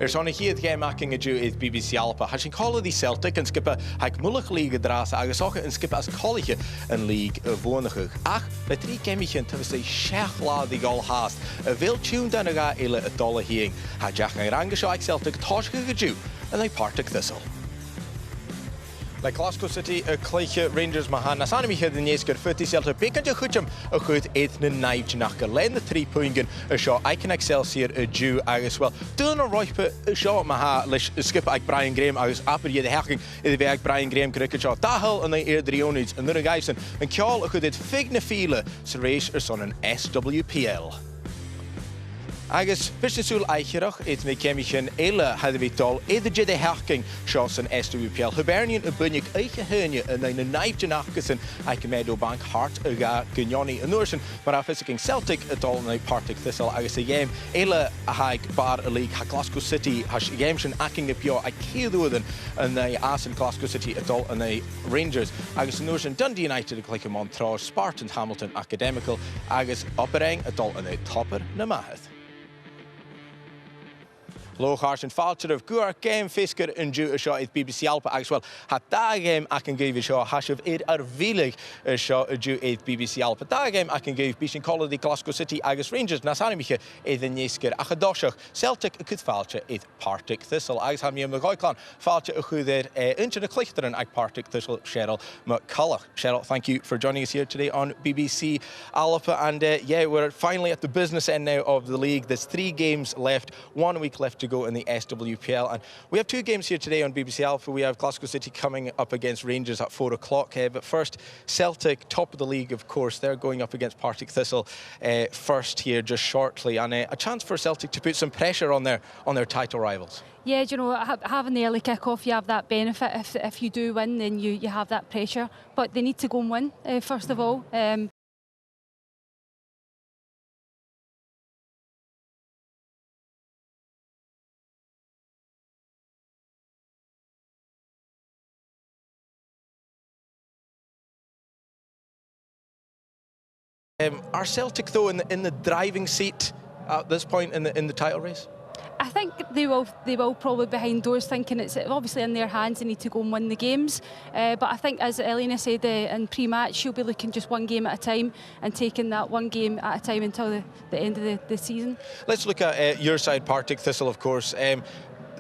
Son hier game making a Jew is BBC Alpa. Has in call the Celtic and skip a hike Mullich League dras agasocha and skip as college and league of Wonachug. Ach, the three gaming to say Shechla the goal hast. A veil tuned and a guy a dollar hearing. Had Jack and Rangashaw Celtic Toshka Jew and they Partick Thistle. Like Glasgow City, Cleiche Rangers Mahan, as anime here the Nesker, 50 Celtic, Bacon to Hutcham, a good 8th and 9th Nachka, Len the 3 point, a shot, I can Excelsior, a Jew, as well. Doing a right a shot, Maha, let's skip like Brian Graham, I was after you the hacking, the bag Brian Graham cricket shot, Dahel and the air the Onage, and the guys, and Kjall, a good Fignafila, Suresh, or son, an SWPL. Agus Fishnsul Eicherach, it's me Kemichen, Ella had a vital, either Jedi Hacking, shots and SWPL, Hibernian, a Bunyik, Eichehurnia, and then a knife Janakason, Ikemedo Bank, Hart, Uga, Gugnoni, and Norsen, but after King Celtic, a doll and a Partick Thistle, Agus a game, Ella a hike, Bar a league, Glasgow City, Hash Gamshin, Acking a Pure, I killed and they asked in Glasgow City, a doll and a Rangers, Agus Norsen, Dundee United, like a Montrose, Spartans, Hamilton, Academical, Agus Opperang, a doll and a Topper, Namahath. Lochars and Falcher of Guar game Fisker and Jew a shot at BBC Alpa as well. Had that game I can give you a shot hash of it Village a shot at Jew at BBC Alpa. That game I can give Bishan College Glasgow City Agus Rangers Nasanimiche at the Nesker Achadoshach Celtic could Falcher at Partick Thistle. As have me in McGoyclan Falcher who there into the Clichter and Partick Thistle Cheryl McCulloch. Cheryl, thank you for joining us here today on BBC Alpa. And yeah, we're finally at the business end now of the league. There's 3 games left, 1 week left to go in the SWPL, and we have 2 games here today on BBC Alpha. We have Glasgow City coming up against Rangers at 4 o'clock, but first Celtic, top of the league of course, they're going up against Partick Thistle first here just shortly, and a chance for Celtic to put some pressure on their title rivals. Yeah, you know, having the early kick-off, you have that benefit. If you do win, then you have that pressure, but they need to go and win first of all. Are Celtic though in the driving seat at this point in the title race? I think they will probably behind doors, thinking it's obviously in their hands. They need to go and win the games. But I think, as Elena said in pre-match, she'll be looking just one game at a time and taking that one game at a time until the end of the season. Let's look at your side, Partick Thistle, of course.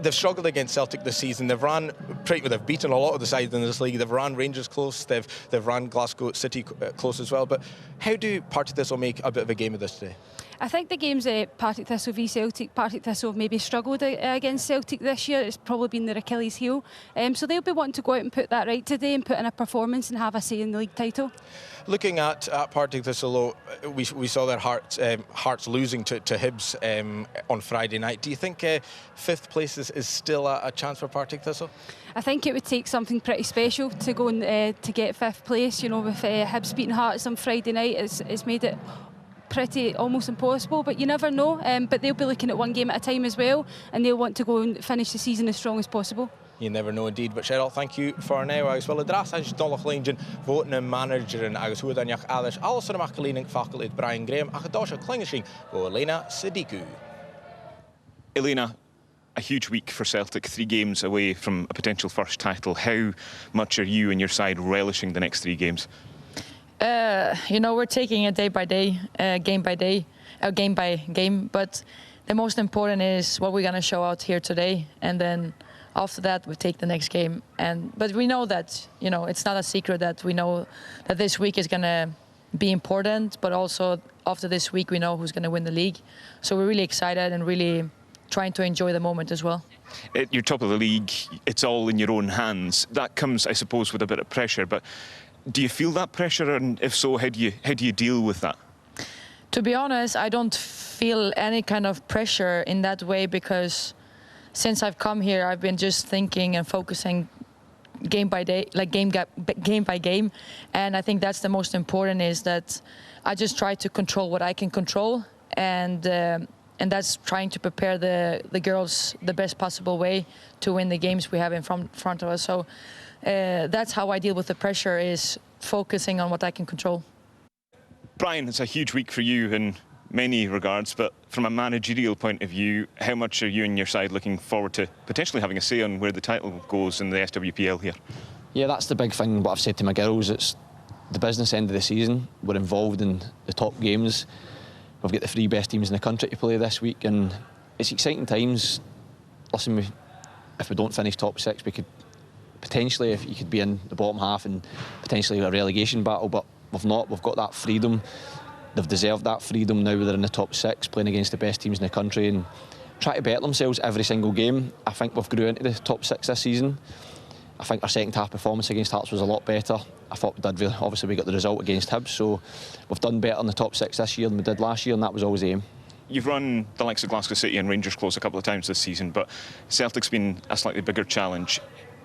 They've struggled against Celtic this season. They've beaten a lot of the sides in this league. They've ran Rangers close. They've ran Glasgow City close as well. But how do Partick Thistle make a bit of a game of this today? I think the game's Partick Thistle v Celtic. Partick Thistle have maybe struggled against Celtic this year. It's probably been their Achilles heel. So they'll be wanting to go out and put that right today and put in a performance and have a say in the league title. Looking at Partick Thistle, we saw their Hearts losing to Hibs on Friday night. Do you think 5th place is still a chance for Partick Thistle? I think it would take something pretty special to go and to get 5th place. You know, with Hibs beating Hearts on Friday night, it's made it pretty almost impossible, but you never know. But they'll be looking at one game at a time as well, and they'll want to go and finish the season as strong as possible. You never know indeed, but Cheryl, thank you for now. Agus well adras as dollar Lincoln voting a manager and agus who dan yak alles alles er makkelijk faculty Brian Graham Agadosha Klingishing for Elena Sadiku. Elena, a huge week for Celtic, 3 games away from a potential first title. How much are you and your side relishing the next 3 games? You know, we're taking it day by day, game by game, but the most important is what we're going to show out here today, and then after that we take the next game. But we know that, you know, it's not a secret that we know that this week is going to be important, but also after this week we know who's going to win the league. So we're really excited and really trying to enjoy the moment as well. At your top of the league, it's all in your own hands. That comes, I suppose, with a bit of pressure, but do you feel that pressure, and if so, how do you deal with that? To be honest, I don't feel any kind of pressure in that way, because since I've come here, I've been just thinking and focusing game by day, like game by game, and I think that's the most important, is that I just try to control what I can control, and that's trying to prepare the girls the best possible way to win the games we have in front of us. So that's how I deal with the pressure, is focusing on what I can control. Brian, it's a huge week for you, and many regards, but from a managerial point of view, how much are you and your side looking forward to potentially having a say on where the title goes in the SWPL here? Yeah, that's the big thing. What I've said to my girls, it's the business end of the season. We're involved in the top games. We've got the 3 best teams in the country to play this week, and it's exciting times. Listen, if we don't finish top 6, we could potentially, if you could be in the bottom half and potentially a relegation battle, but we've not. We've got that freedom. They've deserved that freedom now they're in the top 6, playing against the best teams in the country and try to better themselves every single game. I think we've grew into the top 6 this season. I think our second half performance against Hearts was a lot better. I thought we did. Obviously, we got the result against Hibs, so we've done better in the top 6 this year than we did last year, and that was always the aim. You've run the likes of Glasgow City and Rangers close a couple of times this season, but Celtic's been a slightly bigger challenge.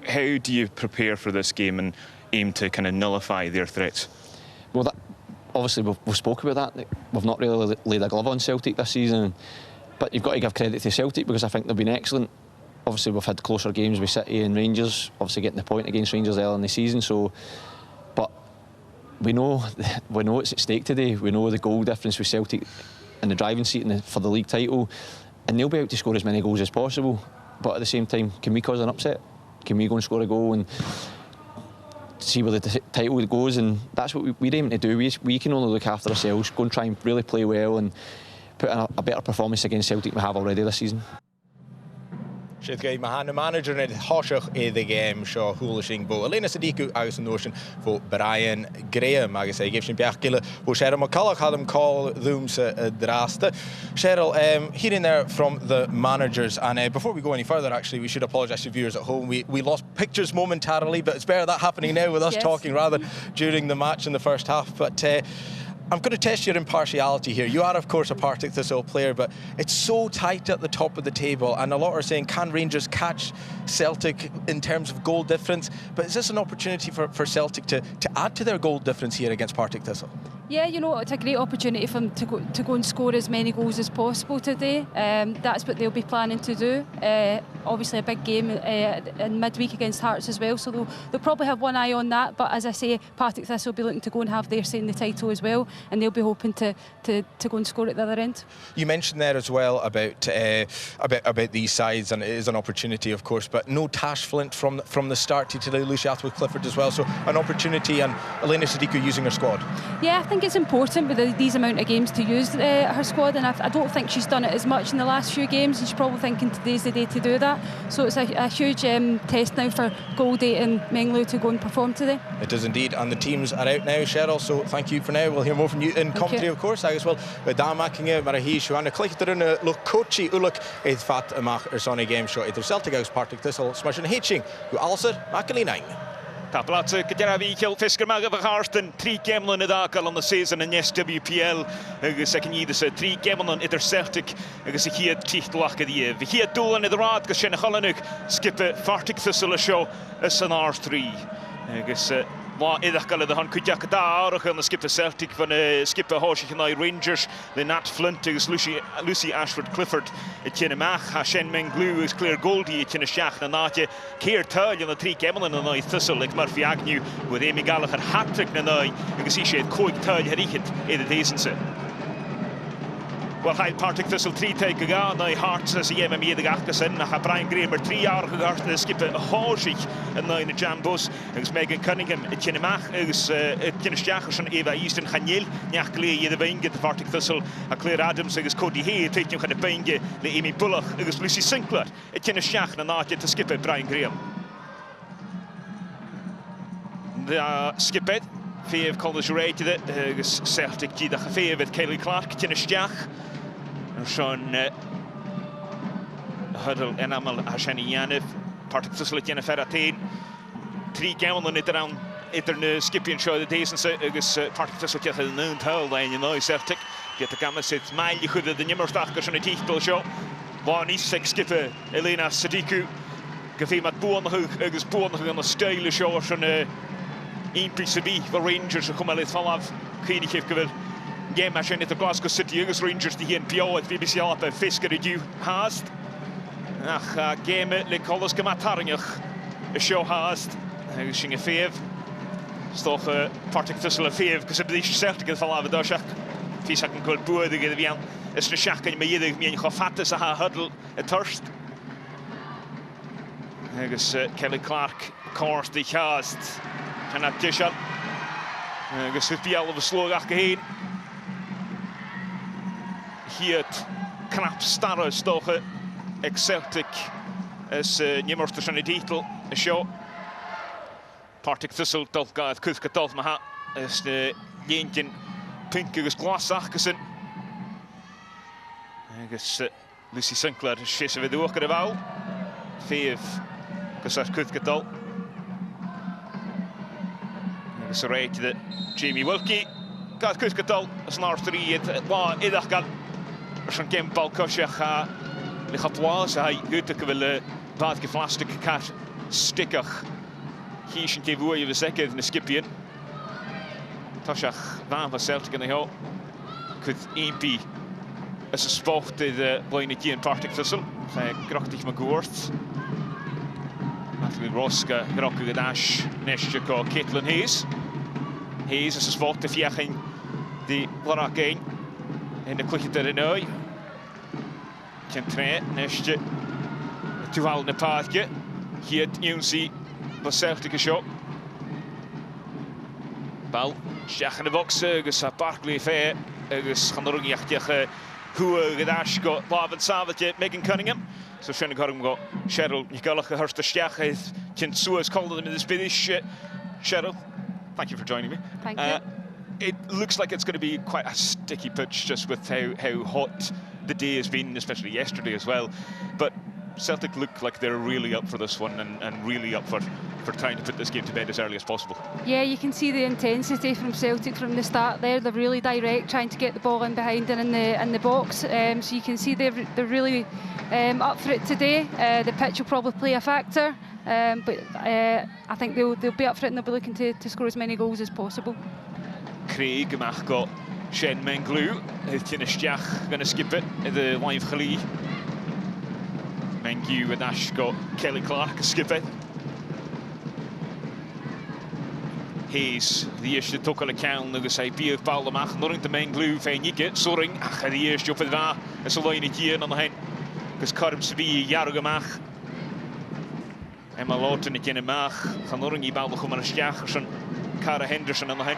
How do you prepare for this game and aim to kind of nullify their threats? Well, obviously we've spoken about that. We've not really laid a glove on Celtic this season, but you've got to give credit to Celtic because I think they've been excellent. Obviously we've had closer games with City and Rangers, obviously getting the point against Rangers early in the season, but we know it's at stake today. We know the goal difference with Celtic in the driving seat for the league title, and they'll be able to score as many goals as possible, but at the same time, can we cause an upset? Can we go and score a goal and see where the title goes? And that's what we're aiming to do. We can only look after ourselves, go and try and really play well and put in a better performance against Celtic than we have already this season. Siad gaid ma the manager in Hoshach the game seo thuaillising bo Elena Sadiku agus an notion for Brian Graham agus gave sin beach gile bo Cheryl McCulloch had him call Zoomsa Drasta. Cheryl, hearing there from the managers, and before we go any further, actually, we should apologise to viewers at home. We lost pictures momentarily, but it's better that happening now with us talking rather during the match in the first half. But I'm going to test your impartiality here. You are, of course, a Partick Thistle player, but it's so tight at the top of the table, and a lot are saying, can Rangers catch Celtic in terms of goal difference? But is this an opportunity for Celtic to add to their goal difference here against Partick Thistle? Yeah, you know, it's a great opportunity for them to go and score as many goals as possible today. That's what they'll be planning to do. Obviously a big game in midweek against Hearts as well, so they'll probably have one eye on that. But as I say, Partick Thistle will be looking to go and have their say in the title as well, and they'll be hoping to go and score at the other end. You mentioned there as well about these sides, and it is an opportunity, of course, but no Tash Flint from the start to today. Lucy Athwood-Clifford as well, so an opportunity, and Elena Sadiku using her squad. Yeah, I think it's important with these amount of games to use her squad, and I don't think she's done it as much in the last few games, and she's probably thinking today's the day to do that. So it's a huge test now for Goldie and Menglu to go and perform today. It is indeed, and the teams are out now, Cheryl, so thank you for now. We'll hear more from you in commentary, of course, as well. Damakinge mar a hí Joanna Cleichtaruna Lukochi Uluk is fat amach sonny game show either Celtic aus Partick Thistle smashing hitching who also Macalinine. Tá plaatse Caderavi Kill Fisker Maga Harsten 3 gemlen in the on the season in SWPL agus ek ní dis 3 gemlen idir Celtic agus ek hier tichtlach die vi hier doel in the raad gus sin Hollanuk skippe Partick Thistle show is an R3 agus maar idag kalla de han kujak da aardig en skippe Celtic van skippe Hoshich na Rangers the Nat Flint agus Lucy Ashford-Clifford het in Mach Hashen Menglu is clear Goldie het in Shach na naatje keer tuil in the 3 gemelen na Thistle like Murphy Agnew with Amy Gallagher hat-trick na naai agus he het koik tuil herichet in the desense. Well, hy Partick Thistle 3 take gegaan na Hearts as die MMA de gachgesin na Brian Graham 3 jaar gegart de skippe Hoshich en na in de Jambos agus Megan Cunningham het in Mach agus het in Stachers van Eva Easton Ghanil niach glee de benge de Partick Thistle a Claire Adams agus Cody Hay het in de benge de Amy Bullock agus Lucy Sinclair het in Stach na naatje te skippe Brian Graham. De skippe Fave College rated it agus Celtic die de gefeef het Kelly Clark in Stach. Sean Huddle en amal Hashani Yanif Partick Thistle het Jennifer Ateen 3 gemelen idir na skipian show de desense agus Partick Thistle het in noon tuil lijn in nou Celtic get de gamas het mailje goed de nimmerstachers in het tichtel show waar niet 6 skippe Elena Sadiku gefee met boonhug agus boonhug aan de stijle show van een PCB voor Rangers komen het vanaf geen heeft gewil game match in the Glasgow City agus Rangers die hier in Pio at BBC op Fisker du haast. Ach game le colles gematarnich a show haast. Agus sin feef. Stoch Partick Thistle feef because it is Celtic is vanaf dashach. Fys ac yn gweld bwyd gyda fi am. Ys na siach yn meiedig mi'n choffatus a ha hydl y tyrst. Agus Kelly Clark, cors di chast. Hanna Tishal. Agus SWPL of y slog ac hyn. Hiet knap starre stoche. Celtic is nimmers tussen de titel. Show. Partick Thistle dolgaad kuthka dolf maha. Is de jeentjen pink agus glasach gesin. Agus Lucy Sinclair schissen we de ook de wou. Feef agus kuthka dol. Agus reit de Jamie Wilkie. Gaat kuthka dol. As naar 3 het wa idag kan. Er zijn geen balkosjach ha. Lig op was hij goed wil vaat geflastic kat stickach. Hier is een keer woe je we zeker in de skipje. Tashach van Celtic in de hal. Could EP as a spot de Boyniki in Partick Thistle. Zij krachtig maar gehoord. Natuurlijk Roska grappige dash nestje ko Caitlin Hayes. Hayes is een spot de viering die Larak in de klutje erin uit. Ken 3 nestje. Toeval in de paadje. Hier het UNC was Celtic shot. Bal, Sjach in de box, agus Barkley fair, agus gaan er ook niet hoe gedash go Lavin Savage, Megan Cunningham. So schöne Karung go Cheryl, Nicola Hurst de Sjach is Ken Suez called them in this British Cheryl. Thank you for joining me. Thank you. It looks like it's going to be quite a sticky pitch just with how hot the day has been, especially yesterday as well. But Celtic look like they're really up for this one and really up for trying to put this game to bed as early as possible. Yeah, you can see the intensity from Celtic from the start there. They're really direct, trying to get the ball in behind and in the box. So you can see they're really up for it today. The pitch will probably play a factor, but I think they'll be up for it and they'll be looking to score as many goals as possible. Craig ymach go Shen Menglu. Heeft je een stjach gaan skippen in de live gelie. Mengu and Ash got Kelly Clark skippen. Hayes, the eerste tokkel account, agus hij bier bal ymach. Noring de Menglu, fein ikke. Soring, ach, de eerste op het waar. Is alleen niet hier aan de hen. Gus Karm Sebi, jarug ymach. En maar later niet in ymach. Gaan noring die bal nog om een stjach. Zo'n Cara Henderson aan de hen.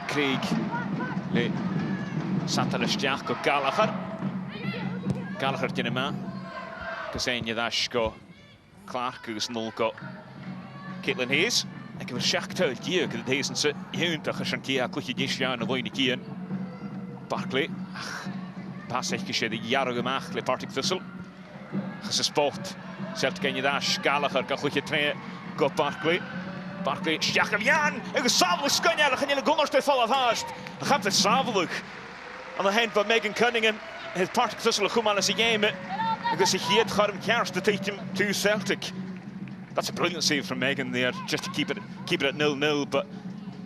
Craig le Santa Stjach go Gallagher. Gallagher in yma. Gysen Yadash go Clark agus nôl go Caitlin Hayes. Ac efo'r siach tyd gyda gyda Hayes yn sy'n hwyntach ys yn cia clwch i geisio yn y lwy'n i cian. Barkley. Pas eich gysiad i iarog ymach le Partick Thistle. Chys y spot. Celtic yn Yadash Gallagher gael clwch i tre go Barkley. Barkley, Sjach am Jan, agus saflwch sgynniad a chynnyl y gwnnwrs dy ffol a thast. A chafd y saflwch. An the hand by Megan Cunningham, his Partick Thistle chuman as a game. Agus I hiad charm Kerst to take him to Celtic. That's a brilliant save from Megan there, just to keep it at 0-0, but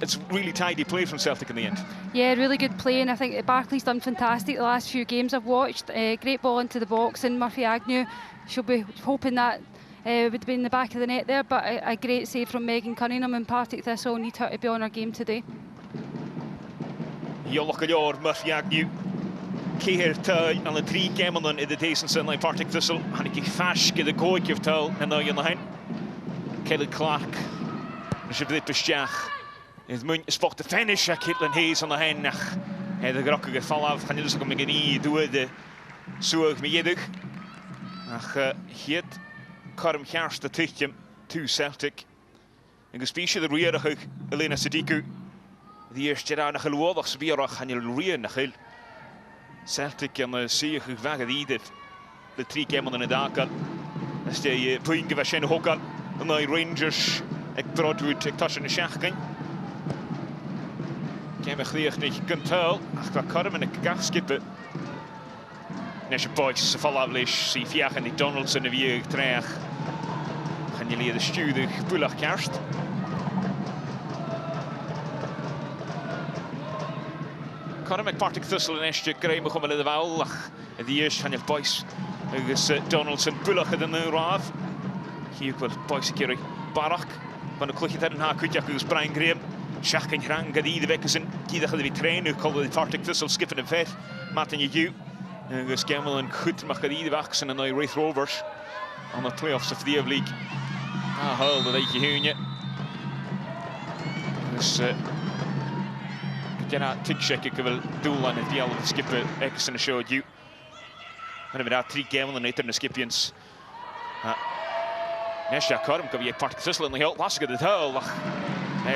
it's really tidy play from Celtic in the end. Yeah, really good play, and I think Barkley's done fantastic the last few games I've watched. Great ball into the box, and Murphy Agnew, she'll be hoping that would be in the back of the net there, but a great save from Megan Cunningham, and Partick Thistle need her to be on our game today. Jolach Jor, Murphy Agnew. Keir Tull aan de 3 gammelen in de deze like Partick Thistle. En ik fash de gooitje of Tull en dan je nog heen. Kelly Clark. Dus je dit bestjach. Het moet spot de finish. Caitlin Hayes aan de heen. En de grokke geval af. Gaan jullie dus ook met een doen de zoek met jedig. Ach, hier Karm Kerst de tichtje to Celtic. En gespeesje de roerig Elena Sadiku. Die eerste jaar naar geloofig spierach gaan jullie roeien naar geel. Celtic en zeer gewagd ieder de 3 gammelen in de daken. Dat is de puinge van Shane Hogan. En de Rangers. Ik Broadwood, ik tas in de schachting. Ik heb me geleerd niet kunt huil. Ach, wat Karm en ik ga skippen. Nes je boys, ze vallen aflees. Zie Fiach en die Donaldson en wie terug. Gaan jullie de stuurder Bullach Kerst. Karm met Partick Thistle en Estje krijgen we gewoon in de wal. En die eerste van je boys. Dus Donaldson Bullach in de raaf. Hier wil boys een keer Barak. Van de klutje daar in haar kutje dus Brian Graham. Siach yn rhan gyda i ddefeg sy'n gyda'ch ydw i tren yw colydd i Partick Thistle sgipyn yn fedd. Martin Ygiw. Agus Gemel yn chwtmach gyda i ddefeg sy'n yn o'i Wraith Rovers. On the playoffs of the F League. Hyl dy ddeich i hwnnw. Agus gyda tig-sec i gyfel dŵlan y dial o'r skipper egys yn y sio diw. Mae'n mynd a 3 Gemel yn eitr yn y skipians. Nesja Corm gyda i Partick Thistle yn leol. Las gyda hyl.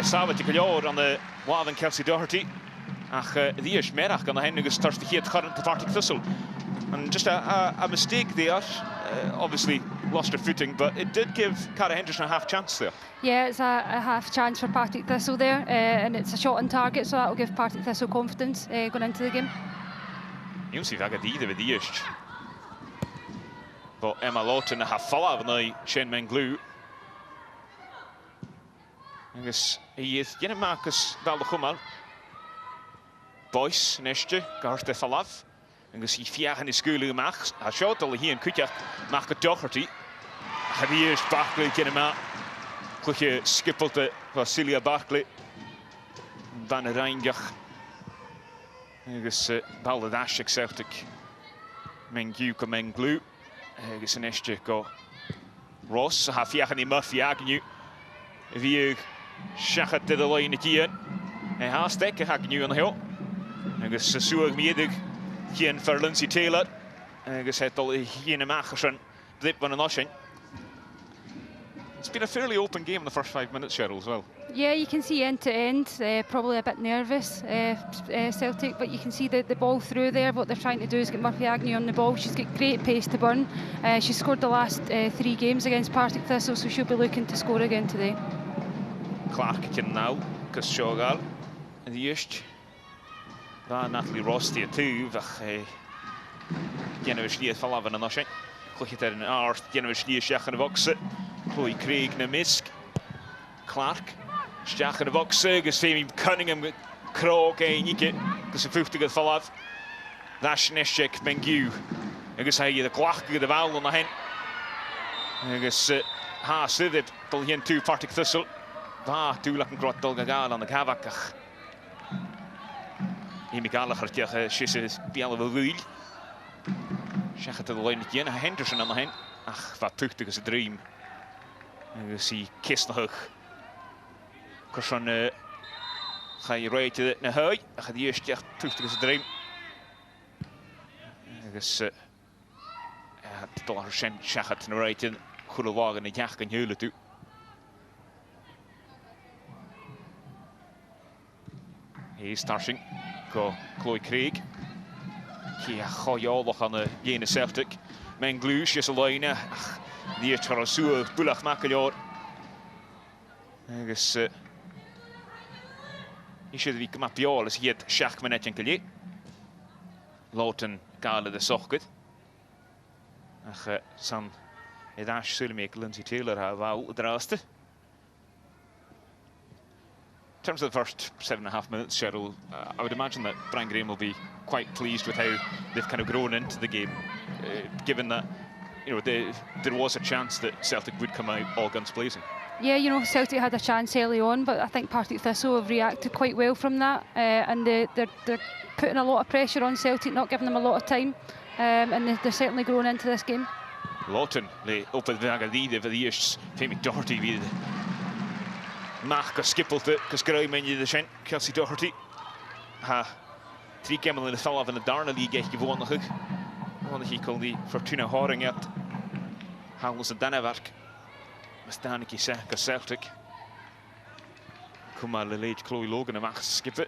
Safod i gylior on the Wafan Kelsey Doherty. Ach ddias merach gan the hen agus tars the hyd current to Partick Thistle. And just a mistake there. Obviously lost her footing, but it did give Cara Henderson a half chance there. Yeah, it's a half chance for Partick Thistle there, and it's a shot on target, so that will give Partick Thistle confidence going into the game. You'll see that either with the ish. But Emma Lawton a half follow of the Shane Menglu. I guess he is getting Marcus Valdehumal. Boys, Neshje, Garth Falav. I guess he fiach in the school of Max. I showed all he and Kutjak, Mark Doherty. Javier Barkley getting him out. Quick skippled to Vasilia Barkley. Van Reingach. I guess Baldadash Celtic. Mengu come Menglu. I guess Neshje go Ross. Hafiach in the Murphy Agnew. If Shachat to the line again. En Haastek Agnew on the hill. I guess Suag Miedig. Hier for Lindsay Taylor. I guess het al hier in Machersen. Dip van een Oshing. It's been a fairly open game in the first 5 minutes, Cheryl, as well. Yeah, you can see end to end, probably a bit nervous, Celtic, but you can see the ball through there. What they're trying to do is get Murphy Agnew on the ball. She's got great pace to burn. She's scored the last 3 games against Partick Thistle, so she'll be looking to score again today. Clark can now, because Shogal in the East. Natalie Ross die too. Genoa Schlier Falavan and Oshing. Click it in Ars, Genoa Schlier Shach and Voxe. Chloe Craig Namisk. Clark. Shach and Voxe. Gus Femi Cunningham Krog Nike. Gus 50 Falav. Dash Neshek Mengu. Gus Hay the Glach the Val on the hen. Gus Ha Sidip Dolhien 2 Partick Thistle. Va 2 Lacken Grot Dolgagal on the Kavakach. Amy Gallagher tegen Schisse Bielle Wil. Zeg het de lijn again. Henderson aan de hen. Ach, wat tuchtig is een dream. En we zien Kist nog hoog. Kursan ga je rijden naar huis. Ga die eerst echt tuchtig is een dream. Dus ja, het al recent zeg het naar rijden. Goede wagen en jacht kan huilen toe. Hier is Tarsing. Chloe Craig. Ja, ga je al nog aan de ene Celtic. Menglu, is een lijne. Die heeft er een zoe bullig maken, ja. Dus hier zit wie maar pial is hier het schach met net enkel je. Laten Gale de socket. Ach, Sam, het is zullen maken Lindsay Taylor haar wel draaste. In terms of the first 7.5 minutes, Cheryl, I would imagine that Brian Graham will be quite pleased with how they've kind of grown into the game, given that, you know, there was a chance that Celtic would come out all guns blazing. Yeah, you know, Celtic had a chance early on, but I think Partick Thistle have reacted quite well from that, and they're putting a lot of pressure on Celtic, not giving them a lot of time, and they're certainly grown into this game. Lawton, op het Vagadide voor de eerste, Femi Doherty weer. Mark skippelt het, gescruim in je de Shen, Kelsey Doherty. Ha, 3 Kemmel in de val af in de Darna League echt gewoon nog. Want ik kon die Fortuna Horing uit. Halen ze dan werk. Maar staan ik je Celtic. Kom maar de leed Chloe Logan en mag skippen.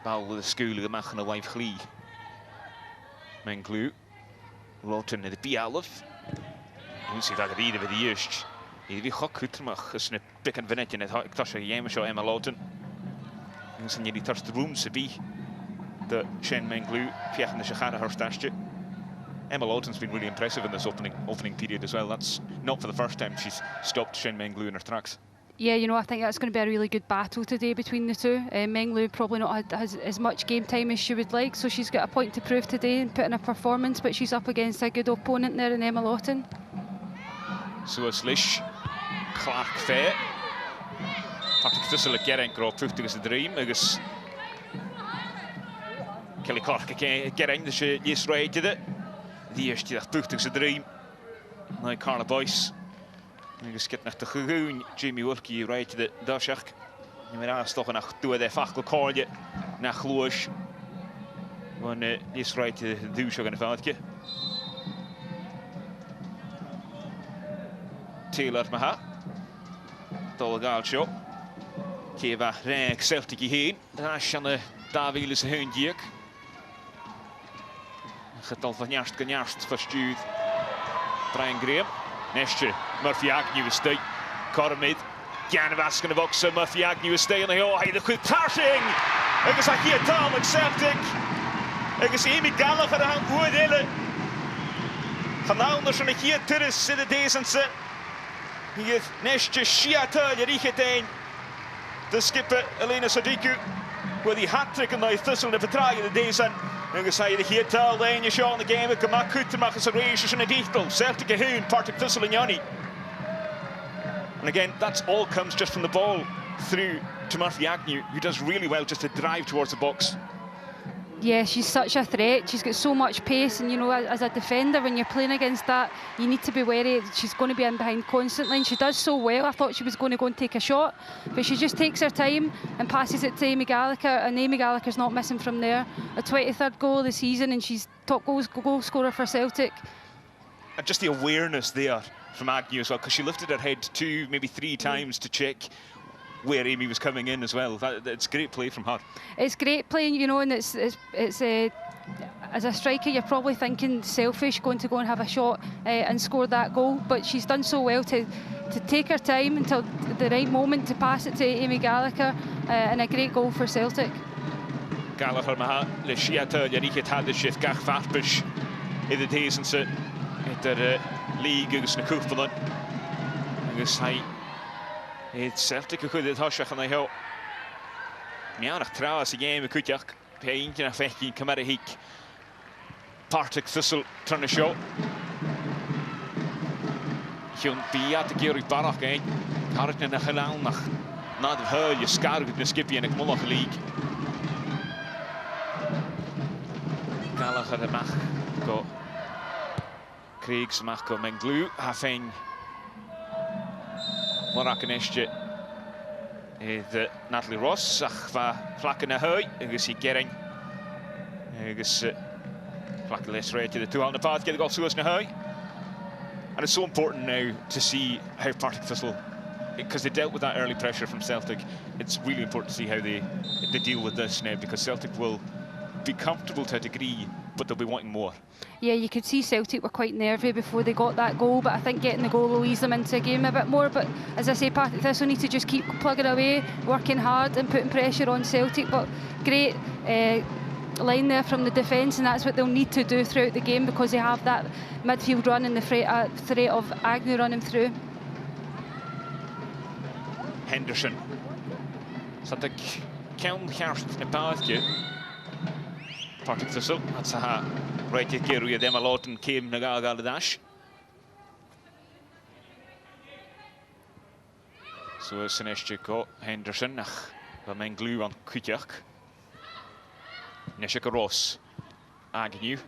Bal de school mag een live glee. Menglu. Lawton in de P11. Nu zie ik dat ieder bij de eerste. Die gaat goed, maar is een pik en vinnetje net. Ik dacht dat jij me zo Emma Lawton. Nu zijn jullie thuis de room ze bij de Shane Menglu via de Shagada herstastje. Emma Lawton's been really impressive in this opening period as well. That's not for the first time she's stopped Shane Menglu in her tracks. Yeah, you know, I think that's going to be a really good battle today between the two. Menglu probably not had as much game time as she would like, so she's got a point to prove today and put in a performance, but she's up against a good opponent there in Emma Lawton. So it's Lish, Clark Fair. Partick Thistle geraint gro pwchtig ys y dream, agos Kelly Clark geraint ys y lys reid ydy. Ddiast ydych pwchtig ys y dream. Neu Carla Boyce. Agos gytnach dy chwgwn Jamie Wilkie reid ydy dosiach. Ni'n astoch yn ach dwyd e ffachgol corlia na chlwys. Wan lys reid ydy ddwysio gan y ffadge. Taylor ma ha. Dol gael sio. Cefa reg Celtic I hyn. Asian y 2000 y hyn diag. Chydol fa niast gyniast fyrstjúð Brian Graham. Nesje Murphy Agnew ystau. Cormyd. Gan y fasg yn y boxer Murphy Agnew ystau yn y ho. Haid y chwydd tarsing. Agos ac I a dal ag Celtic. Agos Amy Gallach ar y han bwyd ele. Chanawn sy'n y chi a tyrus sydd y des yn sy'n. Hydd Nesje Siatel yr eich edain. De skipper Elena Sadiku with the hat-trick yn o'i Thistle yn y petrau yn y des yn. Agos haid y chi a tal dain y sio yn y game ac yma cwtymach ys y reis yn y Thistle. Celtic y hwn, Partick Thistle yn Ioni. And again, that all comes just from the ball through to Murphy Agnew, who does really well just to drive towards the box. Yeah, she's such a threat. She's got so much pace, and you know, as a defender, when you're playing against that, you need to be wary. She's going to be in behind constantly, and she does so well. I thought she was going to go and take a shot, but she just takes her time and passes it to Amy Gallagher, and Amy Gallagher's not missing from there. A 23rd goal of the season, and she's top goal scorer for Celtic. And just the awareness there from Agnew as well, because she lifted her head 2, maybe 3 times to check where Amy was coming in as well. It's great play from her. It's great playing, you know, and it's as a striker, you're probably thinking selfish, going to go and have a shot and score that goal, but she's done so well to take her time until the right moment to pass it to Amy Gallagher, and a great goal for Celtic. Gallagher ma le Siatel yr eich had sydd gach farbish I the days and sit i'r league agos na cwpl yn. Agos hai Celtic y chwydydd hosiach yn ei ho. Miawn a'ch trawas I game y cwtiach. Pein gyda fechgyn cymar y hig. Partick Thistle tryn y sio. Hiwn biad y gyr I barach ein. Carach na chylawn nach nad y hyl y sgarg na sgipi yn y cymwlach y league. Galach ar y mach go Craigs mach go Menglw a fein Morach yn eistio idd Natalie Ross ach fa flac yn y hy agos I geraint agos flac y les reid idd y tŵal na path gyda gol sŵas na hy. And it's so important now to see how Partick Thistle, because they dealt with that early pressure from Celtic, it's really important to see how they deal with this now, because Celtic will be comfortable to a degree, but they'll be wanting more. Yeah, you could see Celtic were quite nervy before they got that goal, but I think getting the goal will ease them into a game a bit more. But as I say, Partick Thistle need to just keep plugging away, working hard and putting pressure on Celtic. But great line there from the defence, and that's what they'll need to do throughout the game, because they have that midfield run and the threat of Agnew running through. Henderson. Celtic cawn charst y bathge. Partick Thistle, that's a right i'r gyrw I ddim a lot yn cym na gael y dash. So sy'n eistio go Henderson ach fe mae'n glw o'n cwytiach. Nesio go Ross. Agnew.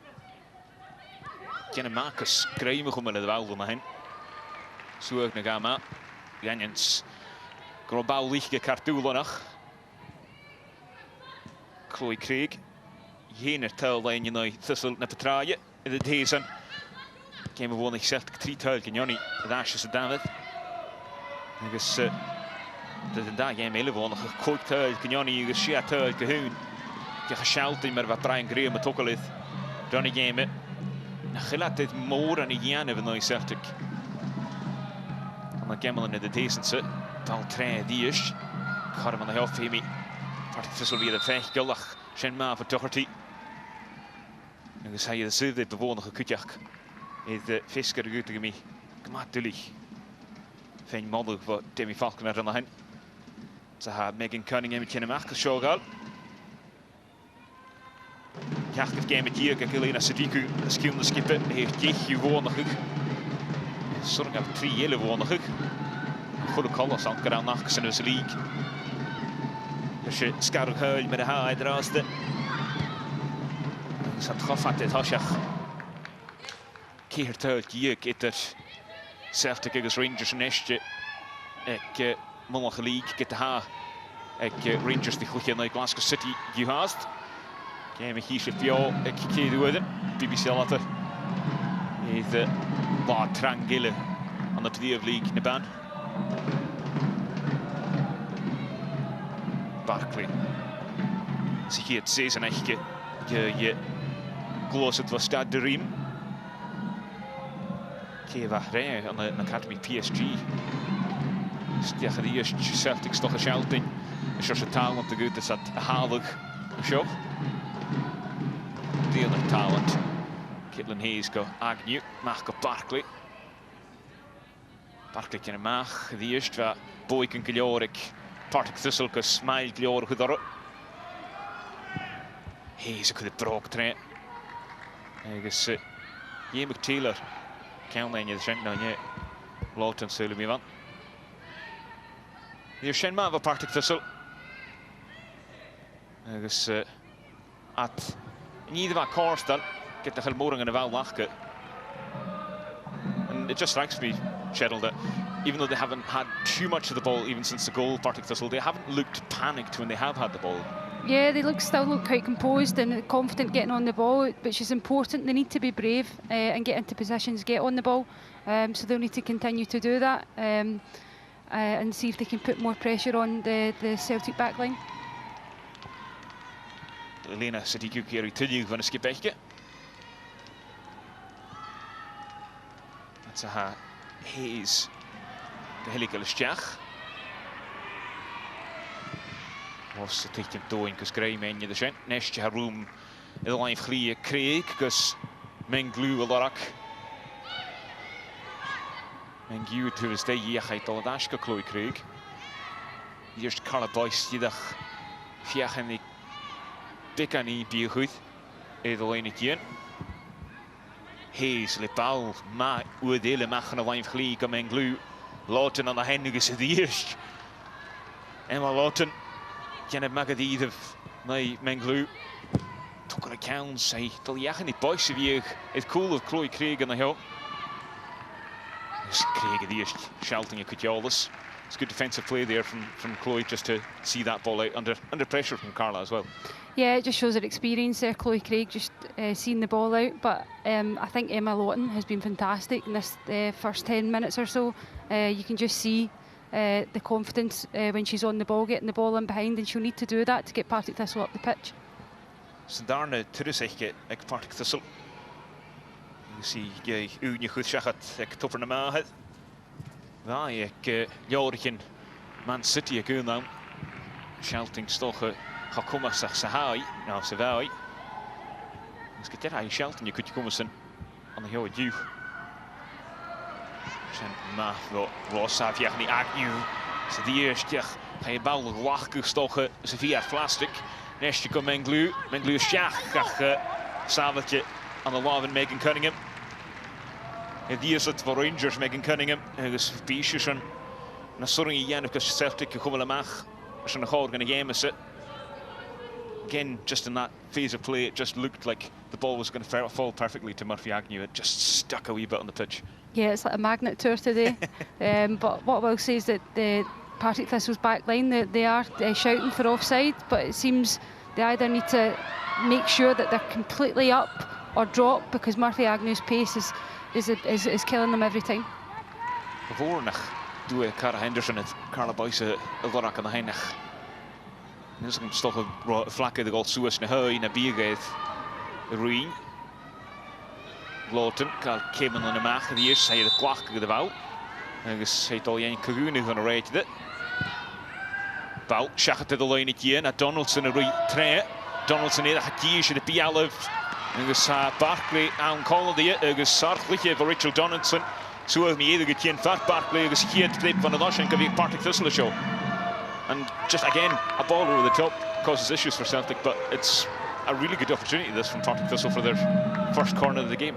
Gen y Marcus Graham y chwmyn y ddefawd yma hyn. Sŵag na gael ma. Ianians. Gro bawl lich y cartŵl o'nach. Chloe Craig. Hyn tail lein yn o'i Thistle na petrau idd y desan. Game of one Celtic 3 tail gynioni y ddasius y Dafydd. Agos dydyn da game elef o'n o'ch cwg tail gynioni agos sia tail gyhwn. Gach y sialt i'n merfa Brian Graham y togolydd. Dron I game na chyladydd môr yn I gianef yn o'i Celtic. Ond y gemol yn y desan sy. Dal tre ddiys. Chorym yn y hoff imi. Partick Thistle fydd y fech gylach. Sien ma for Doherty. Agos hai y sydd ei befôn o'ch y cwtiach. Idd ffisgar y gwtig imi. Gymad dylich. Fein modwg fo Demi Falconer yn hyn. Ta ha Megan Cunningham I cyn ymach y siogal. Iachgydd game y diag ag Elena Sadiku ysgiwn y skipper. He'r gych I fôn o'ch yg. Swrng af 3 ele fôn o'ch yg. chwrw colos ond gyda'r nac sy'n ys y lig. Felly sgarw hyl med y haid dros dy. Sa'n choffat eith hosiach. Ceir tyl gyg edrych Celtic agos Rangers yn esdi. Ec mwlach y lig gyda ha. Ec Rangers di chwchio yn Glasgow City gyhast. Gem y hysio bio ec ceir wedyn. BBC later. Eith la trangile an y Pdf League na ban. Barkley. Sy hier het season echtje. Je glos het was stad de riem. Ceva rei aan de academy PSG. Stiach die eerst Celtic toch een Celtic. Is er zijn talent te goed is dat halig show. Deel of talent. Kitlen Hayes go Agnew, mag go Barkley. Partick in een maag, die eerst waar Boyken Gliorik, Partick Thistle go Smile Gliorik goed daarop. Hayes ook de brok train. Agus Ian Taylor, count in je zijn dan je Lawton zullen we van. Die is maar van Partick Thistle. Agus at niet wat Korstal, get de helmoring in de wel lachen. And it just strikes me, Cheryl, that even though they haven't had too much of the ball even since the goal, Partick Thistle, they haven't looked panicked when they have had the ball. Yeah, they still look quite composed and confident getting on the ball, which is important. They need to be brave and get into positions, get on the ball. So they'll need to continue to do that and see if they can put more pressure on the Celtic backline. Elena Sadiku keer terug van een skipetje. Dat ze haar Hayes de hele stjach. Was het echt een toon, kus Graham en je de zijn. Nestje haar room in de lijn vliegen kreeg, kus men glue larak. Men glue to his day hier gaat al dash geklooi kreeg. Eerst Carla Boyce die dag vier en die dik aan die bier goed. De lijn keer. Hayes le bal maar oordele mag een lijn vliegen men glue. Lawton aan de handen is het eerst. En maar Lawton Janet Magadid of Menglu took an account say the Yachani boys of you it's cool of Chloe Craig on the hill. Craig the eerst shouting at Kutjolis. It's good defensive play there from Chloe just to see that ball out under pressure from Carla as well. Yeah, it just shows her experience there, Chloe Craig just seeing the ball out, but I think Emma Lawton has been fantastic in this first 10 minutes or so. You can just see the confidence when she's on the ball, getting the ball in behind, and she'll need to do that to get Partick Thistle up the pitch. So daarna terug ek Partick Thistle. You see, je unie goed zegt ek topper naar maag. Waar ik jaren Man City ik nou. Celtic toch gaat komen zeg ze haai, nou ze wij. Dus ik denk Celtic je kunt komen zijn aan de hele duw. Maar wat staat je niet Agnew? Ze die eerst ga je bal lachen stochen ze via plastic. Nestje komt Menglu is ja graag sabeltje aan de lijn van Megan Cunningham. En die is het voor Rangers Megan Cunningham. Dus piesjes en dan sorry je because Celtic komen mag. Als je nog gaan gaan is it. Again, just in that phase of play, it just looked like the ball was going to fall perfectly to Murphy Agnew. It just stuck a wee bit on the pitch. Yeah, it's like a magnet tour today. But what I will say is that the Partick Thistle's back line, they are shouting for offside, but it seems they either need to make sure that they're completely up or drop, because Murphy Agnew's pace is killing them every time. Voornig doe Cara Henderson het Carla Boyce Lorak aan de heinig. Dus ik toch een vlakke de goal zoals naar huis naar biergeet. Ruin. Lawton kan komen aan de maag. Die is hij de kwak de wou. En dus hij al een kagoen van een rijtje dit. Bal schacht de lijn hier naar Donaldson een rij trein. Donaldson heeft gekiesd de P11. En dus Barkley aan call die. En dus zorgelijk voor Richard Donaldson. Zo heeft mij eerder gekend van Barkley. Dus hier het van de los en kan weer Partick Thistle show. And just again, a ball over the top causes issues for Celtic, but it's a really good opportunity this from Partick Thistle for their first corner of the game.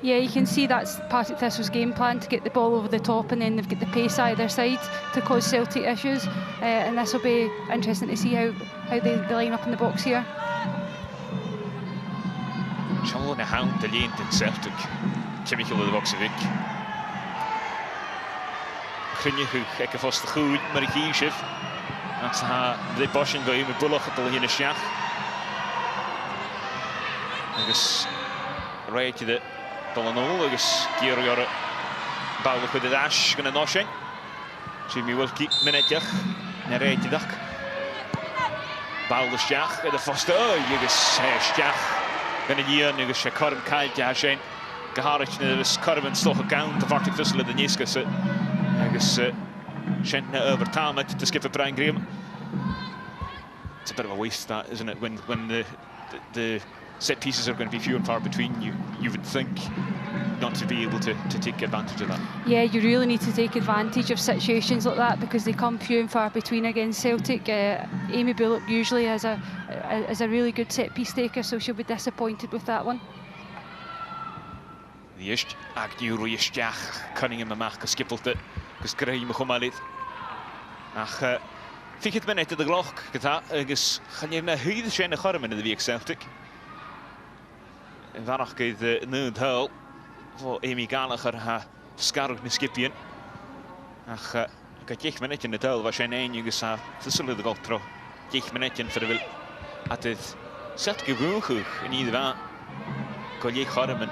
Yeah, you can see that's Partick Thistle's game plan, to get the ball over the top, and then they've got the pace either side to cause Celtic issues. And this will be interesting to see how they line up in the box here. Charlotte Hound de Lient in Celtic. Chemical of the box of Vic. Crynichu, ik vast de goed, maar ik hier schif. Dat ze de boschen bij met bulloch het al in de schach. Dus rijdt je de Dollanol, dus keer je bouwen goed de dash, kunnen noschen. Jimmy Wilkie, minuutje, en rijdt je dak. Bouwen de schach, de vaste, je dus schach. Kunnen hier nu eens karm kalt ja zijn. Gehaald je dus karmen toch account de Partick Thistle de Nieskes. Dus zijn over Tamet te skippen Brian Graham. It's a bit of a waste, that, isn't it? When the set pieces are going to be few and far between, you would think not to be able to take advantage of that. Yeah, you really need to take advantage of situations like that, because they come few and far between against Celtic. Amy Bullock usually is a really good set piece taker, so she'll be disappointed with that one. The eerst Agnew Jach Cunningham en Mark geskippeld het, dus krijg je me gewoon maar niet. Ach, vind je het net de glok gedaan? Dus gaan je naar hele schijne garmen in de week Celtic. En vanaf gaat nu het huil voor Amy Gallagher haar scarog met skipje. Ach, ik had 10 minuten in het huil was zijn eentje gezegd. Ze zullen er al terug 10 minuten voor de wil. Het is Celtic gewoon goed in ieder geval. Kan je garmen.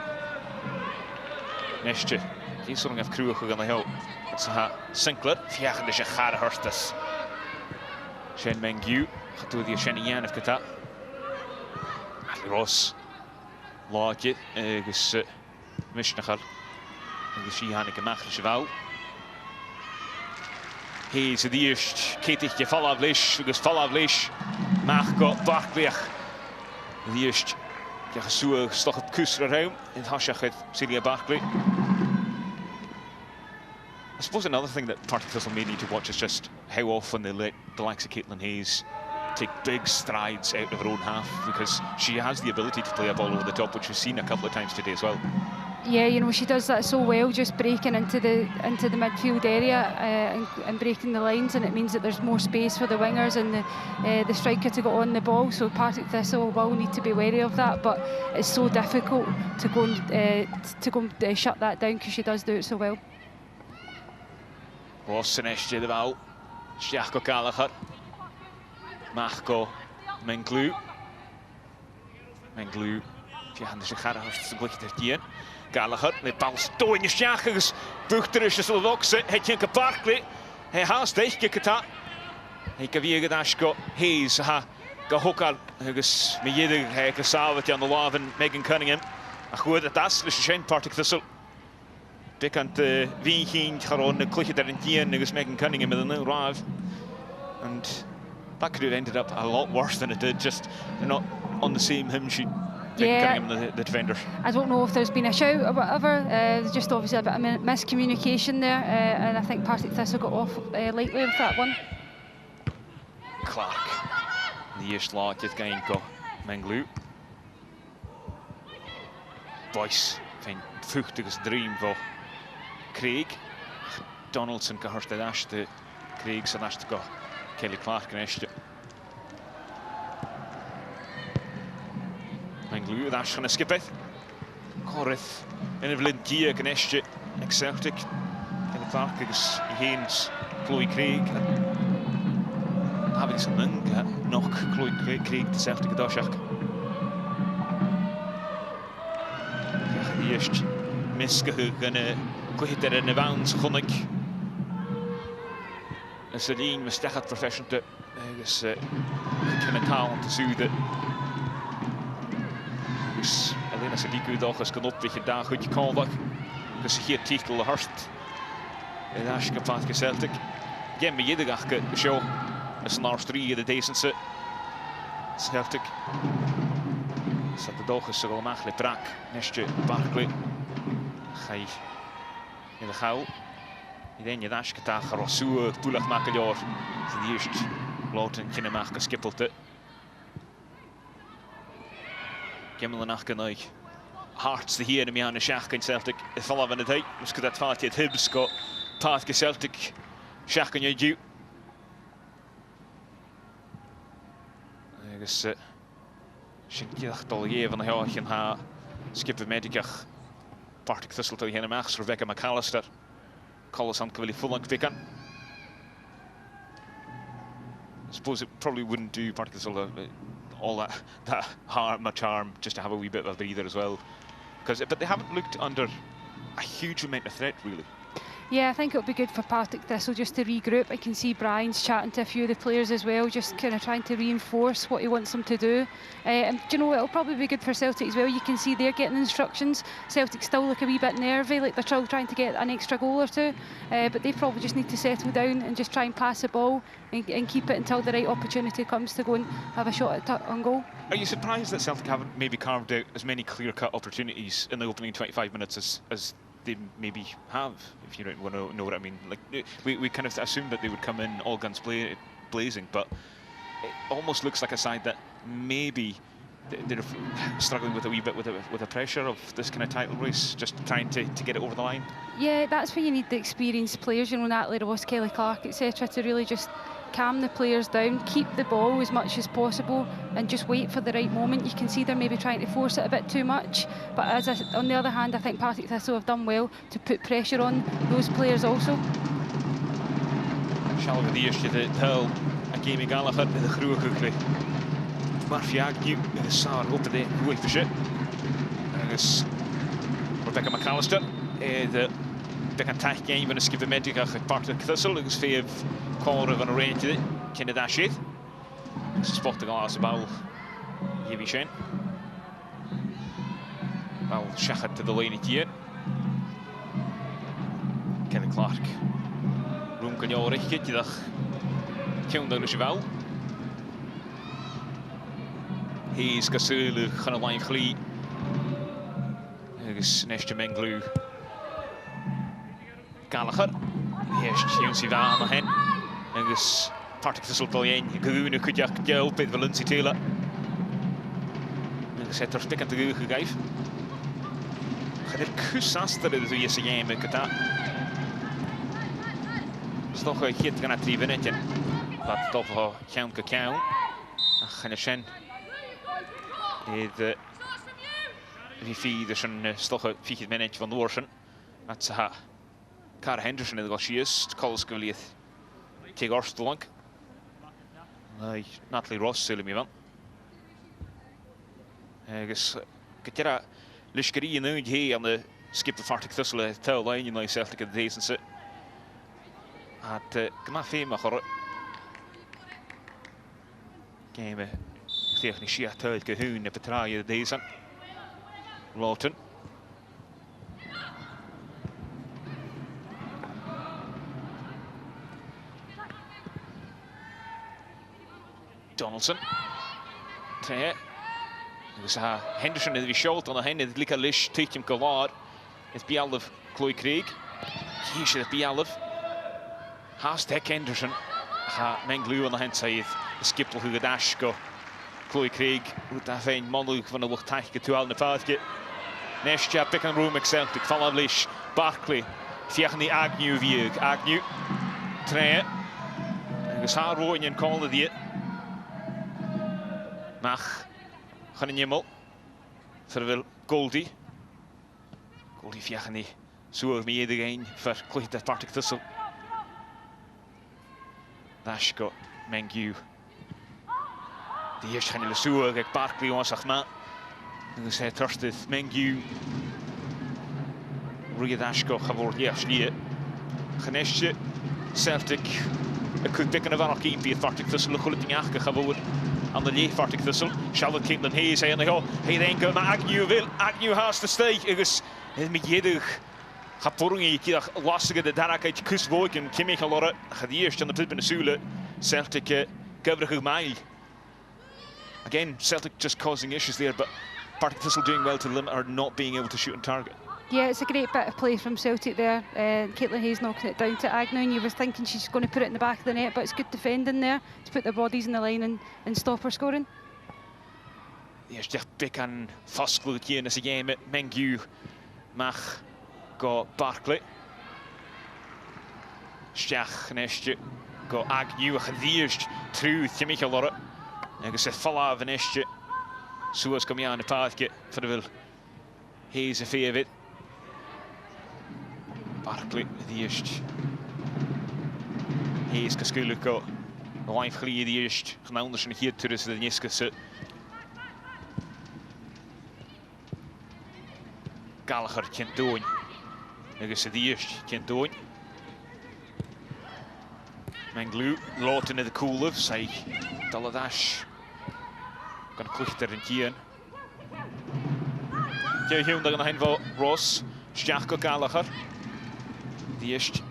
Nestje, die is er nog even kruig gegaan naar jou. Het is Sinclair, via de Jachar Hurstes. Shane Mengu, gaat door die Shane Jan heeft gedaan. Ross, laatje, dus Mischnacher. Dus hier had ik een magische wou. Hij is het eerst, Ketigje, Vallavlish, dus Vallavlish. Marco Barkweg. Het eerst. Ja, zo toch het kusser ruim in Hashach met Celia Barkley. I suppose another thing that Partick Thistle may need to watch is just how often they let the likes of Caitlin Hayes take big strides out of her own half, because she has the ability to play a ball over the top, which we've seen a couple of times today as well. Yeah, you know, she does that so well, just breaking into the midfield area and breaking the lines, and it means that there's more space for the wingers and the striker to go on the ball. So Partick Thistle will need to be wary of that, but it's so difficult to go and shut that down, because she does do it so well. Rosenestje de bal, Sjaako Gallagher, Marco Menglu, via de Jachar Hurstes blik er Gallagher, met bal stoon je Sjaakers, buchterisch zullen boksen, het je een Barkley, hij haast echt gedaan. Hij kan weer gedaan, Hayes ha gehokal, dus met ieder hij gesavet aan de laven Megan Cunningham. Maar goed, dat is dus geen Partick Thistle. Bekant wie ging gewoon een klikje daar in die dus Megan Cunningham met een drive, and that could have ended up a lot worse than it did. Just they're not on the same hymn sheet. Yeah, the defenders. I don't know if there's been a shout or whatever. There's just obviously a bit of miscommunication there, and I think Partick Thistle got off lightly with that one. Clark, the eerste laatje het kan go Menglu. Boyce, een vluchtiges dream voor Craig. Donaldson kan hard de dash de Craig zijn dash te go Kelly Clark nestje. Menglu, dash gaan skippen. Corrith in een vlintier nestje. Celtic. Kelly Clark is Haynes, Chloe Craig. Hebben ze nog Chloe Craig de Celtic dashach. Ja, eerst misgehoog en kwijt er in de bounce kon ik. En Celine was echt het profession te, dus kunnen taal te zoeken. Dus alleen als die dag is kan op dat je daar goed je kan weg. Dus hier titel de Hurst. En daar is je van Celtic. Geen bij iedere dag show. Is een R3 de decense. Celtic. Zat de dag is er al makkelijk brak. Nestje Barkley. Ga je in de gauw. Ik denk je daar is het daar zo toeleg maken jaar. Die eerst laten geen maken skippelde. Gimlinach gan Hearts the here in Miana Shach in Celtic. The follow of the day was good at party at Hibs got Partick Celtic Shach in you. I guess Shinkach Dolye van the Hawk and ha skip the Medicach Partick Thistle to the Max Rebecca McAllister. Collis on Cavalli full length pick. I suppose it probably wouldn't do Partick Thistle all that much harm just to have a wee bit of a breather as well. But they haven't looked under a huge amount of threat, really. Yeah, I think it'll be good for Partick Thistle just to regroup. I can see Brian's chatting to a few of the players as well, just kind of trying to reinforce what he wants them to do. And do you know, it'll probably be good for Celtic as well. You can see they're getting instructions. Celtic still look a wee bit nervy, like they're still trying to get an extra goal or two. But they probably just need to settle down and just try and pass the ball and keep it until the right opportunity comes to go and have a shot at on goal. Are you surprised that Celtic haven't maybe carved out as many clear-cut opportunities in the opening 25 minutes as they maybe have, if you don't want to know what I mean? Like we kind of assumed that they would come in all guns blazing, but it almost looks like a side that maybe they're struggling with a wee bit with the pressure of this kind of title race, just trying to get it over the line. Yeah, that's where you need the experienced players, you know, Natalie Ross, Kelly Clark, etc., to really just calm the players down, keep the ball as much as possible and just wait for the right moment. You can see they're maybe trying to force it a bit too much, but on the other hand, I think Partick Thistle have done well to put pressure on those players also. Shall we the eerste tel Jamie Gallagher in the groe quickly. Murphy Agnew in the Sar open the goal for shit. And it's Rebecca McAllister. The big attack game when skip the medic at Partick Thistle. It's fair corner van range it. Can it dash it? Spot the glass ball. Heavy Shen. Well, Shachat to the lane here. Kelly Clark. Room kan jou recht je dag. Kjondel is wel. He's Gasulu gaan een lijn glie. Is Nestje Menglu. Gallagher. Eerst Jonsi wel aan hen. En dus Partick Thistle Poljen. Groene kun je op met Valentie Taylor. En dus het er stikken te ruw gegeven. Gaat er kusaster in de eerste game met Kata. Is toch een hit gaan drie winnetje. Wat toch wel gaan kakao. Gaan je zien. De Vivi dus een stoche 4 minnetje van Noorsen. Dat ze Cara Henderson in de Galchius, Collis Gavlieth, tegen Orstelonk. Natalie Ross zullen we van. Dus Katjera Lishkeri en nu hier aan de skip de Partick Thistle tel lijn in de Celtic in deze zit. Het knaffe mag er. Game technisch tuilke hun op het draaien deze. Lawton. Donaldson. Tre. Dus Henderson in de schuld en dan het lekker lish tegen hem klaar. Het Bialov Chloe Craig. Hier is het Bialov. Haast Heck Henderson. Menglu aan de hand zei het. Skip hoe gedash go. Chloe Craig. Moet daar fijn man van de lucht tegen toe aan de paadje. Nestja pick and room Celtic. Vallen lish. Barkley. Via die Agnew wie Agnew. Tre. Dus haar woon je call die. Mach, gaan in Jimmel. Terwijl Goldie via niet zo mee iedereen verkleed dat Partick Thistle. Dashko, Mengyu. Die eerst gaan in de zoer, kijk Barkley ons zeg maar. Dus hij trust het Mengyu. Ria Dashko geworden eerst niet. Genesje, Celtic. Ik kan pikken van elkaar in Partick Thistle, goed ding eigenlijk geworden. Aan de leeg Partick Thistle. Charlotte Caitlin Hayes hij aan de go. Hij denkt maar Agnew haast de steeg. Dus met jedig gaat porringen je lastige de daar uit kustboek en Kimmy Galore gaat eerst aan de put in de zule. Celtic coverige mile. Again, Celtic just causing issues there, but Partick Thistle doing well to limit or not being able to shoot on target. Yeah, it's a great bit of play from Celtic there. Caitlin Hayes knocking it down to Agnew, and you were thinking she's going to put it in the back of the net, but it's good defending there to put their bodies in the line and stop her scoring. Is just big and fosglu here in this game at Mengu Mach go Barclay. Stiach nestje go Agnew a chadíist trú Timmy Lora. Agus a falla van nestje. Suas kom aan de paadje voor de wil. Hees a favorite. Barclay the eerst. Hees kaskulik go. Life glie the eerst. Genouders en hier tussen de Niskese. Gallagher kent doen. Agus the eerst kent doen. Menglu lot in de cool say Daladash. Kan kluchter in kien. Jy hield dan heen van Ross. Stiach Gallagher. Die eerst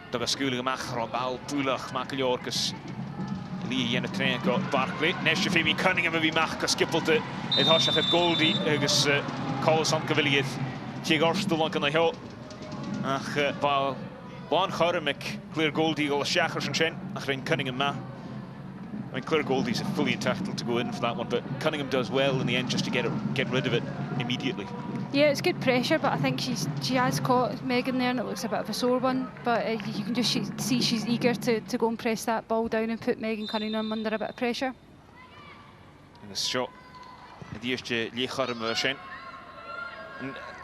dat was skulige mag Robal Pulach Makelorkus. Lee in de train go Barclay. Nestje Femi Cunningham wie mag geskippelde. Het hasje het Goldie agus Collis on Cavalier. Jy gorstel aan kan hy. Ach Paul One Harmick, clear Goldie, all the Shachers and Chen, Achrain Cunningham ma. I mean, clear Goldie's fully entitled to go in for that one, but Cunningham does well in the end just to get rid of it immediately. Yeah, it's good pressure, but I think she has caught Megan there, and it looks a bit of a sore one. But you can just see she's eager to go and press that ball down and put Megan Cunningham under a bit of pressure. And the shot, the eerste Lee Chen.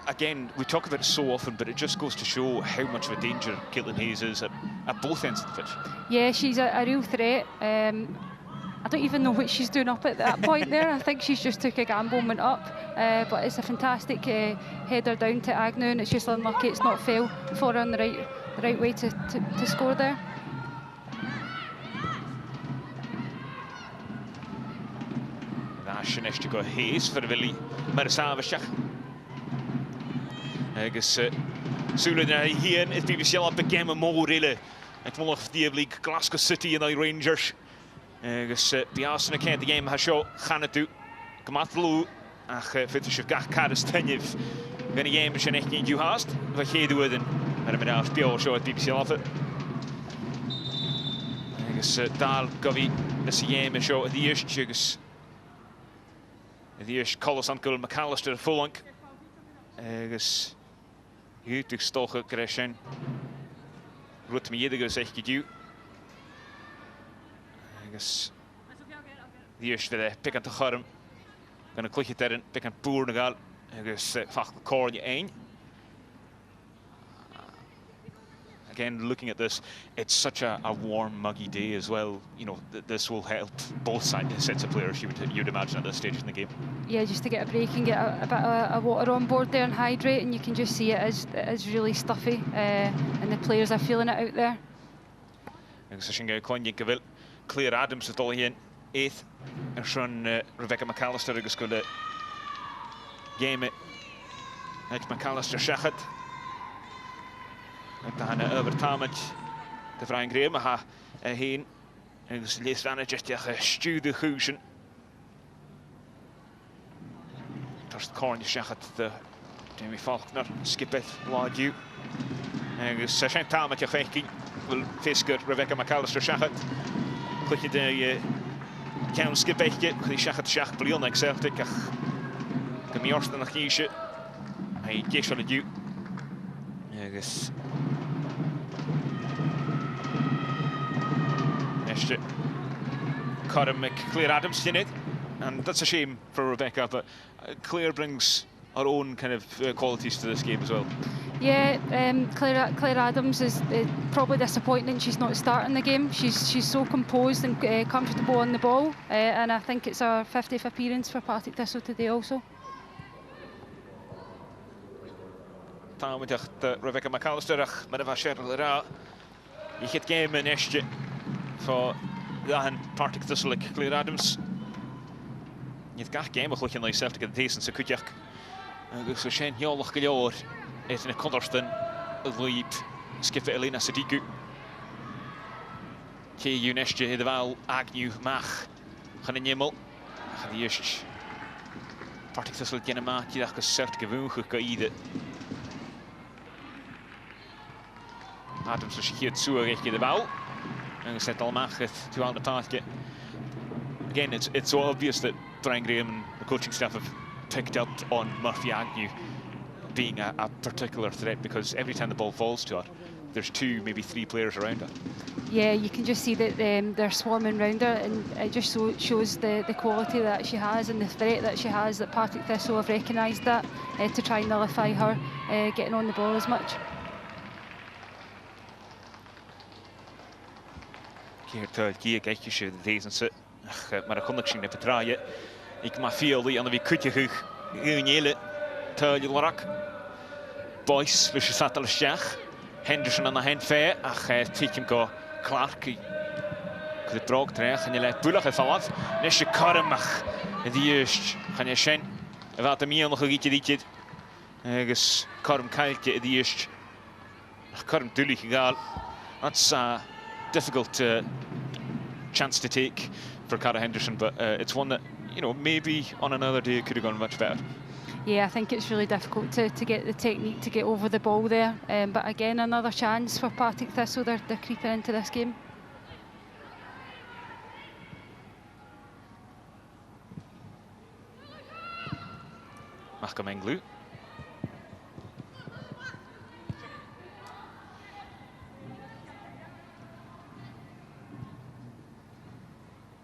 Again, we talk about it so often, but it just goes to show how much of a danger Caitlin Hayes is at both ends of the pitch. Yeah, she's a real threat. I don't even know what she's doing up at that point there. I think she's just took a gamble and went up. But it's a fantastic header down to Agnew, and it's just unlucky it's not fell for her on the right way to score there. Ashen is to go Hayes for Willie Marisavashach. Agus Sula na hier het BBC al begin met Morele. Het wil of die league Glasgow City en die Rangers. Agus Biasna kent de game hasho gaan het doen. Kamatlu ach fit je gach kadas tenjev. Ben die game zijn echt niet je haast. Wat je doet dan. Maar met daar speel zo het BBC af. Agus daar gavi de game show die eerste jugs. Die eerste Collis Uncle McAllister Fullank. Agus Goed stochen crashen. Roet me jeder gezegd geduw. Agus die eerste de pick aan te garm. Kan een klikje terren, pick aan poer negal. Agus vacht de korje één. Again, looking at this, it's such a warm, muggy day as well. You know, this will help both sets of players, you'd imagine, at this stage in the game. Yeah, just to get a break and get a bit of water on board there and hydrate, and you can just see it is really stuffy, and the players are feeling it out there. Claire Adams is all here in 8th. En zo'n Rebecca McAllister is going to game it. Het McAllister zegt. Dan gaan we over Tamage de Brian Graham, maar heen. En dus leest dan just je gestuurde huizen. Dat is het kornje zegt de Jamie Faulkner skip het Wadju. En dus zijn Tamage gekeken. Wil Fisker Rebecca McAllister zegt. Klik je de count skip beetje. Die zegt Brion ik Celtic. Ik heb eerst nog kiesje. Hij kiest van het ju. Dus Curran Claire Adams in it, and that's a shame for Rebecca, but Claire brings her own kind of qualities to this game as well. Yeah, Claire Adams is probably disappointing she's not starting the game. She's so composed and comfortable on the ball, and I think it's her 50th appearance for Partick Thistle today also. Met Rebecca McAllister, met de Cheryl Ra. Je gaat game een nestje voor de Partick Thistle Claire Adams. Je gaat game een goed naar Celtic in deze se kun je dus zo zijn heel nog geloof is een Condorston liep skip Elena Sadiku. Je nestje de wel Agnew mag gaan in Jemmel. Gaan die eerst Partick Thistle kennen maar je dacht Celtic gewoon gekoide. Adams is hier zo richt je de bal. En zet allemaal het aan de paadje. Again, it's so obvious that Brian Graham and the coaching staff have picked up on Murphy Agnew being a particular threat, because every time the ball falls to her, there's 2, maybe 3 players around her. Yeah, you can just see that they're swarming around her, and it just shows the quality that she has and the threat that she has, that Partick Thistle have recognised that to try and nullify her getting on the ball as much. Keert Giek deze ze, maar de connection de vertraaien. Ik maar veel die aan de kutje geniele tuil lorak. Boys, we zat al schach. Henderson aan de hand fair, ach tik hem go Clark. De droog terug en je leidt bullig gevallen. Nesje karmach. Die is gaan je zijn. Wat de meer nog een beetje dit. Ergens karm kijkje die is. Karm dullig gegaan. That's a difficult chance to take for Cara Henderson, but it's one that, you know, maybe on another day it could have gone much better. Yeah, I think it's really difficult to get the technique to get over the ball there. But again, another chance for Partick Thistle. They're creeping into this game. Marco Menglu.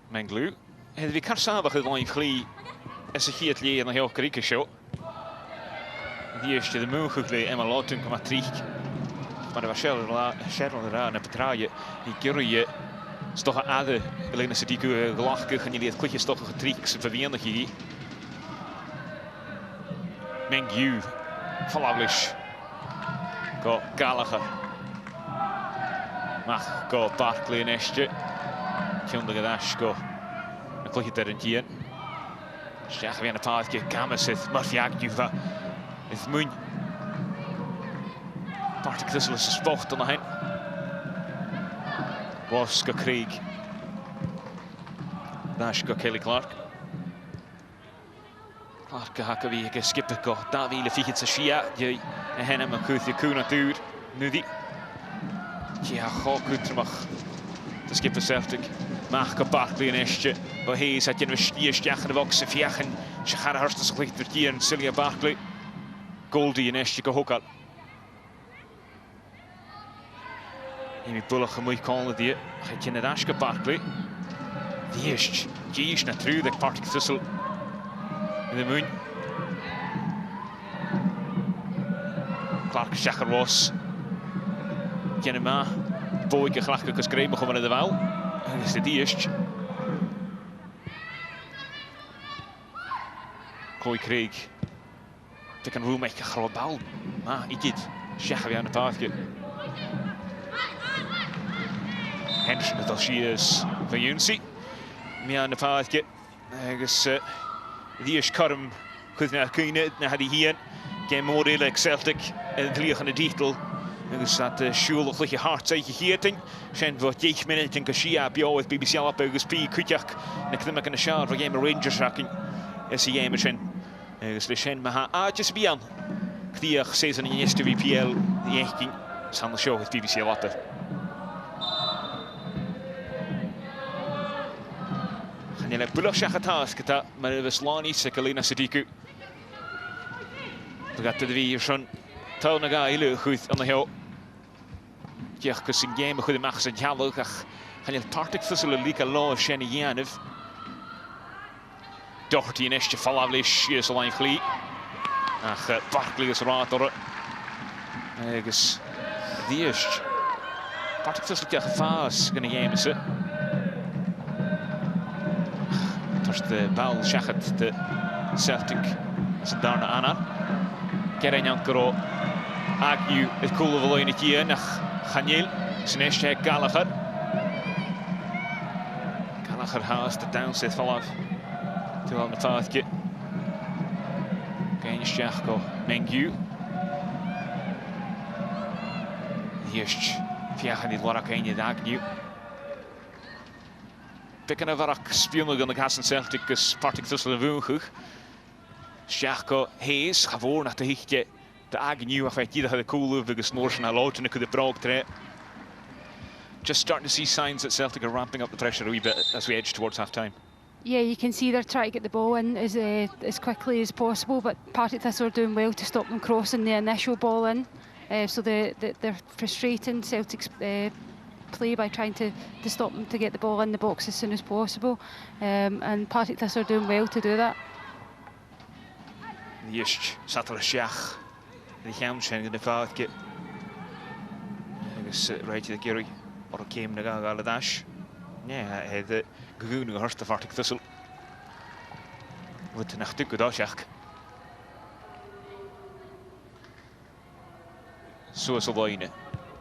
Menglu. Hedde vi kanskje av het lang gli is a hier het en heel krieke show. Die is de mogelijkheid Emma Lawton kom terug. Maar de Cheryl daar naar betraaien. Die keer is toch een ade. Alleen als die gelachtig en jullie het klikje toch getriek ze verwenig hier. Menglu, Falablish, go Gallagher. Mag go Barkley nestje. Kjonder gedash go. Een klikje daar in hier. Zeg weer een paardje. Kamer zit. Murphy Agnew va. Is moen. Partick Thistle is sport aan de hand. Ross go Craig. Dash go Kelly Clark. Clark hakken wie geskippen go. Daar wielen fietsen ze schia. Je hen hem een kuutje kuna duur. Nu die. Ja, goed kunt mag. De skipper Celtic. Marco Barkley en Esje. Waar hij zat je een stierstjach in de box. Viachen. Ze gaan hartstikke slecht verkeeren. Celia Barkley. Goldie en Esje gehokal. Amy Bullock een mooi kallen die. Gaat je naar Aske Barkley. Die is natuurlijk Partick Thistle. In de moon. Clark Shacher was. Ken maar. Boyke glachke geschreven gewoon in de wal. En is de eerste. Chloe Craig. Ik kan roem echt globaal. Maar ik dit. Shacher weer aan de paardje. Henderson het als je is van Junsie. Meer aan de paardje. Dus die is karm. Goed naar kunnen. Naar die hier. Geen moordelijk Celtic. En het liggen de Thistle. Dus dat schuwelijk liggen hard zijn gegeten. Zijn voor 10 minuten geschiedenis bij jou BBC op gespeeld. Kutjak. En ik neem een schaar voor jij Rangers raking. Is hij jij met zijn. Dus de zijn maar aardjes bij aan. Die seizoen in de SWPL. Die echt ging. Zijn de show het BBC later. En je hebt Bullock gehad, maar we slaan niet. Sekalina Sadiku. We gaan de weer zo'n touw naar heel goed aan de heel. Ja, ik kan game goed maken zijn jallig. Gaan je Partick Thistle lieke low Shani Janov. Doherty en Esje Falablish is al een glie. Ach, Barkley is raad door. Dus die is Partick Thistle ja gevaas kunnen game ze. Dus de bal schachet de Celtic is daarna aan. Keren Kro Agnew het coole wel een keer naar Ganiel. Snesh Gallagher. Gallagher haast de downset vanaf. Terwijl het paardje. Geen Schachko Menglu. Hier via die Lorak heen je Agnew. Pikken vaak spelen aan de gasten Celtic is Partick Thistle woensdag. Schachko Hayes gewoon naar de hichtje. De Agnew afwijkt hier de cool over gesnoorsen naar Lout en ik de broek treed. Just starting to see signs that Celtic are ramping up the pressure a wee bit as we edge towards half time. Yeah, you can see they're trying to get the ball in as quickly as possible, but Partick Thistle are doing well to stop them crossing the initial ball in. So they're frustrating Celtic's play by trying to stop them to get the ball in the box as soon as possible. And Partick Thistle are doing well to do that. Just Sattler Shach, the Hamshang in the Partick. I guess right to the Gary or came the Galadash. Yeah, the Goon Horst the Partick Thistle. With the Nachtuk Dashak. So is a line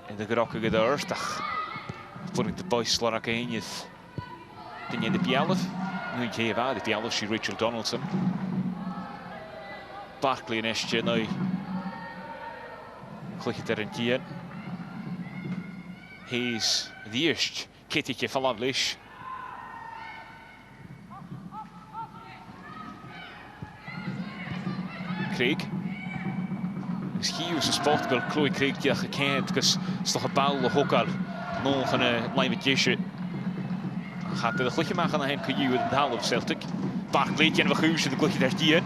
in the Grocka Gedorstach. Putting the boy Slorakainith. Then you the Pialov. Nu gave out the Pialov, she Rachel Donaldson. Barkley and Esche now. Click it in Kian. He's the Ish. Katie Kefalavlish. Craig. Is he was a spot goal Chloe Craig die gekend because sto gebouw de hokal nog een line met Jesje. Gaat de glitje maken naar hem kan je het halen op Celtic. Barkley en we guursen de glitje daar die.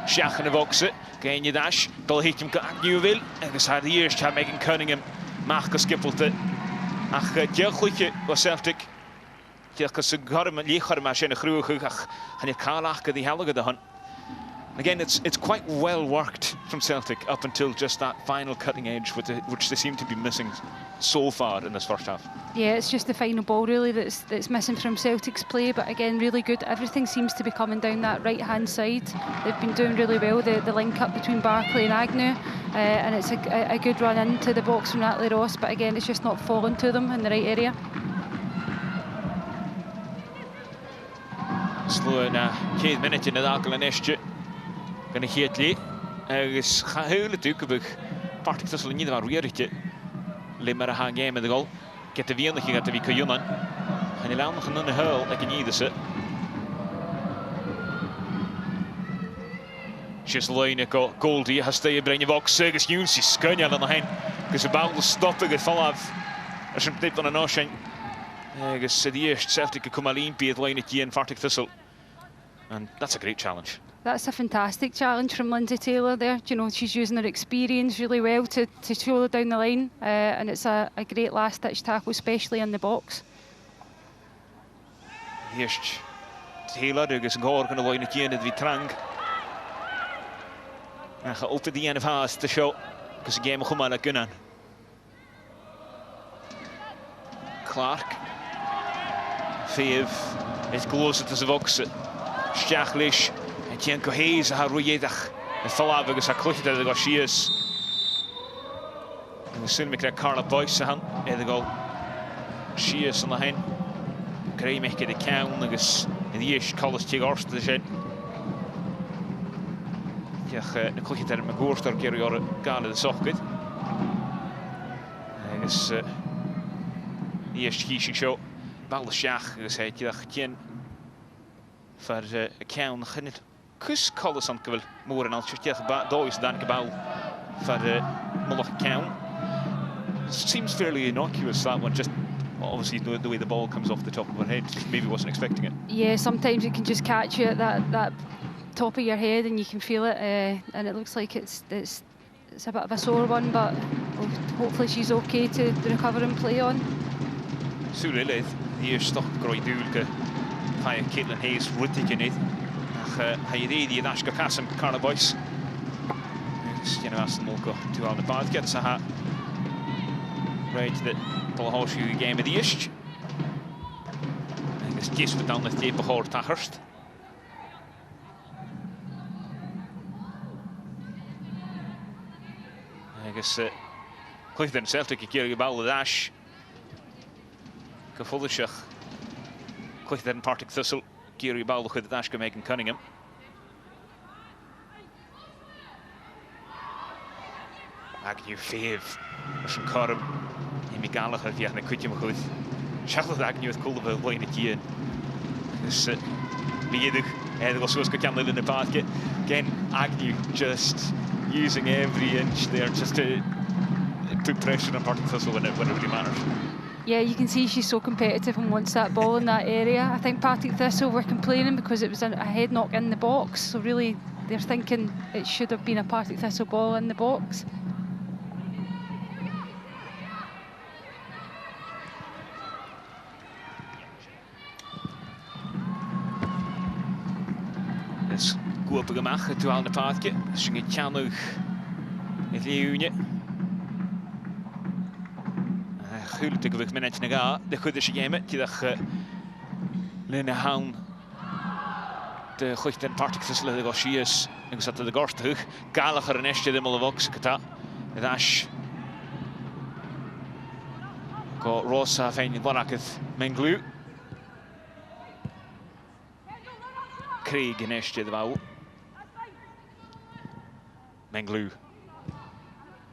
Schach in de boxen. Kan je dash. Bal hit hem kan je wil. En dus haar die eerst Megan Cunningham mag geskippelte. Ach, je glitje was Celtic. Je kan ze garmen lichaam maar zijn groeig. Ach, en je kan lachen die helge de hand. Again, it's quite well worked from Celtic up until just that final cutting edge, which they seem to be missing so far in this first half. Yeah, it's just the final ball really that's missing from Celtic's play. But again, really good. Everything seems to be coming down that right-hand side. They've been doing really well. The link up between Barkley and Agnew, and it's a good run into the box from Natalie Ross. But again, it's just not falling to them in the right area. Slow na 10 minutes in the Alcalanestje. Gan ich hier tle, is hele tukebug. Partick Thistle niet waar weer het. Limmer gaan game met de goal. Get de wienige gaat de wie kujunan. En die laat nog een huil, ik niet dus. Chisline Goldie has to bring je box. Sergus Junsi skönja dan heen. Because de bal stoppen het fall af. Als een tip van een ocean. Because the eerst Celtic come Olympië het line in Partick Thistle. And that's a great challenge. That's a fantastic challenge from Lindsay Taylor there. You know, she's using her experience really well to show her down the line. And it's a great last-ditch tackle, especially in the box. Eerst Taylor, dus een goal kunnen line in het Vitrang. En gaat op de end of half te show. Because the game komt maar kunnen. Clark. Vijf. Is closer to the box. Stachlish. Tien Cohese haar roeiedag. En Fallav agus a cluchte de Garcias. En we zullen krijgen Carla Boyce aan. En de goal. Garcias aan de heen. Krijg me de count agus in die eerste kalles tegen Orst te zijn. Ja, de cluchte daar met Goorstor keer jaren gaan de socket. Agus die eerste kiesing show. Bal de Schach agus hij dat tien voor count geniet. Kus Collis aan het more en als je tegen Dois dan gebouw voor Moloch count. Seems fairly innocuous that one, just obviously the way the ball comes off the top of her head. Maybe wasn't expecting it. Yeah, sometimes it can just catch you at that top of your head and you can feel it, and it looks like it's a bit of a sore one, but hopefully she's okay to recover and play on. Surreal, the eerste toch groei duurlijke ga je Caitlin Hayes routiek in het. Hij deed die Nashka Kassem Carla Boyce. Dus je was dan ook toe aan de paard get zo ha. Right that Polhorshu game of the eerste. En dus kies we dan het even hoort Tachurst. En dus klik dan Celtic een keer gebouw de dash. Gevoelig. Klik dan Partick Thistle. Gary Ball with the dash Megan Cunningham. Agnew Fave from Corum. Amy Gallagher, yeah, and a quick good. Charlotte Agnew with Culver line again. This Biedig, and there was so good in the basket. Again, Agnew just using every inch there just to put pressure on Partick Thistle when it really matters. Yeah, you can see she's so competitive and wants that ball in that area. I think Partick Thistle were complaining because it was a head knock in the box. So really, they're thinking it should have been a Partick Thistle ball in the box. Dus goed gemaakt, het tweede paardje. Ze gaan chanug het leeuwje. Goed, ik wil met een ga. De goede scheme, die dat Lene Haan de goede en Partick Thistle de Gauchiers en zat de Gors terug. Gallagher en Estje de Molavox kata. Dash. Go Rosa fijn Waraket Menglu. Craig en Estje de Wouw. Menglu.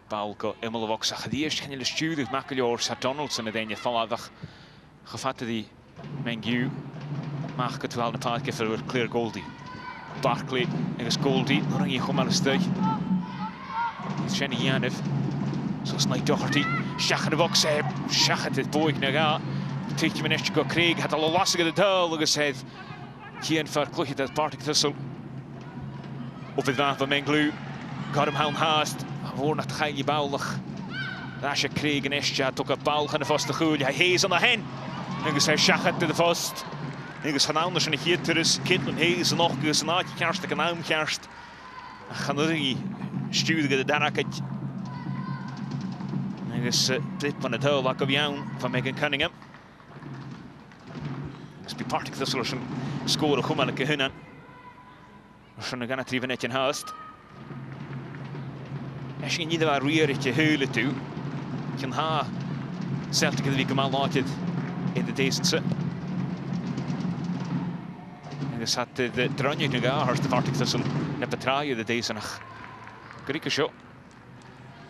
Balko Emmelovox zag die eerst geen stuurder makkelijk Sir Donaldson en je vallig gevatte die Menglu mag het wel een paar keer voor Claire Goldie. Barkley en is Goldie dan je gewoon maar een stuk. Jenny Janef zo snel Doherty schach de box schach het boy naga. Tikje men echt go Craig had al lastige de duel gezegd. Geen verkloeg dat Partick Thistle op het waan van Menglu. Got hem hound haast. Voor naar het bouwlig. Als je Craig en Estja toch een bal gaan de vaste goal. Hij hees aan de hen. En dus hij schachet de vast. En dus gaan anders en ik hier terug. Kinderen hees nog eens een naadje kerst. Ik een naam kerst. En gaan er sturen de daraketje. En dus dit van het huil op jou van Megan Cunningham. Dus bij Partick Thistle scoren goed maar een hunnen. We gaan het even net in haast. Als je niet waar reertje huilen toe, kan ha Celtic de week maar laat het in de decency. En dus had de dranje nu gaan, hartstikke Partick Thistle net betraaien de deze nog. Grieke show.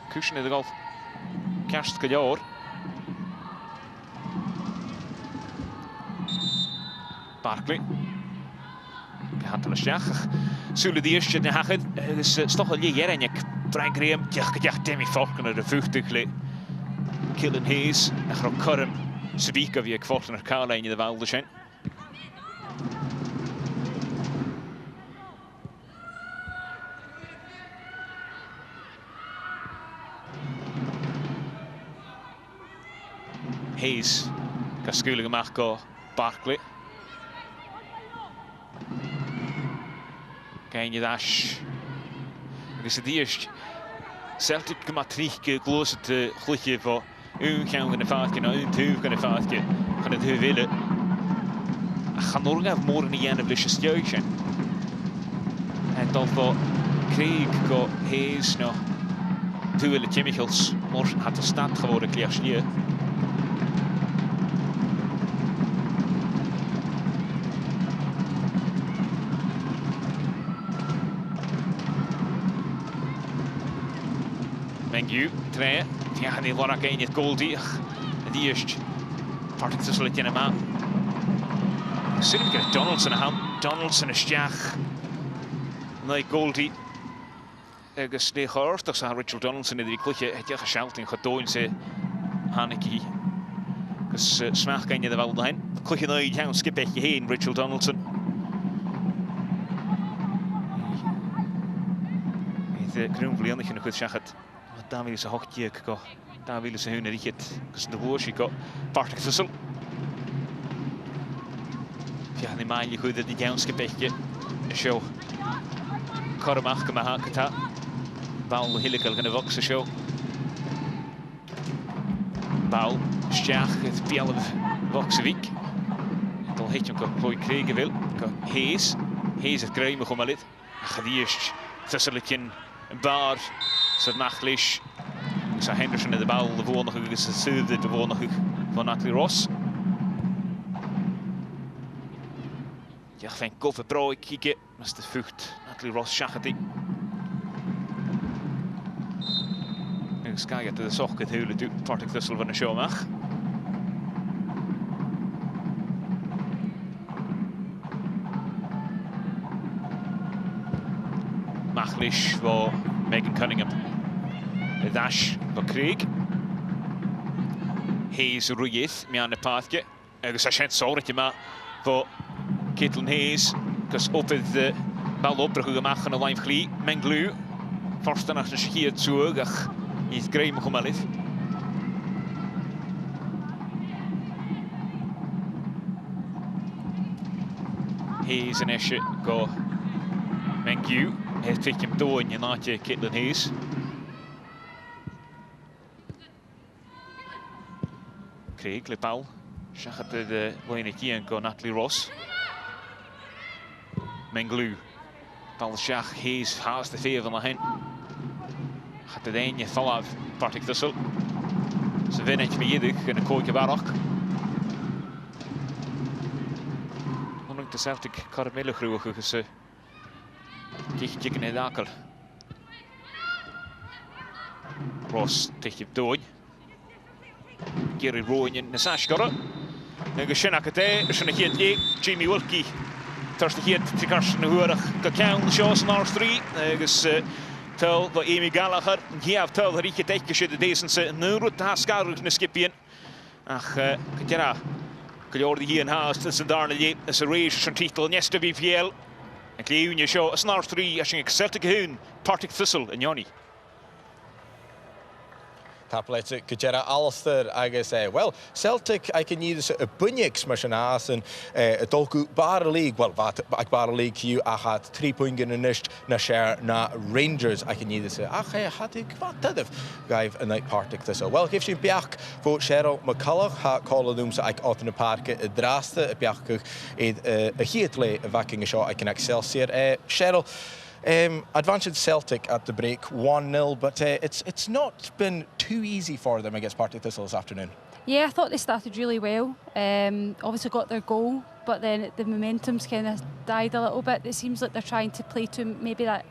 Kussen in de golf. Kerstke jaar. Barkley. Gaat er een schach. Zullen die eerste de hagen? Dus toch wel je en je. Frank Graham, jacht Demi Falconer de 50 Killen Hayes, en gaan Curran, Svika wie ik volgt naar Carlijn in de Walde zijn. Hayes, Kaskulige gemaakt door Barkley. Kijk je dash. Dus het eerst Celtic gemaakt gloos het glutje voor u gaan de vaartje naar u toe gaan de vaartje gaan het u willen. Gaan nog even morgen niet aan de blisjes juichen. En dan voor Craig go Hayes nog toe willen Chemicals morgen had de stand geworden klaar. Menglu, trein. Ja, die Laura in het Goldie. Die is Partick Thistle in hem aan. Zullen we Donaldson aan? Donaldson is jaag. Nee, Goldie. Ergens neergehoord. Dat zijn Richard Donaldson in die klutje. Het je gescheld in gedoen ze Hanneke. Dus smaak kan je er wel doorheen. Klutje nou je skipetje heen, Richard Donaldson. Het kroonvliegende nog goed zeggen. Daar willen ze hockey go. Daar willen ze hun richt. Dus de woordje go. Partick Thistle. Ja, die man je goed dat die jouwskepetje. Show. Kormach maar haketa. Bal hillikel in de boxe show. Bal stjaag het piel boxe week. Dan heeft je ook mooi krijgen wil. Hayes. Hayes het krijgen we gewoon maar lid. Gediest. Tussenlijtje. Bar. Zo nachtlicht. Zo Henderson in de bal. De volgende is het zuiden. De volgende van Natalie Ross. Ja, van koffer pro kijken. Dat is de vucht. Natalie Ross schachert die. En Sky gaat de zorg het hele toe. Partick Thistle van de show mag. Machlish voor Megan Cunningham. De dash voor Craig. Hayes rwydd mewn y pathge. Agus a sian sôr yma fo Caitlin Hayes. Cos opydd bal obrach o gymach yn y laif chli. Men glw. First yn achos hi at swg ach i'n greu mych o mylydd. Hayes yn eisiau go Mengiw. Het fick hem doon je naadje Caitlin Hayes. Craig le bal. Siachat de lijn ik hier go Natalie Ross. Menglu. Bal Siach Hayes haast de veer van de hen. Gaat de eentje val af Partick Thistle. Ze winnen het meedig in een kootje barok. Ondanks de Celtic karamelle groeien ze. Kijk in het akel. Ross tegen je dood. Gary Rowan in de sashkara. En geschinak het is een keer Jamie Wilkie. Thursday hier te karsen hoerig. Kakao shows naar 3. Dus tel dat Amy Gallagher. Hier heeft tel rietje tekje de deze neuro te haskar een skipien. Ach, ja. Kan je hier in haast is daar niet. Is een race een titel in SWPL. En Cleon je show naar 3 als je Celtic hun Partick Thistle en Johnny. Taplet Kujera Alistair agus well Celtic I can use a bunyiks mar an as and a dolku bar league well vat bar league you a had 3 punten in ist na share na Rangers I can use ach had ik wat dat gaif a night Partick Thistle well gives you biach for Cheryl McCulloch ha call them so I out in the park draste biach a hietle vaking a shot I can Excelsior Cheryl advanced Celtic at the break 1-0, but it's not been too easy for them against Partick Thistle this afternoon. Yeah, I thought they started really well. Obviously got their goal, but then the momentum's kind of died a little bit. It seems like they're trying to play to maybe that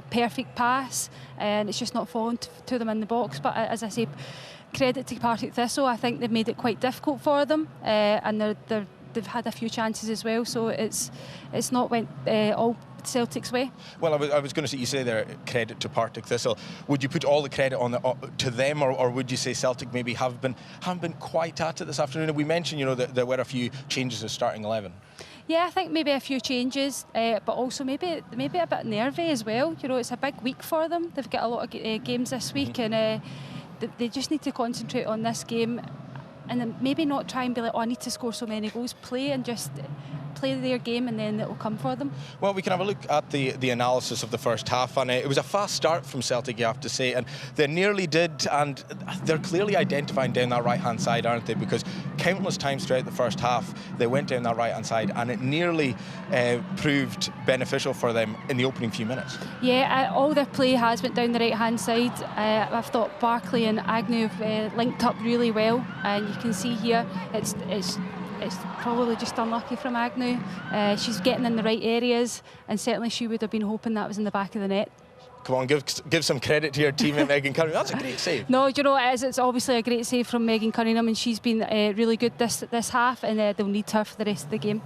perfect pass, and it's just not falling to them in the box. But as I say, credit to Partick Thistle. I think they've made it quite difficult for them, and they've had a few chances as well. So it's not went all Celtic's way. Well, I was going to say, you say there credit to Partick Thistle. Would you put all the credit on to them, or would you say Celtic maybe haven't been quite at it this afternoon? And we mentioned, you know, that there were a few changes of starting 11. Yeah, I think maybe a few changes, but also maybe a bit nervy as well. You know, it's a big week for them. They've got a lot of games this week, and they just need to concentrate on this game, and then maybe not try and be like, oh, I need to score so many goals. Play and just play their game, and then it will come for them. Well, we can have a look at the analysis of the first half, and it was a fast start from Celtic, you have to say, and they nearly did, and they're clearly identifying down that right-hand side, aren't they? Because countless times throughout the first half, they went down that right-hand side, and it nearly proved beneficial for them in the opening few minutes. Yeah, all their play has went down the right-hand side. I've thought Barkley and Agnew have linked up really well, and you can see here it's probably just unlucky from Agnew. She's getting in the right areas, and certainly she would have been hoping that was in the back of the net. Come on, give some credit to your teammate Megan Cunningham. That's a great save. No, you know it is. It's obviously a great save from Megan Cunningham, and she's been really good this half, and they'll need her for the rest of the game.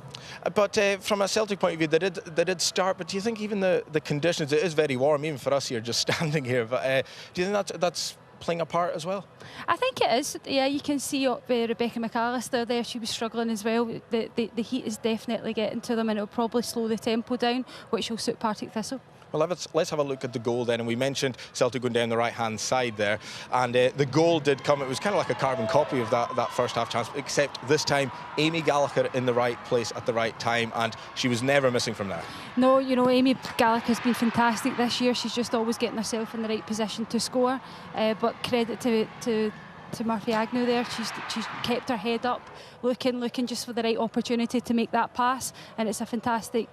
But from a Celtic point of view, they did start. But do you think even the conditions? It is very warm, even for us here, just standing here. But do you think that's playing a part as well? I think it is. Yeah, you can see Rebecca McAllister there. She was struggling as well. The heat is definitely getting to them, and it'll probably slow the tempo down, which will suit Partick Thistle. Well, let's have a look at the goal then. And we mentioned Celtic going down the right-hand side there. And the goal did come. It was kind of like a carbon copy of that first half chance, except this time Amy Gallagher in the right place at the right time. And she was never missing from there. No, you know, Amy Gallagher's been fantastic this year. She's just always getting herself in the right position to score. But credit to Murphy Agnew there. She's kept her head up, looking just for the right opportunity to make that pass, and it's a fantastic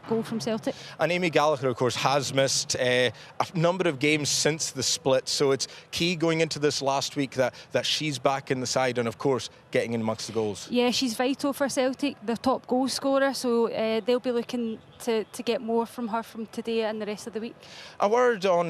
goal from Celtic. And Amy Gallagher, of course, has missed a number of games since the split, so it's key going into this last week that she's back in the side and, of course, getting in amongst the goals. Yeah, she's vital for Celtic, their top goal scorer, so they'll be looking to get more from her from today and the rest of the week. A word on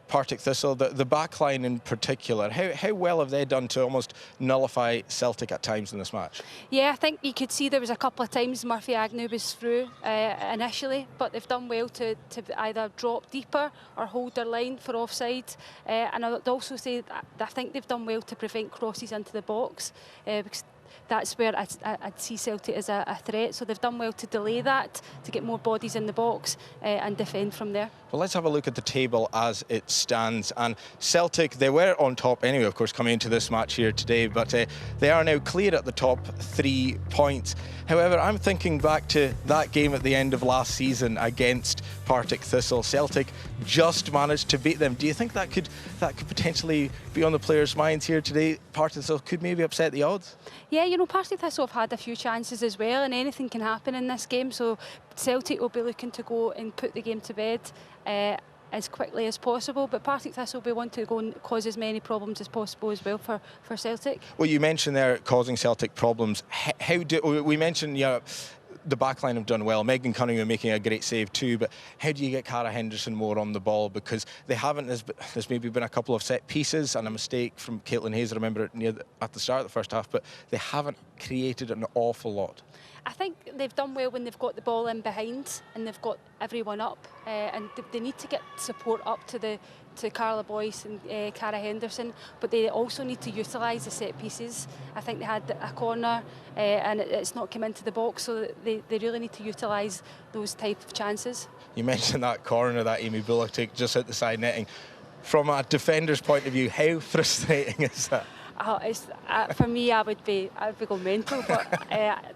Partick Thistle, the back line in particular. How well have they done to almost nullify Celtic at times in this match? Yeah, I think you could see there was a couple of times Murphy Agnew was through initially, but they've done well to either drop deeper or hold their line for offside. And I would also say that I think they've done well to prevent crosses into the box, because that's where I'd see Celtic as a threat. So they've done well to delay that, to get more bodies in the box and defend from there. Well, let's have a look at the table as it stands. And Celtic, they were on top anyway, of course, coming into this match here today, but they are now clear at the top 3 points. However, I'm thinking back to that game at the end of last season against Partick Thistle. Celtic just managed to beat them. Do you think that could potentially be on the players' minds here today? Partick Thistle could maybe upset the odds? Yeah, you know, Partick Thistle have had a few chances as well, and anything can happen in this game. So Celtic will be looking to go and put the game to bed as quickly as possible, but Partick Thistle will want to go and cause as many problems as possible as well for Celtic. Well, you mentioned there causing Celtic problems. We mentioned, yeah, the backline have done well. Megan Cunningham making a great save too, but how do you get Cara Henderson more on the ball? Because they haven't, there's maybe been a couple of set pieces and a mistake from Caitlin Hayes, I remember it at the start of the first half, but they haven't created an awful lot. I think they've done well when they've got the ball in behind and they've got everyone up, and they need to get support up to Carla Boyce and Cara Henderson, but they also need to utilise the set pieces. I think they had a corner and it's not come into the box, so they really need to utilise those type of chances. You mentioned that corner that Amy Bullock took just at the side netting. From a defender's point of view, how frustrating is that? For me, I would be going mental, but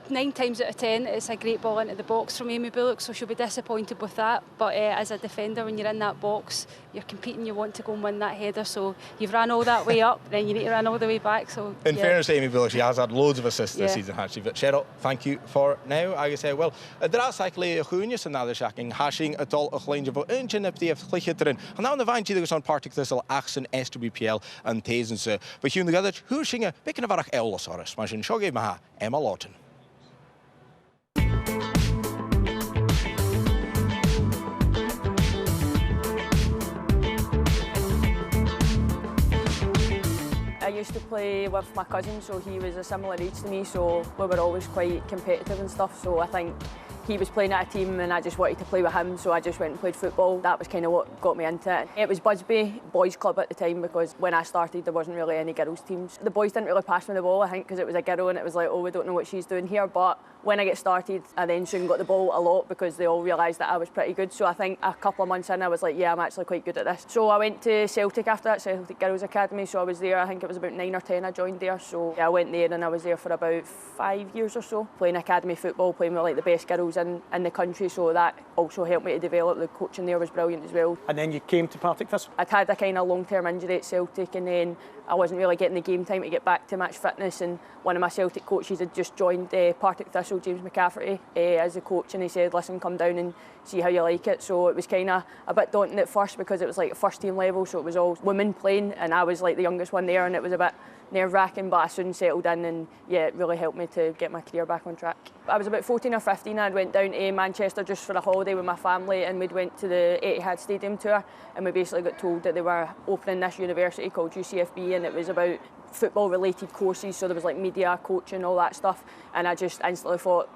9 times out of 10 it's a great ball into the box from Amy Bullock, so she'll be disappointed with that. But as a defender, when you're in that box, you're competing, you want to go and win that header, so you've ran all that way up, then you need to run all the way back. So in fairness to Amy Bullock, she has had loads of assists this season, hasn't she? But Cheryl, thank you for now. I say, well, drasakli chuúnes an nadir shacking hashing atol a chlein of ingenipti of chlichitrin. And now on the vine to the on Partick Thistle Axon SWPL and Tazense. But Hugh the Gather, who shinga picking a varach Eulosaurus, Mashin Shogi Maha, Emma Lawton. I used to play with my cousin, so he was a similar age to me, so we were always quite competitive and stuff. So I think he was playing at a team and I just wanted to play with him, so I just went and played football. That was kind of what got me into it. It was Busby Boys Club at the time, because when I started there wasn't really any girls teams. The boys didn't really pass me the ball, I think, because it was a girl and it was like, oh, we don't know what she's doing here. But when I get started, I then soon got the ball a lot because they all realised that I was pretty good. So I think a couple of months in I was like, yeah, I'm actually quite good at this. So I went to Celtic after that, Celtic Girls Academy, so I was there, I think it was about 9 or 10 I joined there. So yeah, I went there and I was there for about 5 years or so, playing academy football, playing with like the best girls in the country, so that also helped me to develop. The coaching there was brilliant as well. And then you came to Partick Thistle? I'd had a kind of long-term injury at Celtic, and then I wasn't really getting the game time to get back to match fitness, and one of my Celtic coaches had just joined Partick Thistle, James McCafferty, as a coach, and he said, listen, come down and see how you like it. So it was kind of a bit daunting at first because it was like first team level, so it was all women playing and I was like the youngest one there, and it was a bit nerve-wracking, but I soon settled in, and yeah, it really helped me to get my career back on track. I was about 14 or 15, I went down to Manchester just for a holiday with my family, and we went to the Etihad Stadium tour, and we basically got told that they were opening this university called UCFB, and it was about football related courses, so there was like media, coaching, all that stuff, and I just instantly thought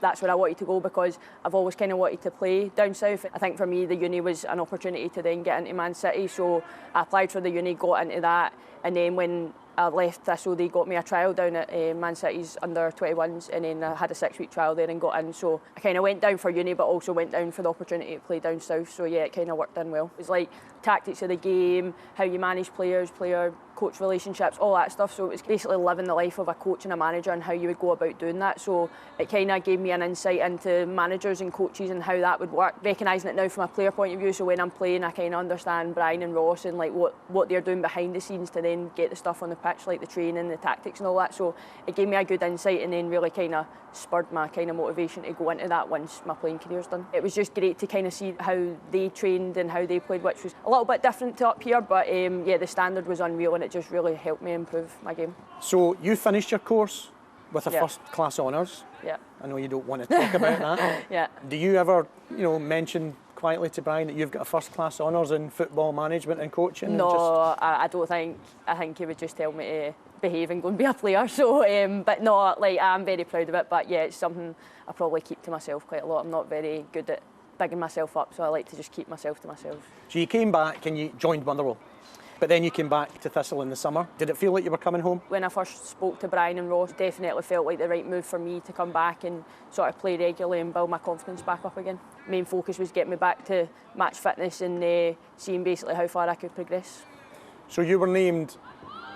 that's where I wanted to go, because I've always kind of wanted to play down south. I think for me the uni was an opportunity to then get into Man City, so I applied for the uni, got into that, and then when I left Thistle, they got me a trial down at Man City's under 21s, and then I had a 6-week trial there and got in. So I kind of went down for uni, but also went down for the opportunity to play down south. So yeah, it kind of worked in well. It was like tactics of the game, how you manage players, player-coach relationships, all that stuff. So it was basically living the life of a coach and a manager and how you would go about doing that. So it kind of gave me an insight into managers and coaches and how that would work. Recognising it now from a player point of view, so when I'm playing, I kind of understand Brian and Ross and like what they're doing behind the scenes to then get the stuff on the pitch, like the training, the tactics and all that. So it gave me a good insight, and then really kind of spurred my kind of motivation to go into that once my playing career's done. It was just great to kind of see how they trained and how they played, which was a little bit different to up here, but yeah, the standard was unreal, and it just really helped me improve my game. So you finished your course, with a first-class honours. Yeah. I know you don't want to talk about that. Yeah. Do you ever, mention quietly to Brian that you've got a first-class honours in football management and coaching? No, I don't think. I think he would just tell me to behave and go and be a player. So, but no, I'm very proud of it. But yeah, it's something I probably keep to myself quite a lot. I'm not very good at bigging myself up, so I like to just keep myself to myself. So you came back and you joined Motherwell, but then you came back to Thistle in the summer. Did it feel like you were coming home? When I first spoke to Brian and Ross, definitely felt like the right move for me to come back and sort of play regularly and build my confidence back up again. Main focus was getting me back to match fitness and seeing basically how far I could progress. So you were named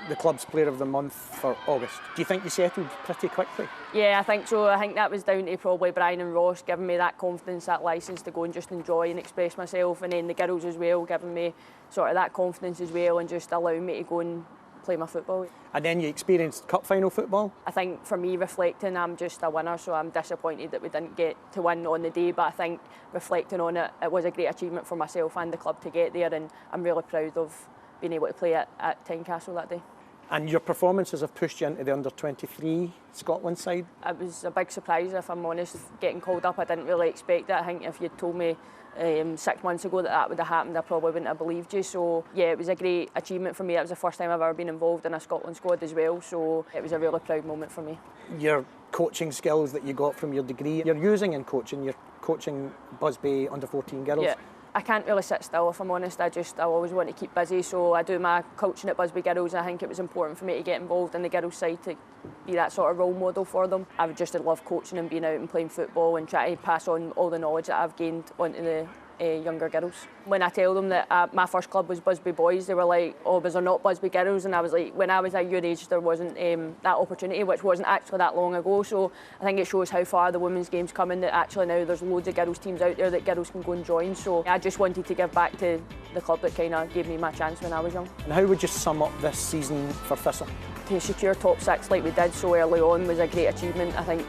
the club's Player of the Month for August. Do you think you settled pretty quickly? Yeah, I think so. I think that was down to probably Brian and Ross giving me that confidence, that licence to go and just enjoy and express myself, and then the girls as well giving me sort of that confidence as well and just allowing me to go and play my football. And then you experienced cup final football? I think for me, reflecting, I'm just a winner, so I'm disappointed that we didn't get to win on the day, but I think reflecting on it, it was a great achievement for myself and the club to get there, and I'm really proud of being able to play at Tynecastle that day. And your performances have pushed you into the under-23 Scotland side? It was a big surprise, if I'm honest, getting called up. I didn't really expect it. I think if you'd told me 6 months ago that would have happened, I probably wouldn't have believed you. So yeah, it was a great achievement for me. It was the first time I've ever been involved in a Scotland squad as well, so it was a really proud moment for me. Your coaching skills that you got from your degree, you're using in coaching. You're coaching Busby under-14 girls. Yeah. I can't really sit still, if I'm honest. I always want to keep busy, so I do my coaching at Busby Girls. I think it was important for me to get involved in the girls' side to be that sort of role model for them. I would just love coaching and being out and playing football and try to pass on all the knowledge that I've gained onto the younger girls. When I tell them that my first club was Busby Boys, they were like, oh, was there not Busby Girls? And I was like, when I was at your age, there wasn't that opportunity, which wasn't actually that long ago. So I think it shows how far the women's game's coming, that actually now there's loads of girls teams out there that girls can go and join. So I just wanted to give back to the club that kind of gave me my chance when I was young. And how would you sum up this season for Thistle? To secure top 6 like we did so early on was a great achievement. I think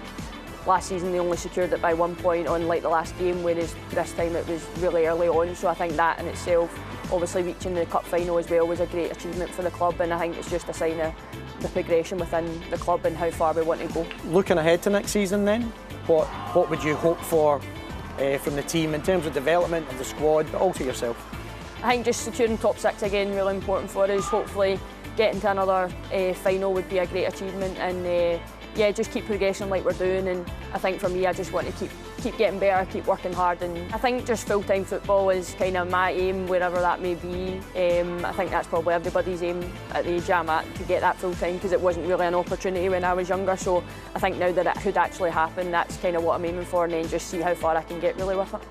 last season they only secured it by 1 point on like the last game, whereas this time it was really early on. So I think that in itself, obviously reaching the cup final as well, was a great achievement for the club, and I think it's just a sign of the progression within the club and how far we want to go. Looking ahead to next season then, what would you hope for from the team in terms of development of the squad, but also yourself? I think just securing top 6 again, really important for us. Hopefully getting to another final would be a great achievement, and yeah, just keep progressing like we're doing. And I think for me, I just want to keep getting better, keep working hard, and I think just full-time football is kind of my aim, wherever that may be. I think that's probably everybody's aim at the age I'm at, to get that full-time, because it wasn't really an opportunity when I was younger. So I think now that it could actually happen, that's kind of what I'm aiming for, and then just see how far I can get really with it.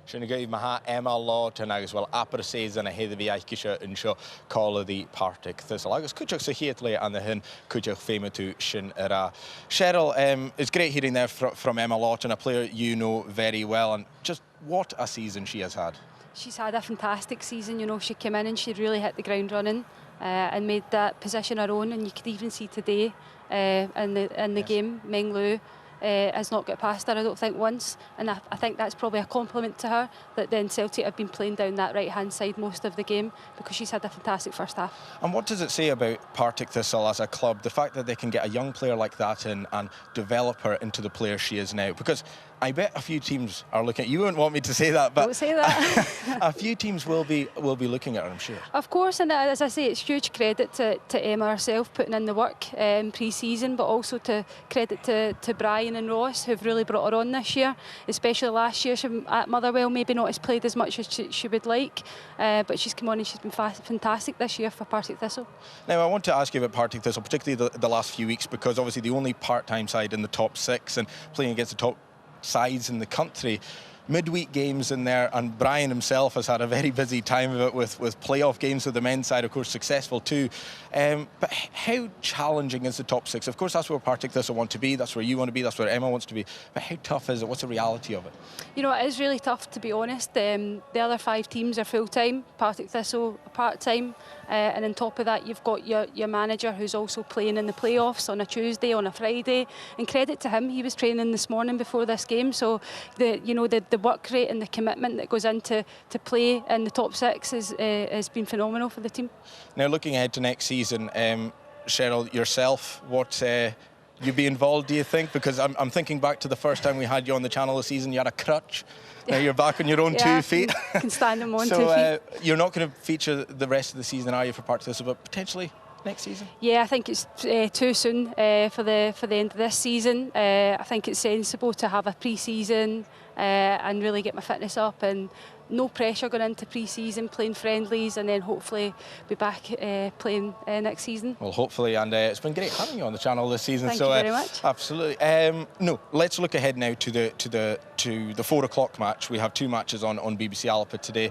Sinna gaibh maha Emma Lawton agus bhfuil apar séason a héad a bhí aiceise in seo cála the Partick Thistle. Agus cúteach sa héadla an the hin cúteach féime tú sin ará. Cheryl, it's great hearing there from Emma Lawton, a player you know very well, and just what a season she has had. She's had a fantastic season. You know, she came in and she really hit the ground running and made that position her own, and you could even see today in the game, Meng Lu has not got past her, I don't think, once, and I think that's probably a compliment to her, that then Celtic have been playing down that right hand side most of the game, because she's had a fantastic first half. And what does it say about Partick Thistle as a club, the fact that they can get a young player like that in and develop her into the player she is now? Because I bet a few teams are looking at, you wouldn't want me to say that, but don't say that. a few teams will be looking at her, I'm sure. Of course, and as I say, it's huge credit to Emma herself putting in the work pre-season, but also to credit to Brian and Ross, who've really brought her on this year, especially last year. She, at Motherwell, maybe not as played as much as she would like, but she's come on and she's been fantastic this year for Partick Thistle. Now, I want to ask you about Partick Thistle, particularly the last few weeks, because obviously the only part-time side in the top 6 and playing against the top sides in the country. Midweek games in there, and Brian himself has had a very busy time of it with playoff games with the men's side, of course, successful too. But how challenging is the top 6? Of course, that's where Partick Thistle want to be, that's where you want to be, that's where Emma wants to be. But how tough is it? What's the reality of it? You know, it is really tough, to be honest. The other 5 teams are full-time, Partick Thistle part-time, and on top of that, you've got your manager who's also playing in the playoffs on a Tuesday, on a Friday. And credit to him, he was training this morning before this game. So the work rate and the commitment that goes into play in the top 6 has been phenomenal for the team. Now, looking ahead to next season, Cheryl, yourself, what you be involved, do you think? Because I'm thinking back to the first time we had you on the channel this season, you had a crutch. Now you're back on your own 2 feet. Can stand them on 2 feet. So you're not going to feature the rest of the season, are you, for Partick Thistle, but potentially next season? Yeah, I think it's too soon for the end of this season. I think it's sensible to have a pre-season and really get my fitness up, and no pressure going into pre-season, playing friendlies, and then hopefully be back playing next season. Well, hopefully, and it's been great having you on the channel this season. Thank you very much. Absolutely. No, let's look ahead now to the 4 o'clock match. We have 2 matches on BBC Alpha today.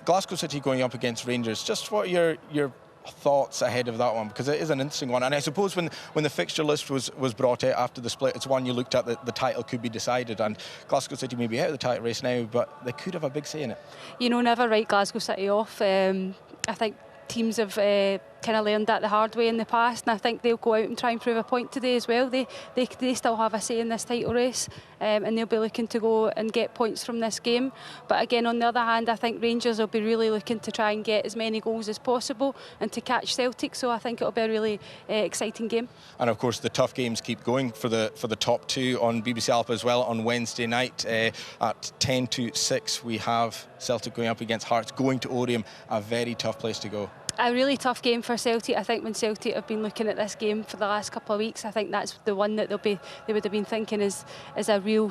Glasgow City going up against Rangers. Just what are your thoughts ahead of that one, because it is an interesting one, and I suppose when the fixture list was brought out after the split, it's one you looked at that the title could be decided, and Glasgow City may be out of the title race now, but they could have a big say in it. You know, never write Glasgow City off. I think teams have kind of learned that the hard way in the past, and I think they'll go out and try and prove a point today as well. They still have a say in this title race, and they'll be looking to go and get points from this game. But again, on the other hand, I think Rangers will be really looking to try and get as many goals as possible and to catch Celtic, so I think it'll be a really exciting game. And of course the tough games keep going for the top 2 on BBC Alpha as well. On Wednesday night at 10 to 6 we have Celtic going up against Hearts, going to Oriam, a very tough place to go. A really tough game for Celtic. I think when Celtic have been looking at this game for the last couple of weeks, I think that's the one that they would have been thinking is a real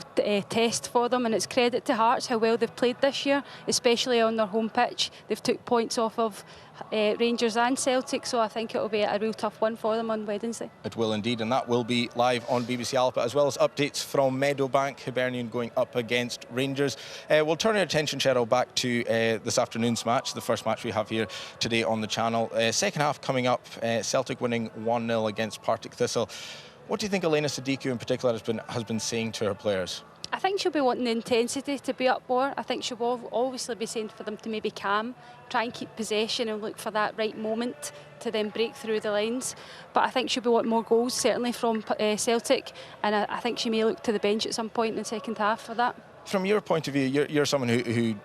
test for them, and it's credit to Hearts how well they've played this year, especially on their home pitch. They've took points off of Rangers and Celtic, so I think it'll be a real tough one for them on Wednesday. It will indeed, and that will be live on BBC Alpha, as well as updates from Meadowbank, Hibernian going up against Rangers. We'll turn our attention, Cheryl, back to this afternoon's match, the first match we have here today on the channel. Second half coming up, Celtic winning 1-0 against Partick Thistle. What do you think Elena Sadiku in particular has been saying to her players? I think she'll be wanting the intensity to be up more. I think she'll obviously be saying for them to maybe calm, try and keep possession and look for that right moment to then break through the lines. But I think she'll be wanting more goals, certainly from Celtic, and I think she may look to the bench at some point in the second half for that. From your point of view, you're someone who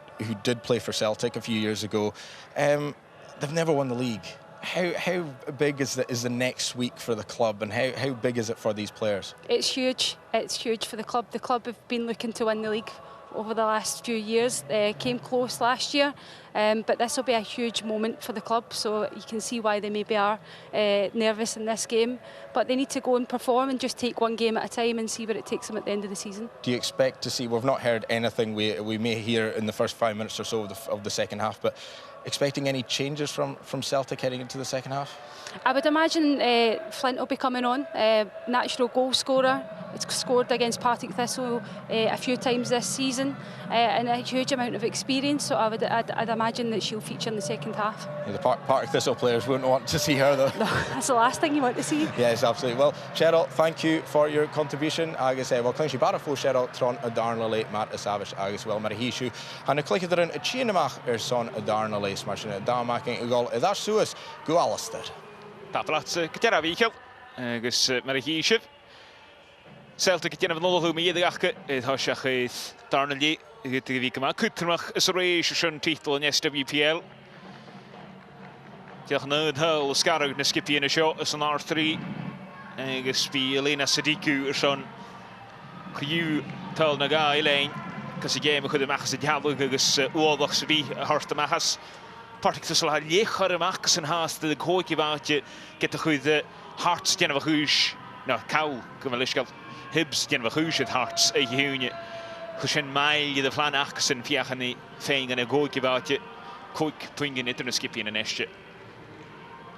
did play for Celtic a few years ago. They've never won the league. How big is the next week for the club, and how big is it for these players? It's huge. It's huge for the club. The club have been looking to win the league over the last few years. Came close last year, but this will be a huge moment for the club, so you can see why they maybe are nervous in this game. But they need to go and perform and just take one game at a time and see where it takes them at the end of the season. Do you expect to see, we've not heard anything, we may hear in the first 5 minutes or so of the second half, but expecting any changes from Celtic heading into the second half? I would imagine Flint will be coming on, natural goal scorer. It's scored against Partick Thistle a few times this season, and a huge amount of experience, so I'd imagine that she'll feature in the second half. Yeah, the Partick Thistle players wouldn't want to see her though. No, that's the last thing you want to see. Yes, absolutely. Well, Cheryl, thank you for your contribution. Agus well, clynsi bara fo Cheryl tron y darna le mat y safis agus wel mar hishu. Han y clic ydyn y chianamach son y darna le smarsyn y damaking ygol y ddar sŵas gwalaster. Taplat gyda'r afichel, agus mar hishu. Celtic gyda'n fy nôl hwm i edrych ag hosiach eith darna li gyda'r fi gyma. Cwtrmach ys reis ysyn Thistle yn SWPL. Diolch yn ydhol ysgarwg na sgipi yn y sio ys yn R3. Agus fi Elena Sadiku ysyn chwiw tal na ga i lein. Cos i gem ychydig machas y dialwg agus uoddach sy'n fi y hort y machas. Partick Thistle ha lech ar y machas yn has dy coig i faatje gyda chwyd Hearts gen fy chwys. No, cawl gymal Hibs gen fy chwys yd Hearts ei hiwni. Chwysyn mael i dy flan achas yn fiach yn ei ffein yn y coig i faatje. Coig twingen ydyn y sgipi yn y nesje.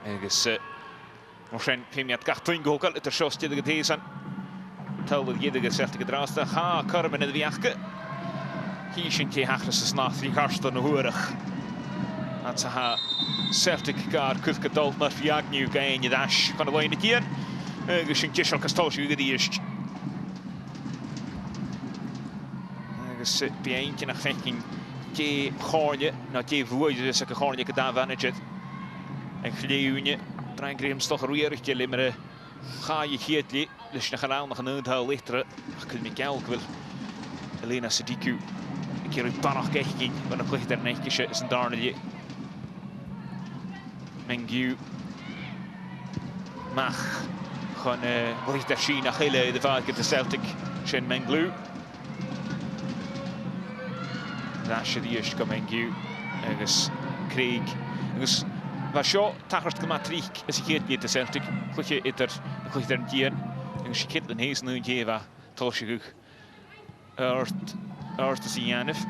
Agus Morsen pimiat gach twin gogol yd'r siost ydyg y tesan. Tawyd ydyg y Celtic y drasta. Ha, cyrmyn ydy fiachga. Hi sy'n ce hachras ys nath fi carston o hwyrach. At ha Celtic gar cwth gydol mar fi agniw gain i dash. Gan y loen y dian. Agus sy'n gisol castosio i gydysg. Agus bi ein cyn ach fecyn ge chornia. Na ge fwyd ydys ag y chornia gyda fanaged. En chliwnie, drain Graham stoch ar weer ik limmer ga je hietli, dus nog aan nog een hou lichter. Kun je kijken wil Elena Sadiku. Ik hier een paar kijken, want dan ligt er netjes is een darnelje. Mengu. mach chun bhuaigh sí nach chéile de bhad go Celtic sin Menglú. Dá sé díos go Menglú agus Craig agus bha seo tachart go má tríc is chéad ní de Celtic chuiche idir chuidir an dían agus sí Caitlin Hayes nú géha tal sé guch ort is Ianif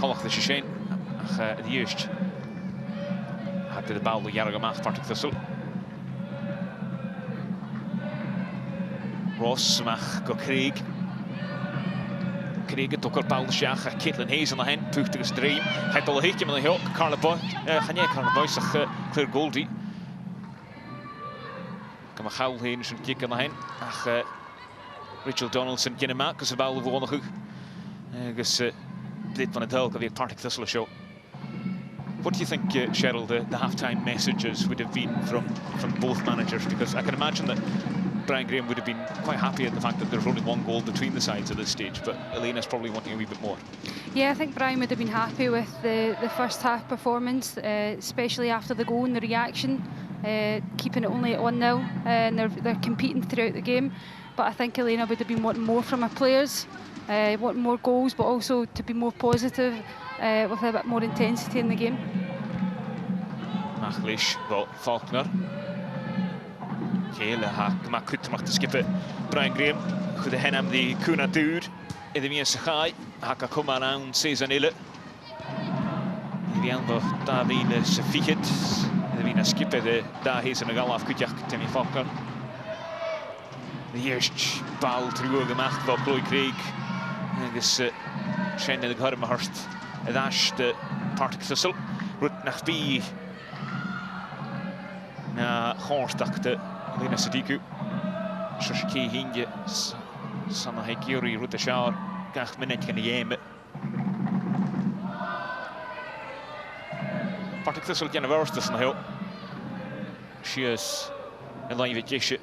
Colach de sin ach díost had de bal jarg amach Partick Thistle. Ross mach go Craig. Craig het ook al bal seach a Caitlin Hayes an hen puchtigus dream. Het al heitje met een heel Carla Boy. Carla Boy zag Claire Goldie. Kan maar gauw heen zo'n kick aan hen. Ach Rachel Donaldson ken maak as bal gewonnen goed. Gus dit van het hulk of weer Partick Thistle show. What do you think, Cheryl, the half-time messages would have been from both managers? Because I can imagine that Brian Graham would have been quite happy at the fact that there's only one goal between the sides at this stage, but Elena's probably wanting a wee bit more. Yeah, I think Brian would have been happy with the first half performance, especially after the goal and the reaction, keeping it only at 1-0, and they're competing throughout the game. But I think Elena would have been wanting more from her players, wanting more goals, but also to be more positive with a bit more intensity in the game. Machlish, wel Faulkner. Hele haak, maar goed mag te skippen. Brian Graham, goede hen die kuna duur. In de meeste gaai, haka komen aan Cezanille. Die andere daar die se figet. De wie skippen de daar is een gal af kutjak Timmy Faulkner. De eerste bal terug gemaakt van Chloe Craig. Dus zijn de garme harst. Dat is de Partick Thistle. Roet naar bij. Na Hornstak de Lena Sadiku. Shashki Hingje. Sanna Hekiri roet de shower. Kach minnet kan jeme. Partick Thistle kan de worst na heel. She is een lijn met jesje.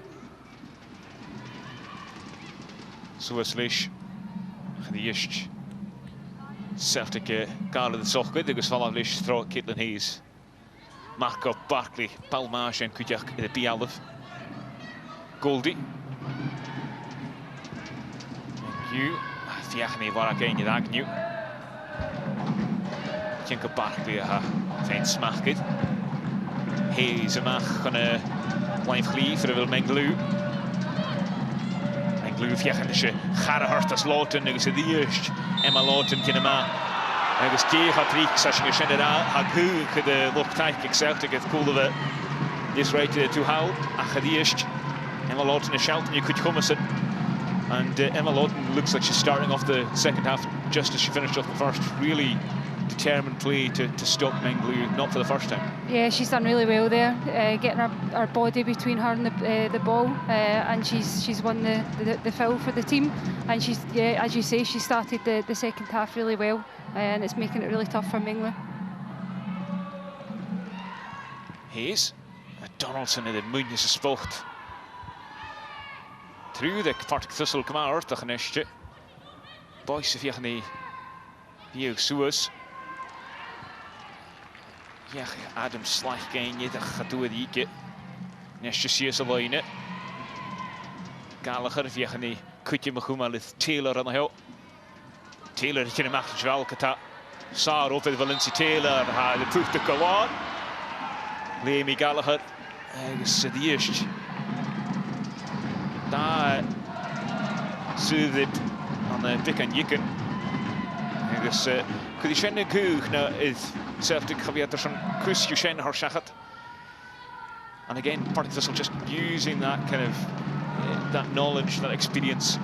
Zo is Lish. Gediest. Celtic Carla de Sochke, de gesvallen Lish throw Caitlin Hayes. Marco Barkley, Palmage en Kutjak in de P11. Goldie. Nu, Fiachne waar ik een dag nu. Marco Barkley ha fijn smaakt. Hayes mag gaan live geliefd wil Menglú. Menglú Fiachne ze gare hart als Lawton, dus de eerst Emma Lawton kinema. Agus die gaat Riek session geschenkt daar. Hagu de looptijd ik Celtic het coole we this right to how. Ach die eerst Emma Lawton is shouting. You could come and and Emma Lawton looks like she's starting off the second half just as she finished off the first. Really determined play to stop Menglú, not for the first time. Yeah, she's done really well there, getting her body between her and the ball, and she's won the foul for the team. And she's, yeah, as you say, she started the second half really well, and it's making it really tough for Menglú. Hayes, Donaldson in de Muñoz sport. Through the Partick Thistle come out the genestje. Boys if you hier Suez. Ja, Adam slag geen je, dat gaat door die keer. Nestje zie je alleen. Gallagher, if je gaat niet, kut je me goed maar met Taylor aan de heel. Taylor, die kan hem achter wel kata. Saar op de Valencia Taylor, ha de proef te komen. Leemi Gallagher, is die eerst. Daar zit het aan de pik en jikken. Dus kun je zien goed naar het Celtic gebeurt er zo'n kusje zijn haar zegt. And again, Partick Thistle just using that kind of that knowledge, that experience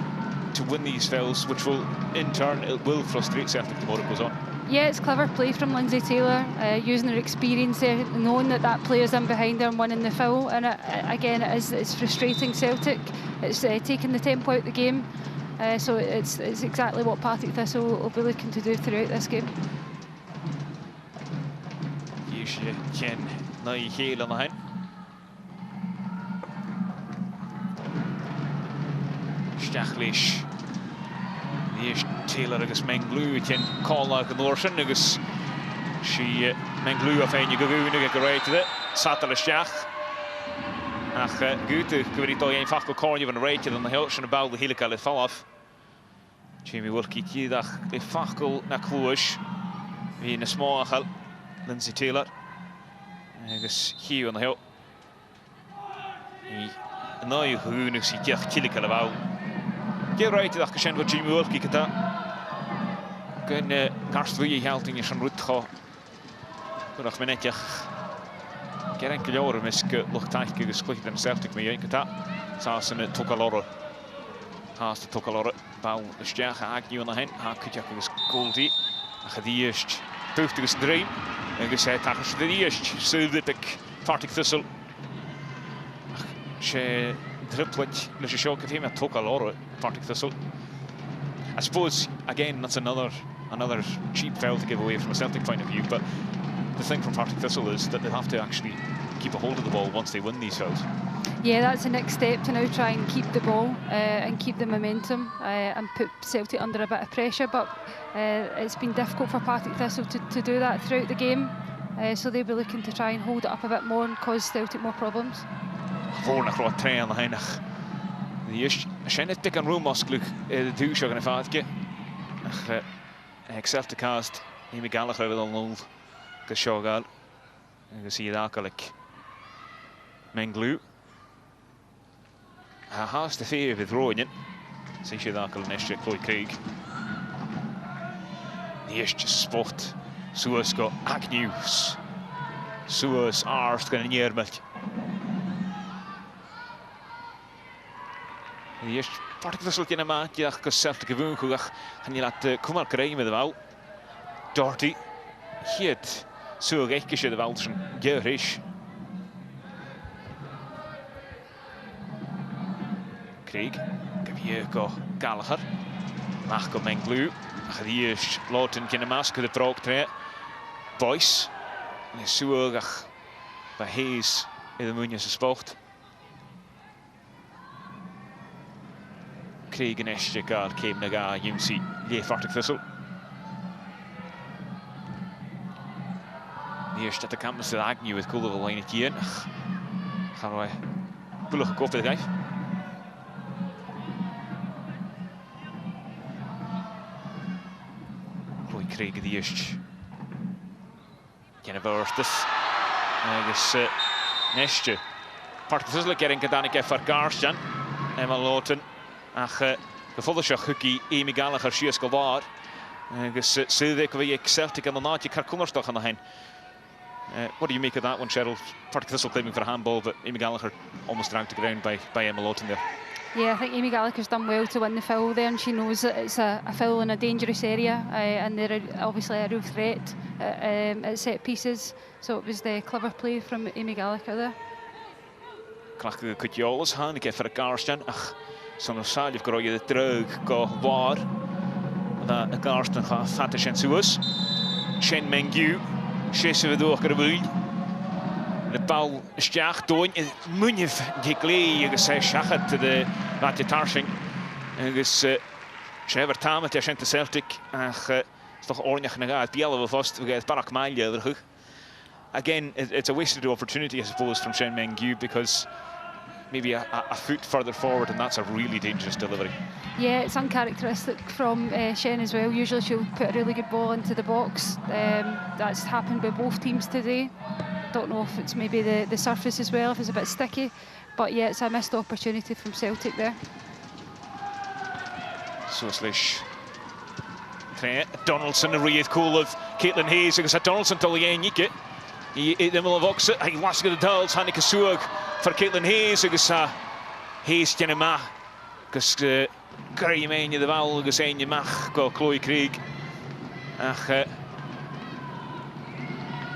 to win these fouls, which will in turn it will frustrate Celtic the more it goes on. Yeah, it's clever play from Lindsay Taylor, using her experience there, knowing that player's in behind her and winning the foul. And again, it's frustrating Celtic. It's taking the tempo out of the game. So it's exactly what Partick Thistle will be looking to do throughout this game. Je ken naar je geel aan de hand. Stachlish. Die is Taylor agus Menglú. Je ken Carla de Norsen agus she Menglú af een je gevoel nu gereed het. Satel stach. Ach, goed, gyfeiriad o ein ffach o cornio fan y reid yn y hwys yn y bawl y hili cael ei falaf. Jamie Wilkie gydach ei ffachol na clwys. Fi yn y små achal, Lindsay Taylor. Agus hiw yn y hw. Yn o'i hwnnw sy'n diach hili cael ei fawl. Geir reid ydach gysien fod Jamie Wilkie gyda. Gyn garstfwy i helting i sy'n rwydcho. Gwrach mynediach. Geir enkel o'r ymysg lwch taich gys glwyd yn Celtic mi ein gyda. Sas yn y Tokaloro. Haas y Tokaloro. Bawl ysdiach a agniw yna hyn. Ha cyddiach gys Goldie. A chyddiysg. Dwft gys dreim. Gys tachas chyddiysg. Sylwydig Partick Thistle. She triplet na she show him a Tokaloro Partick Thistle. I suppose again that's another cheap foul to give away from a Celtic point of view, but the thing from Partick Thistle is that they have to actually keep a hold of the ball once they win these fouls. Yeah, that's the next step, to now try and keep the ball and keep the momentum and put Celtic under a bit of pressure, but it's been difficult for Partick Thistle to do that throughout the game, so they'll be looking to try and hold it up a bit more and cause Celtic more problems. Voorna groot trein aan de heinig. De eerste, als je net pik aan roemoskluk, de duwsje gaan vaatje. Celtic cast, Amy Gallagher wil al 0. Geshogal. En je ziet daar kalk. Menglu. Hij haast de veer met rooien. Zie je daar kalk nestje Chloe Craig. De eerste sport. Suus go Agnews. Suus Arst gaan neermet. De eerste Partick Thistle in een maandje, dat ik Celtic gewoon goed gaan je laten komen krijgen met de bal. Doherty, het zo rechtjes de bal zijn geurisch. Craig, Gavieko Gallagher, Marco Menglu, die is laten in de masker de prook trein. Boyce, en zo graag bij Hayes in de Munjes sport. Craig en Esje gael came na ga Jimsy le Partick Thistle. De eerste dat de campus de Agnew het cool wel een keer. Gaan wij bullige kop de grijf. Gooi Craig de eerste. Jennifer Orstes. Dus Esje. Partick Thistle kering gedaan ik even Garstjan. En maar loten. Ach, gevolgd is Hukkie, Amy Gallagher, Sias Gavar. Dus Celtic wie Celtic en dan had je Karkonerstoch aan de heen. What do you make of that one, Cheryl? Partick Thistle claiming for a handball, but Amy Gallagher almost dragged to the ground by Emma Lawton there. Yeah, I think Amy Gallagher's done well to win the foul there, and she knows that it's a foul in a dangerous area, and they're obviously a real threat at set pieces. So it was the clever play from Amy Gallagher there. Klachtige kutjoles gaan, ik heb voor de Karsten. Ach, zo'n saal heeft groeien de terug, go waar. Dat de Karsten gaat vatten zijn zoals. Shen Mengyu, schessen we door de boel. De bal stijgt door en Munjef gekleed, gezegd schachet de laatste tarsing. En dus schrijver tamet er zijn te Celtic. Ach, is toch ordentlich naar uit. Bielen we vast, we gaan het Partick Mailje terug. Again, it's a wasted opportunity, I suppose, from Shen Mengyu because maybe a foot further forward, and that's a really dangerous delivery. Yeah, it's uncharacteristic from Shen as well. Usually she'll put a really good ball into the box. That's happened with both teams today. Don't know if it's maybe the surface as well, if it's a bit sticky. But yeah, it's a missed opportunity from Celtic there. So slash Donaldson, a really cool of Caitlin Hayes. Because Donaldson till the end, He de wil vokse, hij was de duels, Hanneke Soeg voor Caitlin Hayes, dus Hayes tiene ma, dus krijg je mee in de bal, dus je mag go Chloe Craig. Ach,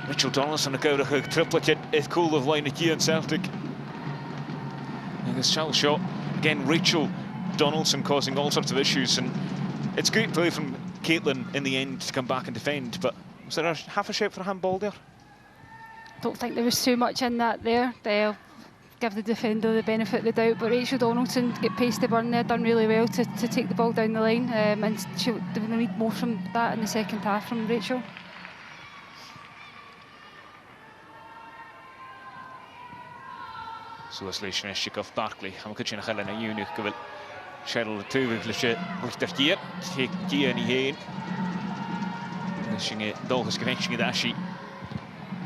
Rachel Donaldson de koude tripletje, het cool of line hier in Celtic. Dus shell shot again, Rachel Donaldson causing all sorts of issues, and it's great play from Caitlin in the end to come back and defend. But was there half a shape for a handball there? Don't think there was too much in that there. They'll give the defender the benefit of the doubt, but Rachel Donaldson get pace to burn there, done really well to take the ball down the line, and they will need more from that in the second half from Rachel. Suas leis Neshik of Barkley. Am Kitchen Helen a Unich Gavil. Cheryl the two with the gear. Take gear in heen. Wishing it Dolphus connection Dashi.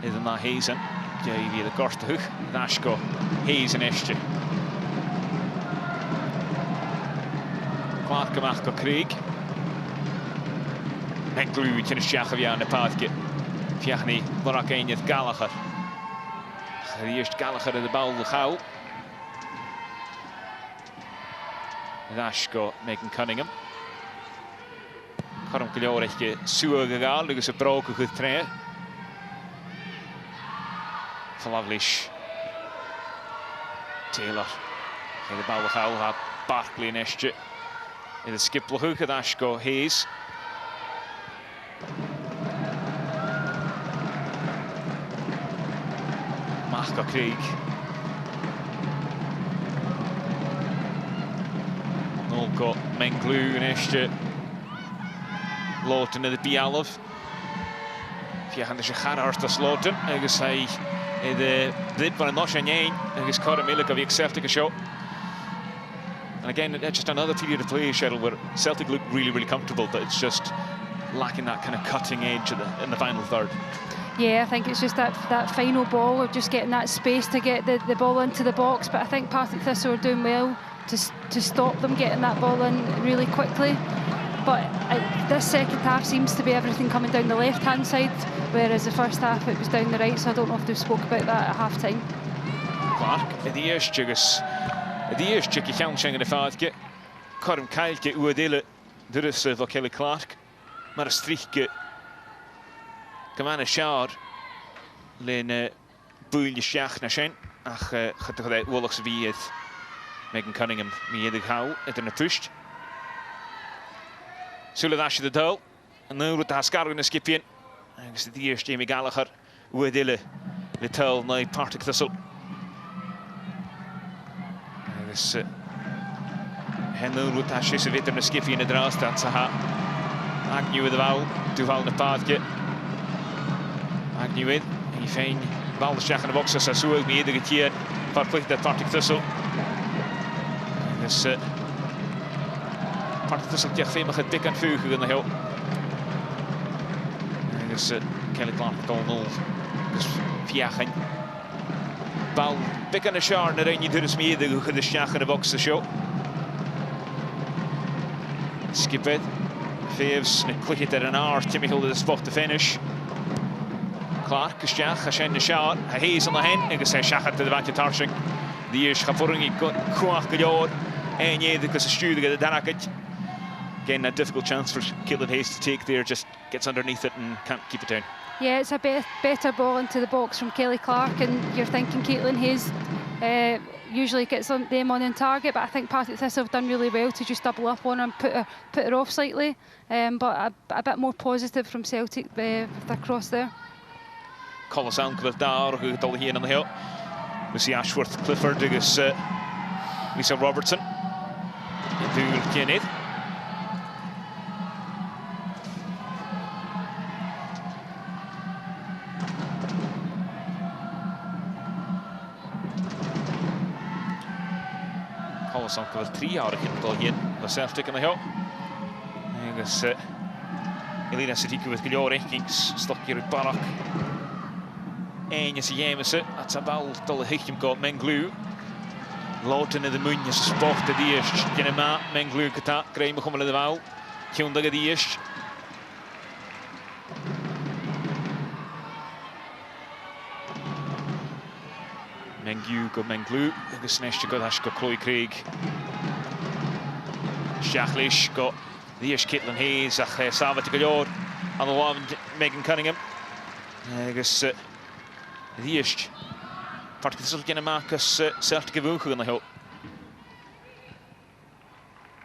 Is in that Hazen. JV the Gorst Hook. Dashko Hazen Esche. Clark Machko Krieg. Englu in Shachavi on the Partick. Fiachni Lorakaniath Gallagher. Eerst Gallagher in de bal gauw. Dashko making Cunningham. Karam Kiloretje Suur gegaan, dus een broken goed train. Flaglish. Taylor. In de bal gauw gaat Barkley nestje. In de skipelhoek Dashko Hayes. Machka Krieg. Nolko Menglu en Esje. Loten in de Pialov. Via de Gerard te sloten. En hij de dit van een Noshanjane. En is caught a milk of Celtic show. And again, just another period of play, Cheryl, where Celtic look really comfortable, but it's just lacking that kind of cutting edge in the final third. Yeah, I think it's just that final ball of just getting that space to get the ball into the box. But I think Partick Thistle are doing well to stop them getting that ball in really quickly. But this second half seems to be everything coming down the left-hand side, whereas the first half it was down the right. So I don't know if they spoke about that at half-time. Clark, the eerste kans in de vaatje. Karim Keilke uadele, dus van Kelly Clark. Maar een strichtje. Kamane Schaar. Len boelje schach naar zijn. Ach, gaat toch dat oorlogs wie het. Megan Cunningham, meer de gauw, het een pusht. Zullen dasje de duel. En nu wordt de Haskar in de skipje. En is de eerste Jamie Gallagher. Uadele, de duel naar Partick Thistle. Dus en nu wordt hij ze weer een skipje in de draad dat ze ha. Agnew de bal, toeval de paadje. Agnew in, hij fijn bal de schach in de box, zo zo ook niet iedere keer verplicht dat Partick Thistle. Dus Partick Thistle krijgt veel meer het pik en vuur in de heel. Dus Kelly Clark al 0. Dus via geen bal pik en de schar naar een dus meer de schach in de box te show. Skip it. Faves, klik het er een aard. Timmy Hilde de spot to finish. Clark is schach, hij zijn de schar. Hij is aan de hand. En hij schach te de watje tarsing. Die is gevormd kwaad gejoord. En je de kussen stuurde de daraket. Again, a difficult chance for Caitlin Hayes to take there. Just gets underneath it and can't keep it down. Yeah, it's a better ball into the box from Kelly Clark, and you're thinking Caitlin Hayes usually gets them on target, but I think Partick Thistle have done really well to just double up on her and put her off slightly. But a bit more positive from Celtic with their cross there. Colossaal kwart daar, goed al hier aan de heel. We zien Ashworth, Clifford, dus Lisa Robertson. Duur Kenneth. Colossaal kwart 3 jaar al hier bij Celtic aan de heel. Dus Elina Sadiku met Gilor Enkings, stokje uit Partick. En je ziet Jameson, dat is bal tot de hichtje komt Menglu. Loten in de munje, ze sporten die eerst. Genema, Menglu kata, krijgen we gewoon in de bal. Kjondige die eerst. Menglu, gesnestje gaat Ashko Chloe Craig. Schachlish got die eerst Caitlin Hayes, ach Savat Gilor. Aan de lijn Megan Cunningham. Dus die eerst. Partick Thistle gaan maken Celtic gewogen in de heel.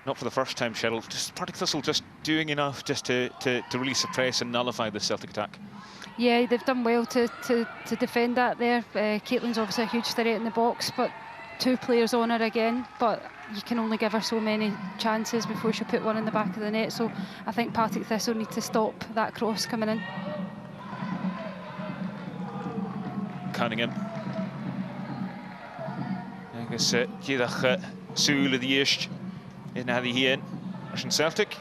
Not for the first time, Cheryl. Just Partick Thistle just doing enough just to really suppress and nullify the Celtic attack. Yeah, they've done well to defend that there. Caitlin's obviously a huge threat in the box, but 2 players on her again. But you can only give her so many chances before she'll put one in the back of the net. So I think Partick Thistle need to stop that cross coming in. Cunningham. agus díadach súla díist in hadí hían as an Celtic.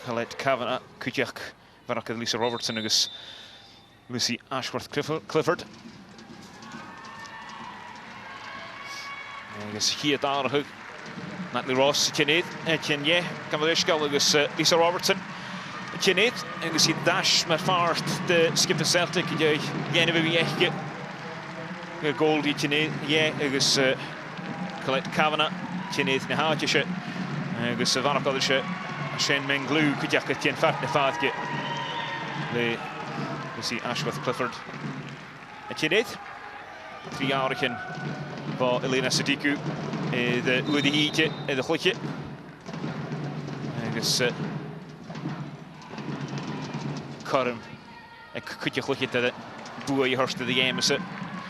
Colette Kavanagh, Kujiak, Varaka Lisa Robertson agus Lucy Ashworth Clifford. Agus hí dárthug Natalie Ross Kinnaid, Kinye, Kamaleishgal agus Lisa Robertson. Kinnaid, agus hí dash mar fart de skip Celtic i dhéanamh bhí goal í Kinnaid, agus Colette Kavanagh, Kinnaid na háte se, agus Varaka se Shane Menglou Kujiak tien fat na fadge. Le Lucy Ashworth Clifford. Kinnaid. 3-jarige van Elena Sadiku. De Udihietje en de Glotje. Dus Karim. En Kutje Glotje te de boer je hartstikke de game.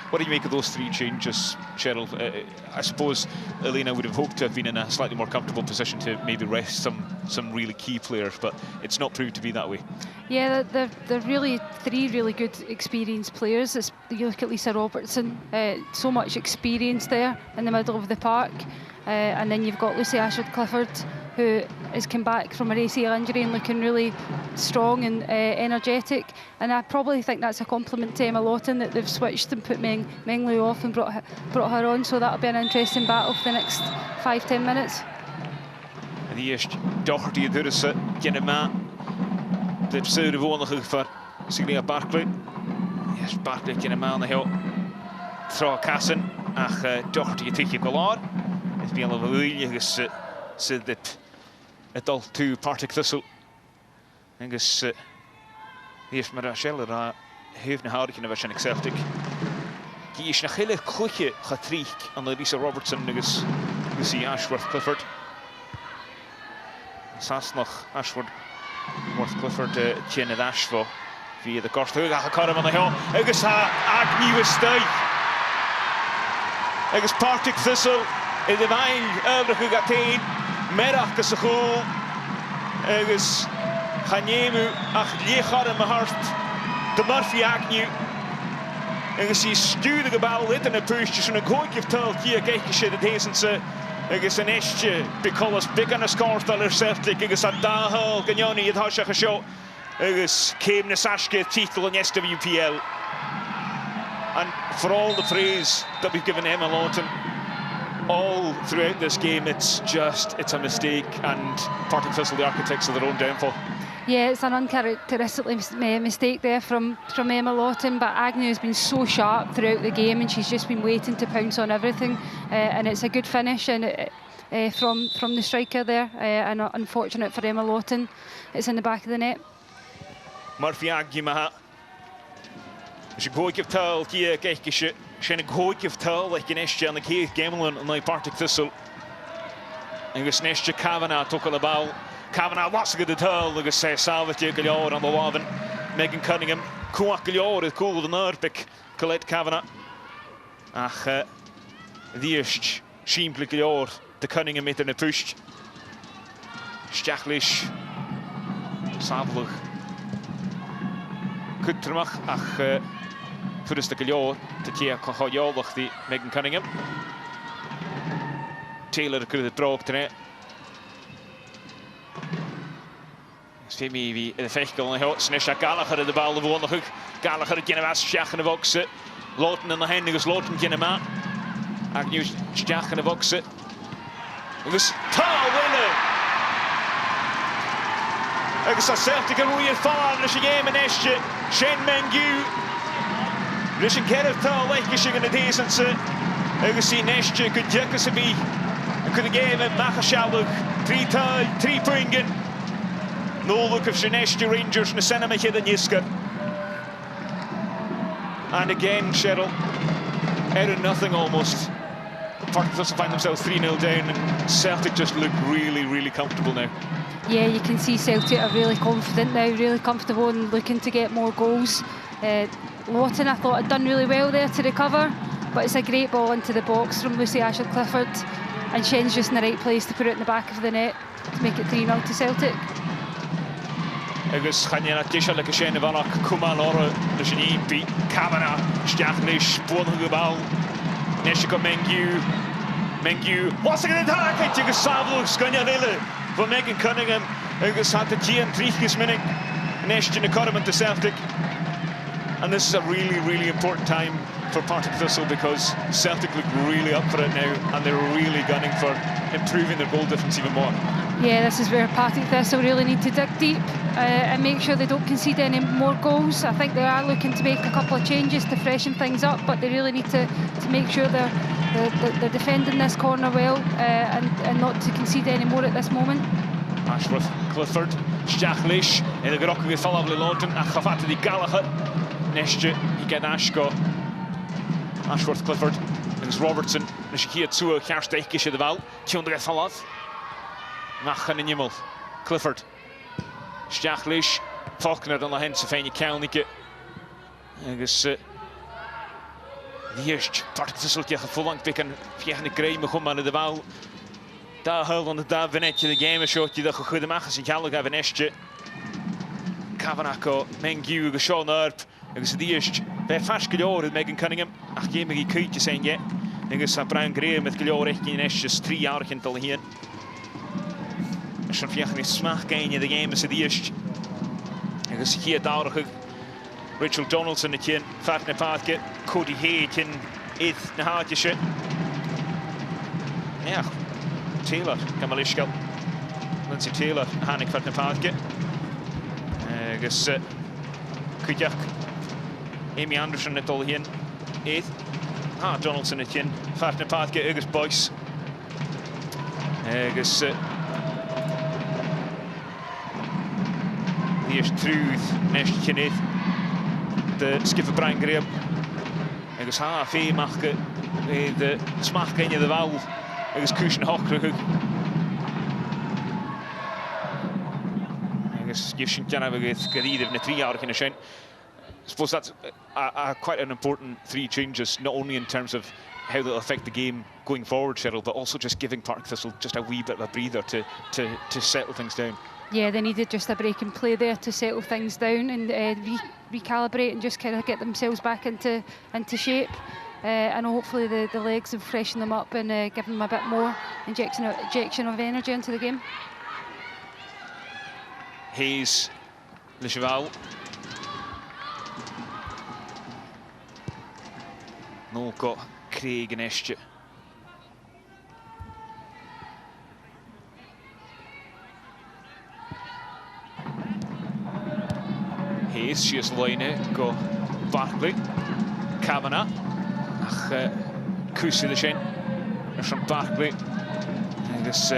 What do you make of those 3 changes, Cheryl? I suppose Elena would have hoped to have been in a slightly more comfortable position to maybe rest some really key players, but it's not proved to be that way. Yeah, they're really 3 really good experienced players. You look at Lisa Robertson, so much experience there in the middle of the park, and then you've got Lucy Ashworth Clifford, who has come back from an ACL injury and looking really strong and energetic. And I probably think that's a compliment to Emma Lawton that they've switched and put Menglou off and brought her on. So that'll be an interesting battle for the next 5-10 minutes. En die eerst Doherty dus Genema. De pseudo woonige voor Signia Barclay. Yes, Barclay Genema aan de heel. Trouw Kassen. Ach, Doherty het je klaar. Het is wel een wilje said that het al to Partick Thistle. En dus heeft maar Rachel heeft een houding van zijn Celtic. Die is nog heel goedje getrieg aan de Lisa Robertson en dus Lucy Ashworth Clifford. Zelfs nog Ashworth Clifford Janet Ashville via de korst. Hoe gaat hem aan de heel? En dus haar nieuwe stijg. En dus Partick Thistle in de wijn elke gateen. Merach gus goal. Agus Chanyemu ach liechar in my heart. De Murphy Agnew. Agus he stuurde gebouw lit in a push just in a goik of tall kia gekje de desense. Agus an esje because big on a score staller Celtic. Agus a dahal Ganyoni het hasha gesho. Agus came na Sashke title in SWPL. And for all the praise that we've given Emma Lawton all throughout this game, it's a mistake, and Partick Thistle, the architects of their own downfall. Yeah, it's an uncharacteristically mistake there from Emma Lawton, but Agnew has been so sharp throughout the game, and she's just been waiting to pounce on everything, and it's a good finish and from the striker there, and unfortunate for Emma Lawton, it's in the back of the net. Murphy Agnew Is go give tall hier kijkje. Zijn ik gooi give tall like in Esje aan de keer Gamelin en like Partick Thistle. En gesnestje Kavanagh took the ball. Kavanagh was good tall. Like say Salvatje Gilliard on the Waven. Megan Cunningham. Kuak Gilliard is cool the Nurpik. Colette Kavanagh. Ach, die is simpel Gilliard. De Cunningham met in de push. Stachlish. Savelig. Goed terug. Ach. Voor de Gilliard. De keer kan Gilliard die Megan Cunningham. Taylor could have dropped in it. Maybe the vehicle and hot Snisha Gallagher at the ball of one the hook. Gallagher again of Shach in the box. Lawton in the hand goes Lawton Kinema. Agnew Shach in the box. It was tall winner. I guess a Celtic and we fall in the game in Esche. Shane Mengu. Rishin Kerr tall like you in the decent. I guess see Esche could jack us a bee. Could have given Machashaluk 3 points. No look of Sinesh Rangers in the cinema here in Yisker. And again, Cheryl, out of nothing almost. Partick Thistle find themselves 3-0 down, and Celtic just look really, really comfortable now. Yeah, you can see Celtic are really confident now, really comfortable and looking to get more goals. Lawton, I thought, had done really well there to recover, but it's a great ball into the box from Lucy Ashworth Clifford, and Shen's just in the right place to put it in the back of the net to make it 3-0 to Celtic. Agus Chanyana Tisha like a Shane Vanak Kuman or the Shinipi Kavanagh Stachlish Bonhugabal Neshika Mengu Mengiu, was yn attack agus Savlo sgynniad eile for Megan Cunningham agus hat y Gian Trichus minnig nest in the Corman to Celtic. And this is a really important time for Partick Thistle because Celtic look really up for it now and they're really gunning for improving their goal difference even more. Yeah, this is where Partick Thistle really need to dig deep and make sure they don't concede any more goals. I think they are looking to make a couple of changes to freshen things up, but they really need to make sure they're defending this corner well and not to concede any more at this moment. Ashworth, Clifford, Stachlish, en de gerokken weer vallen op de London. En gevatten die Gallagher. Nestje, je kent Ashko. Ashworth, Clifford, en is Robertson. Dus je hier toe, Gersteekje de wel. Tjon er vallen af. Machen in Jimmel. Clifford. Stachlish. Faulkner dan de Hense fijne Kelnike. En dus die eerst Partick Thistle tegen Vollang pikken. Vjegen de Grey begon maar de wel. Daar huilde daar Venetje de game shotje dat goede mag is Gallagher Venetje. Kavanako Mengiu geschoon up. Agus die eerst bij vast geloren Megan Cunningham. Ach je me kuitje zijn je. Agus Brian Gray met geloren echt in Nestjes 3 jaar gental hier. Schon vjegen is smaak in de game is die eerst. Agus hier daar Rachel Donaldson het je vaart naar paadje. Cody Haykin is naar haatje. Ja. Taylor, Kamalishkel. Lindsay Taylor, Hannik van den Paadje. Agus Kujak. Amy Anderson het al hier. Donaldson het hier. Van den Paadje, Agus Boyce. Agus die is Truth, nestje niet. De skipper Brian Graham. Agus HV mag de smaak in je de wal. Agus Cushion Hockrug. Agus Gifshin Janavagith Gadid in the 3 hour in a shen. I suppose that's quite an important 3 changes, not only in terms of how they'll affect the game going forward, Cheryl, but also just giving Partick Thistle just a wee bit of a breather to settle things down. Yeah, they needed just a break in play there to settle things down and recalibrate and just kind of get themselves back into shape. And hopefully the legs have freshened them up and given them a bit more injection of energy into the game. Hayes, Le Cheval. No got Craig and Estje. Hayes, she is line go Barkley, Kavanagh. Ach, Kusi de Shen. From Barkley. Agus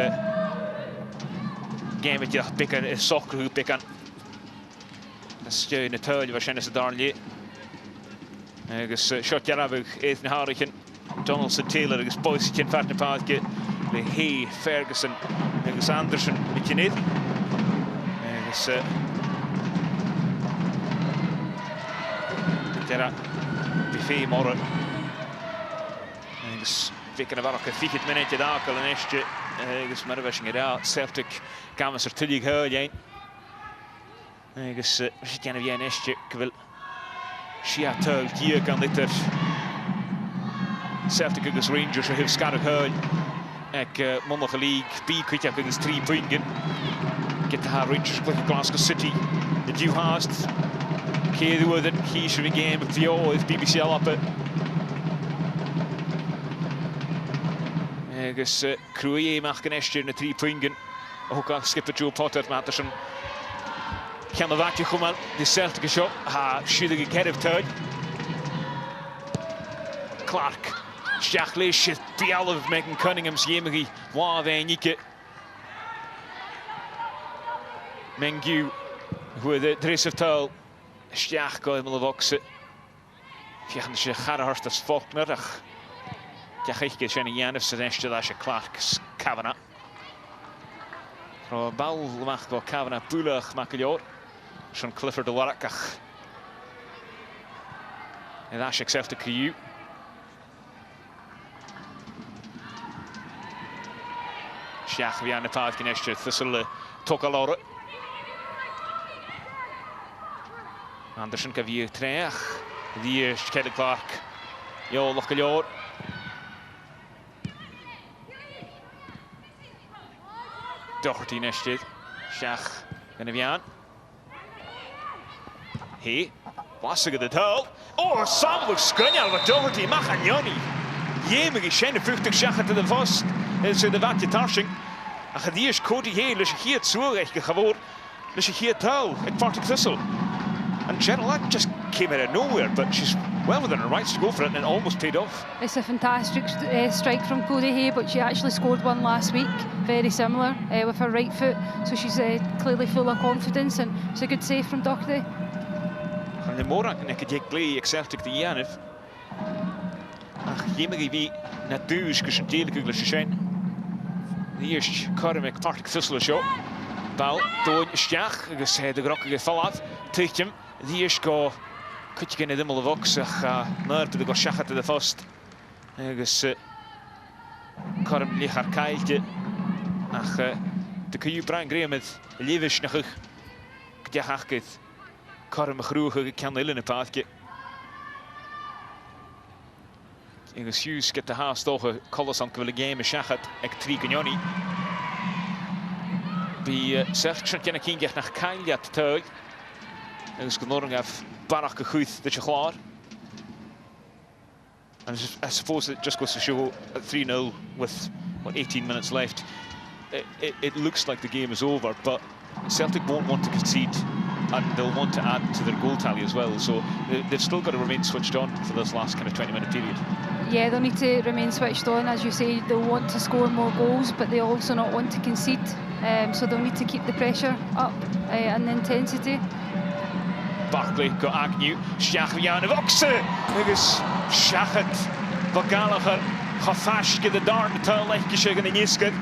game met je pikken is soccer hoe pikken. Dat is je in het huil waarschijnlijk is daar niet. Agus shot jarabug Ethan Harrigan. Donaldson Taylor agus Boyce ken vart naar paadje. Le Hay Ferguson agus Anderson met je niet. Agus Tera Buffet morgen. Agus fikken var ook 4 minuten daar al een eerste. Agus maar was gedaan. Celtic gaan ze er te huil jij. Agus we kennen weer een eerste. Wil Shiatel hier kan dit er. Celtic agus Rangers heeft scarred huil. Ik mondige league. B kwijt heb eens 3 punten. Get the Rangers tegen Glasgow City. De Dew haast. Keer with it. Hier should be game. Vio is BBC al op. Agus Cruier mag een eerste in de 3 punten. Ook al skipper Joe Potter met zijn. Kan de wachtje komen. De Celtic shot. Should have get it. Clark. Stachlish is Bial of Megan Cunningham's Yemigi. Wavenike. Mengiu. Hoe de dress of tuil. Stach go in de boxe. Vjegen ze Garhurst als Faulkner. Ja, ik ken Jan of ze dat je Clark Kavanagh. Pro bal mag go Kavanagh Bulag makkeljoor. Schon Clifford de Warrakach. En dat is zelf de KU. Sjach weer aan de paard genestje. Thistle Tokalore. Anderson kan weer terug. Die is Kelly Clark. Jo, Lokkeljoor. Doherty nested. Seach gan bhean. Hé, blasig de tail. Oh, samlach scunnal with Doherty Machanyoni. Jémig sin fuchtach seach at de fast. Is de vatje tarsing. A chadíos Cody hé leis chiad suaich go chavór leis chiad tail at Partick Thistle. And Gerald just came out of nowhere, but she's well within her rights to go for it, and it almost paid off. It's a fantastic strike from Cody Hay, but she actually scored one last week, very similar, with her right foot. So she's clearly full of confidence, and it's a good save from Doherty. And the Morak and ik glei Celtic the Janif. Ach, jemig wie na duus kussen delig ugler zijn. The eerst Carmick Partick Thistle show. Bal doon stjach, agus de grokkige fallat. Tichtjem, the eerst go. Could you get a dimple of ox? Naar to the go shachat to the first. Agus Carm lichar kailtje. Ach, de kun je Brian Graham met Levish nach. Gdjachket. Carm groege kan in een paadje. Agus Hughes get the haast toch colors aan kwille game shachat ek 3 kanjoni. Bi zegt dat je een nach kailjat tuig. Agus gnorring af barach gechuith dat je klaar. And I suppose it just goes to show at 3-0 with what 18 minutes left. It looks like the game is over, but Celtic won't want to concede, and they'll want to add to their goal tally as well. So they've still got to remain switched on for this last kind of 20-minute period. Yeah, they'll need to remain switched on. As you say, they'll want to score more goals, but they also not want to concede. So they'll need to keep the pressure up and the intensity. Barkley got Agnew, Shachvian of Oxe, agus Shachat, Gallagher, Hafashke the darn the tail like Gishig and Niskid.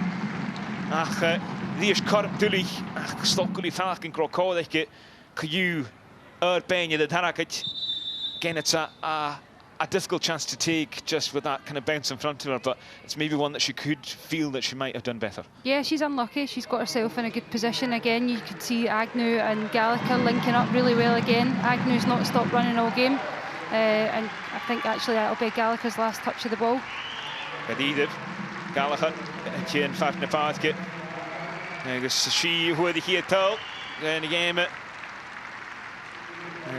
Ach, the is Carm Tully, ach, Stockly Falcon Crocodike, Cayu, Benya the Taraket. Again, it's a difficult chance to take just with that kind of bounce in front of her, but it's maybe one that she could feel that she might have done better. Yeah, she's unlucky. She's got herself in a good position again. You could see Agnew and Gallagher linking up really well again. Agnew's not stopped running all game, and I think actually that'll be Gallagher's last touch of the ball. Indeed, Gallagher, Kien Fatna Pathke. Agus she who the here tell in the game.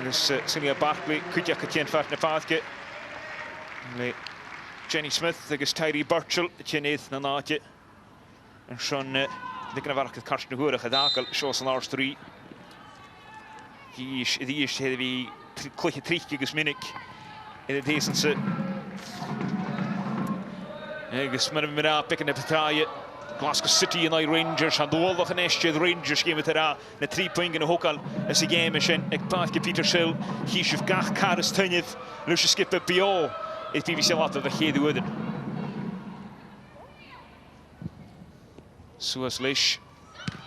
Agus Celia Barkley, Kudja Kien Fatna Pathke. Jenny Smith, agus Tyree Burchell, Chineth na nátje. En Sean de kan werken Karsten Hoorig gedakel, zoals een laatste 3. Die is hebben we klikje 3 keer minnik in het deze. Agus met daar pikken de betaaien. Glasgow City en Rangers had all the nestje de Rangers game het daar na 3 punten in hokal as die game is en ik paatje Peter Sill hier schuf gach Karis Tunjev Lucia Skipper Bio is BBC later de gede worden. Zoals Lish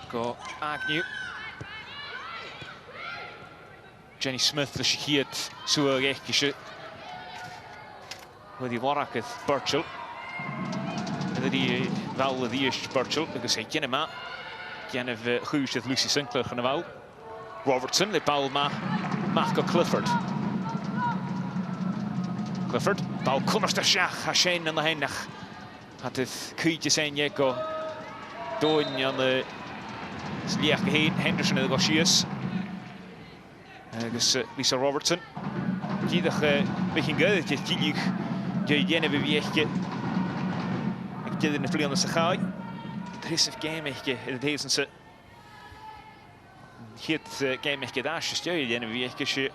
go Agnew. Jenny Smith de schiet zo rechtje. Waar die warak het Burchell. En die wel die is Burchell, because hij kent hem ken of goed dat Lucy Sinclair gaan wel. Robertson, de bal mag Clifford. Clifford, bal komt er schach, Hashem en de hendig. Had het kuitje zijn jekko. Doen aan de slecht heen, Henderson en de Gauchius. Dus Lisa Robertson. Kiedig begin goed, je kiedig. Je jenne beweegje. Ik in de vliegende schaai. Er is een game in deze se. Het game daar stuur je jenne beweegje.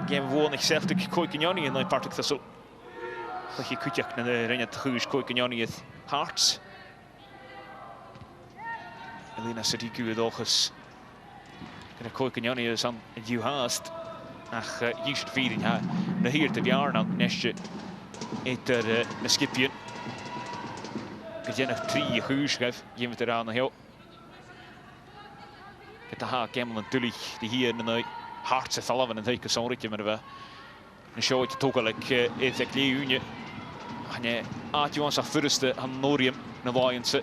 Game woon ik zelf de Koikenjoni in de Partick Thistle. Dat je kutjak naar de ringen te goed Koikenjoni het Hearts. Elena Sadiku het ook eens. De Koikenjoni is aan het juist. Ach, je zit vieren ja. De hier te jaar aan nestje. Het de skipje. Ik heb nog 3 goede schrijf. Je moet eraan naar heel. Het haak helemaal natuurlijk die hier in de Hartse vallen van een hele zonretje maar we een showtje toch al ik even klein nee aat je ons af voorste aan Norium naar Wayense.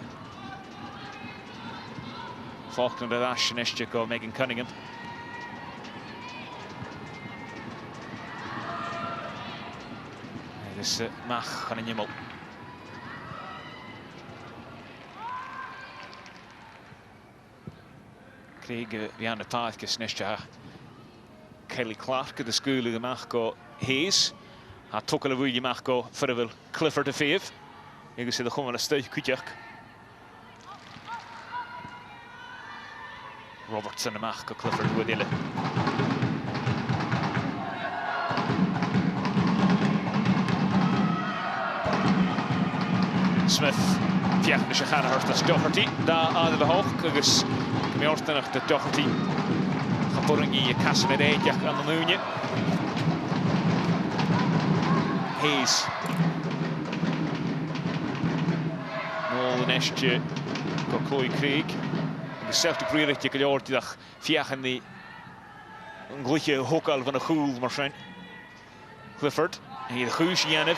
Volgende de dash nestje go Megan Cunningham. Dus mag gaan in je mol. Craig Vianna Tathgus Nesha Kelly Clark at the school of the Machko Hayes. A Tokala William Machko Furville Clifford to Fave. You can see the home of the state Kujak. Robertson and Machko Clifford with Ille. Smith, Fiach na Shachana Hurtas Doherty, da out of the Hawk, Agus, Kamiortanach the Doherty, Hapuringi, Casanade, Jack and the Nunya. Hayes. Nol the Nestje, got Chloe Craig. The Celtic really take a yard to the Fiach and the Gliche Hokal van a Hool, Marshall. Clifford, he the Hoosh Yanov,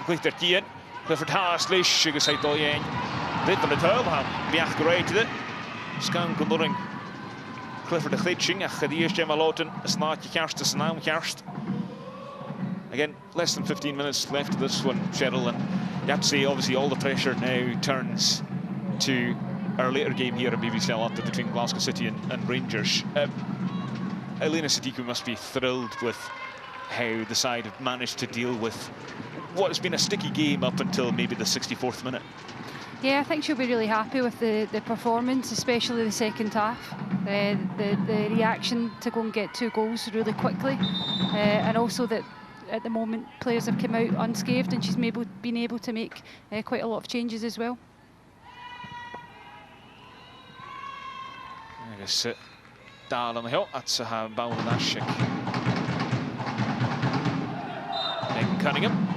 Glitter Tien. Clifford Haaslish, Sugar Side Doyen. Dit van het Huilham, Biach gereed it. Scan Gundoring. Clifford de Glitching, ach, die eerste Gemma Loten, a snaatje kerst, a snaam kerst. Again, less than 15 minutes left of this one, Cheryl, and you have to say, obviously, all the pressure now turns to our later game here at BBC London between Glasgow City and Rangers. Elena Sadiku must be thrilled with how the side have managed to deal with what has been a sticky game up until maybe the 64th minute. Yeah, I think she'll be really happy with the performance, especially the second half. The reaction to go and get 2 goals really quickly, and also that at the moment players have come out unscathed, and she's been able to make quite a lot of changes as well. I guess Dal on the hill, that's a Bangladesh. Megan Cunningham.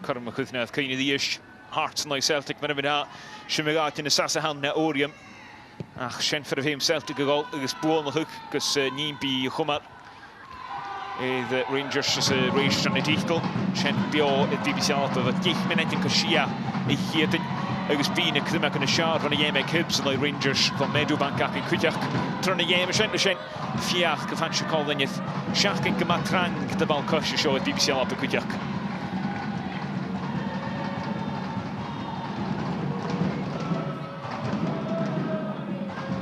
Curran McCuthna of Kine the Ish, Hearts now Celtic, Minamida, Shimigat in the Sassahan na Orium. Ach, Shen for him Celtic goal, is Boon the hook, because Nimpi Hummer. The Rangers is a race on the Thistle. Shen Bio at BBC Alpha, but 10 minutes in Kashia, hier den. Agus bína cruimeach in the shard van a Yeme Hibs and the Rangers from Meadowbank in Kujak. Turn the Yeme Shen to Shen. Fiach, the fancy call then yet. Shach and Gamatrang, the Balkush show at BBC Alpha Kujak.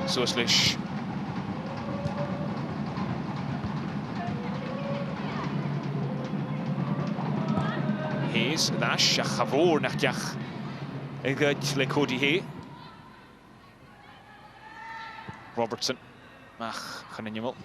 Sooslish. Hayes, Nash, Chavor, Nachjach. Egad le Cody Hay. Robertson. Ach, Chaninimal.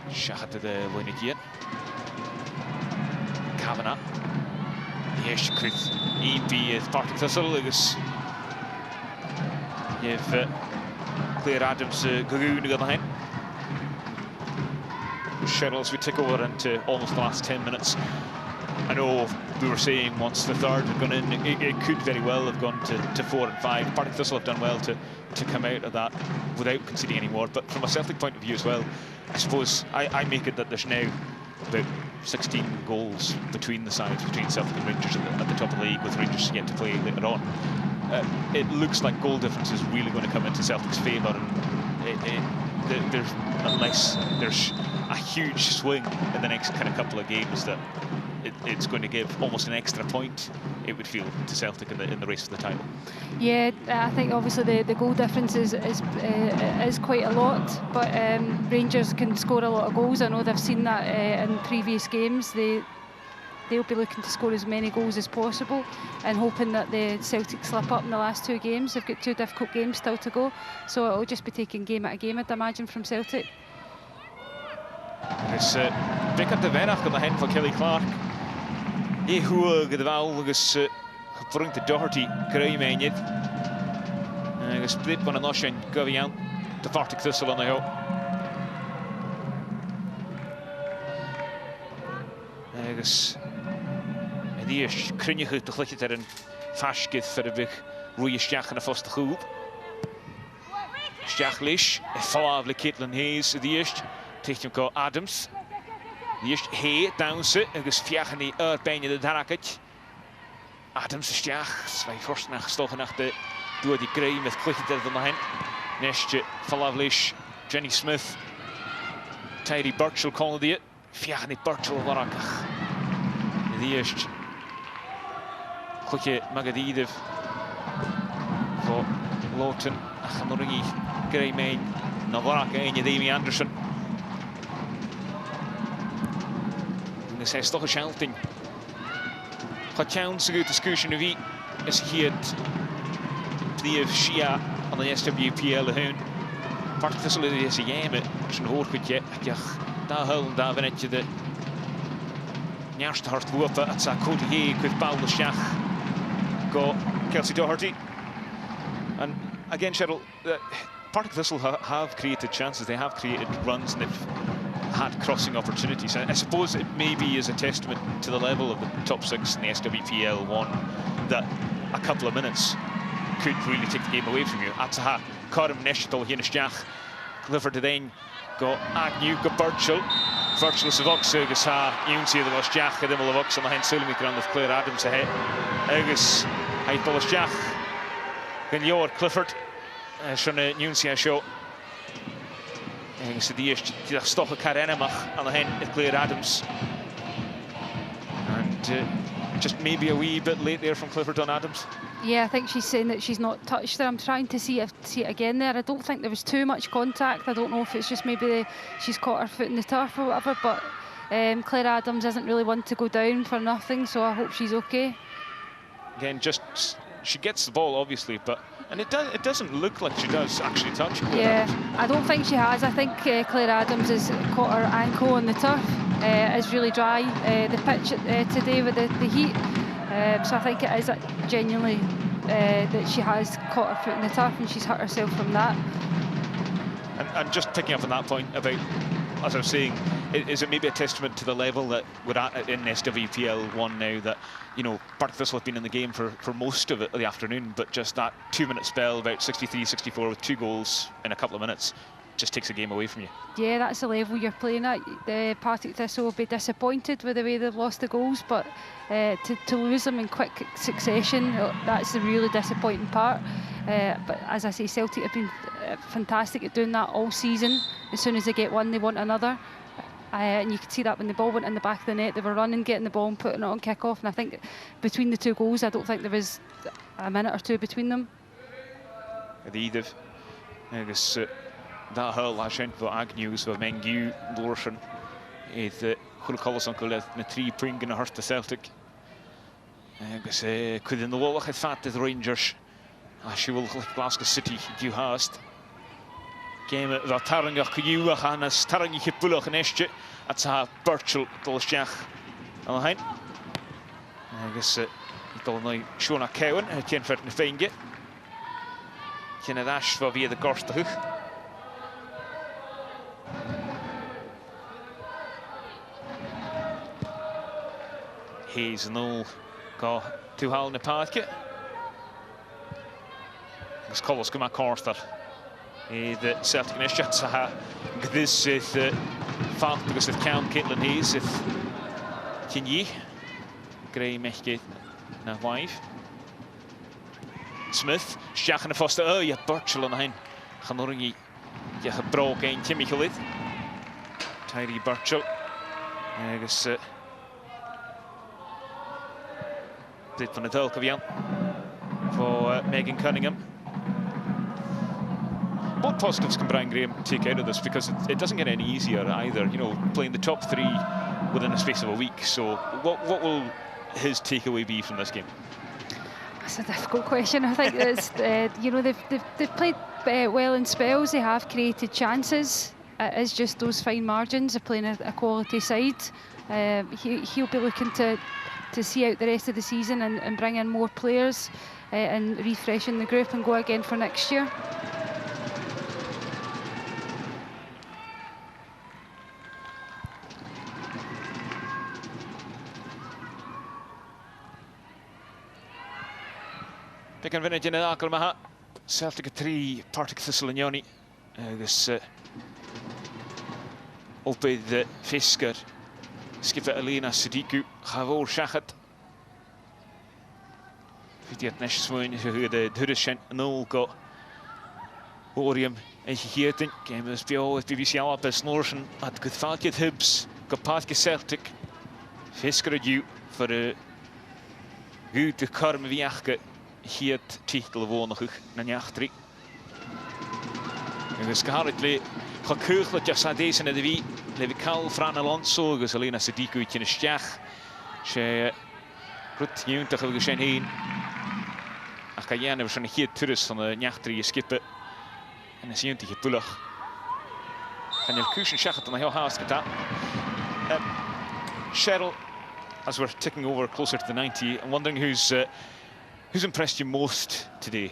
Shahat to the Winnigian. Kavanagh. Yes, Chris. EP Partick Thistle. You've Claire Adams Gagoon behind. Cheryl, as we take over into almost the last 10 minutes. I know we were saying once the third had gone in, it could very well have gone to 4 and 5. Partick Thistle have done well to come out of that without conceding any more. But from a Celtic point of view as well, I suppose I make it that there's now about 16 goals between the sides, between Celtic and Rangers at the top of the league, with Rangers yet to play later on. It looks like goal difference is really going to come into Celtic's favour, and unless there's a huge swing in the next kind of couple of games, that it's going to give almost an extra point, it would feel, to Celtic in the race for the title. Yeah, I think obviously the goal difference is quite a lot, but Rangers can score a lot of goals. I know they've seen that in previous games. They'll be looking to score as many goals as possible and hoping that the Celtic slip up in the last 2 games. They've got 2 difficult games still to go, so it'll just be taking game at a game, I'd imagine, from Celtic. It's Vickard de Venach on the hand for Kelly Clark. Ehua Gadval agus bring to Doherty Graymainid. Agus split one anosh and Gavian to Partick Thistle on the hill. Agus Dish Crinnichu to click it in Fashkith for the big Ruistiach and a first hoop. Stiachlish, a Favle Caitlin Hayes, the Ish, take him called Adams. The Ish Hay down sit, Agus Fiachani Earthbane the Darakit. Adams isteach, slai first nach gestochen nach de door die grey met klichter dan hen. Nestje Falavlish, Jenny Smith, Tyree Birchall calling die. Fiach niet Birchall warakach. Die eerst klikje Magadidev voor Lawton. Achanoringi grey main. Navaraka en Demi Anderson. En dus hij is toch een schelting. Gaat jouw zo goed discussie nu wie is hier die Shia aan de SWPL hun. Partick Thistle in deze game is een hoorgoedje. Ja, daar huilen daar wanneer je de eerste hard lopen. Het zou goed hier met Paul de Schach. Go Kelsey Doherty. And again, Cheryl, Partick Thistle have created chances. They have created runs and they've had crossing opportunities. I suppose it maybe is a testament to the level of the top 6 in the SWPL 1 that a couple of minutes could really take the game away from you. Atsaha, Karim Neshtal, Hinishjach, Clifford to then go Agnew, go Birchall. Birchall is Vox, Agus Ha, Unsi, the was Jach, and then will Vox on the hand Sulmi ground with Claire Adams ahead. Agus, Hyde Bullis Jach, then Yor Clifford, Shona Unsi show. Agus the eerst, die stoch Karenamach on the hand with Claire Adams. And just maybe a wee bit late there from Clifford on Adams. Yeah, I think she's saying that she's not touched her. I'm trying to see it again there. I don't think there was too much contact. I don't know if it's just maybe she's caught her foot in the turf or whatever, but Claire Adams isn't really one to go down for nothing, so I hope she's okay. Again, just she gets the ball obviously, but it doesn't look like she does actually touch Claire Adams. I don't think she has. I think Claire Adams has caught her ankle on the turf. It's really dry, the pitch today with the heat. So I think it is genuinely that she has caught her foot in the turf and she's hurt herself from that. And just picking up on that point about, as I was saying, is it maybe a testament to the level that we're at in SWPL 1 now that, you know, Partick Thistle have been in the game for most of the afternoon, but just that 2-minute spell, about 63-64 with 2 goals in a couple of minutes, just takes the game away from you. Yeah, that's the level you're playing at. The Partick Thistle will be disappointed with the way they've lost the goals, but to lose them in quick succession, that's the really disappointing part. But as I say, Celtic have been fantastic at doing that all season. As soon as they get one, they want another. And you could see that when the ball went in the back of the net, they were running, getting the ball and putting it on kick-off. And I think between the 2 goals, I don't think there was a minute or 2 between them. Edith, that hurl last night for Agnew, so Mengu, Lorson, the Hulcollis uncle, the 3 points in the hurt to Celtic. Could in the wall have fat the Rangers. She will Glasgow City, you hast. Game of Taranga Kuyua, Hannes, Tarangi Hipulach and Esche. That's a Birchall, Dolschach. On the hand. I guess it don't know Shona Cowan, I can't fit in the finger. Can it ash for via the Gorsta Hook? Hayes and all go to Hall in the Park. Agus Collis go McCarthy. The Celtic initiative sa this is fact because of Count Caitlin Hayes if Kinyi Gray Mechke na wife Smith Shach in the first ja Birchall on the hand Chanoringi ja gebroken eentje Michaelid Tyree Birchall agus dit van het hulk weer voor Megan Cunningham. What positives can Brian Graham take out of this? Because it doesn't get any easier either. You know, playing the top 3 within a space of a week. So, what will his takeaway be from this game? That's a difficult question. I think it's you know they've played well in spells. They have created chances. It is just those fine margins of playing a quality side. He'll be looking to see out the rest of the season and bring in more players and refreshing the group and go again for next year. They can win it in the Akelmaha. Celtic 3, Partick Thistle and Joni. This Oped the Fisker. Skipper Elena Sidiku. Javor Shachat. Fidiat nes smoin de Hurricane 0 go Orium en gegeeten. Game is bio with BBC Alp as Norsen at good Falkit Hibs go Partick Celtic. Fisker du for de goed de karme viachke hier titel wonig na jachtri. En skarretli gekeugle ja sa deze na de wie le Cal Fran Alonso gesalina Sadiku in stach. She goed juntig we zijn heen. Ach kan jij nou zo'n hier toerist van de jachtri skippen. En is juntig gepullig. En je kussen schachet dan heel haast gedaan. Cheryl, as we're ticking over closer to the 90, I'm wondering who's impressed you most today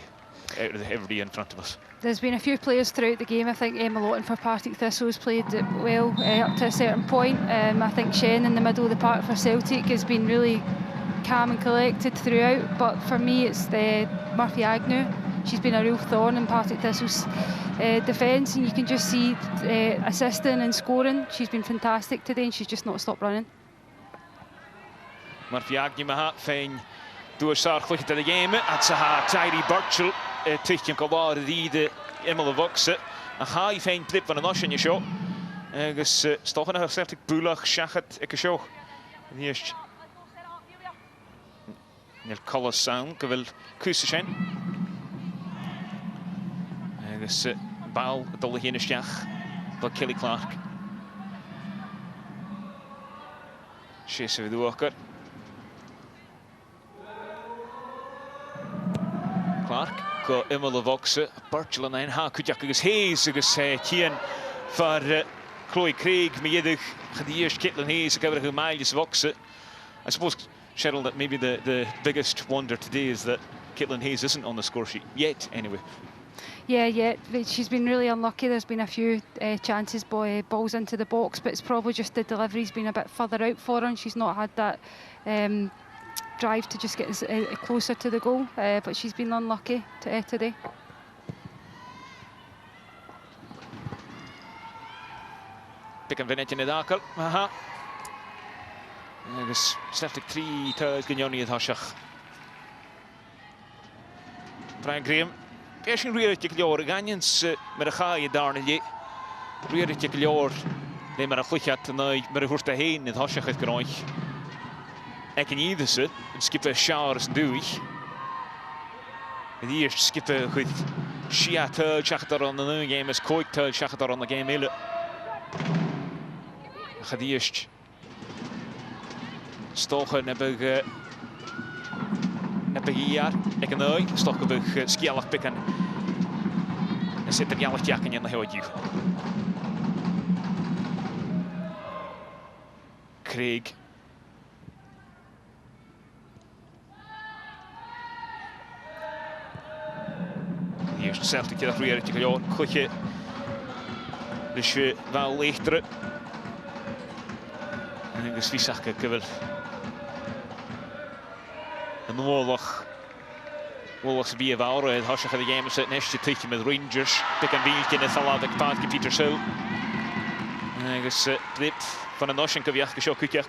out of everybody in front of us? There's been a few players throughout the game. I think Emma Lawton for Partick Thistle has played well up to a certain point. I think Shen in the middle of the park for Celtic has been really calm and collected throughout. But for me, it's Murphy Agnew. She's been a real thorn in Partick Thistle's defence, and you can just see assisting and scoring. She's been fantastic today, and she's just not stopped running. Murphy Agnew maha fein door sar chlucht de game at sa Tyree Birchall tichtje go war de Emma Voxe a high fein blip van 'n ocean je show. Gus stochen a Celtic bulach schachet ek show. Die is Nel color sound gewil kusse zijn. Gus bal dolle heen stach van Kelly Clark. She's with Walker. Clark go Emma Voxe, Birchall en ha kujak gus Hayes gus Kien for Chloe Craig meedig gedierscht Caitlin Hayes gewer who miles Voxe. I suppose Cheryl that maybe the biggest wonder today is that Caitlin Hayes isn't on the score sheet yet anyway. Yeah, she's been really unlucky. There's been a few chances, balls into the box, but it's probably just the delivery's been a bit further out for her, and she's not had that drive to just get closer to the goal. But she's been unlucky today. Pick vinnet in the dakel. Aha. Agus Celtic 3 tuig gynjoni het hosach. Brian Graham. Peshin riertje klior ganjens met 'n gaai daarna je. Riertje klior. Nee maar 'n goedjat nou met 'n hoorste heen het hosach het kroeg. Ek en Iederse, skippe Showers duig. Die eerste skippe goed. Shia tuig achter on the game is Koik tuig achter on the game hele. Gedierst. Stochen heb ik hier. Ik en nu stochen heb ik skielig pikken. En zit er jallig jakken in de hoedje. Craig. Hier is Celtic dat weer het jaar goedje. Dus je wel lichter. En ik zie zag ik wel. En oorlogs bij Vauro het hasje de game zit nestje tijdje met Rangers. Pick en beeltje in het de Partick Peter Sil. En ik blip van een Ocean kan geschokt kutjak.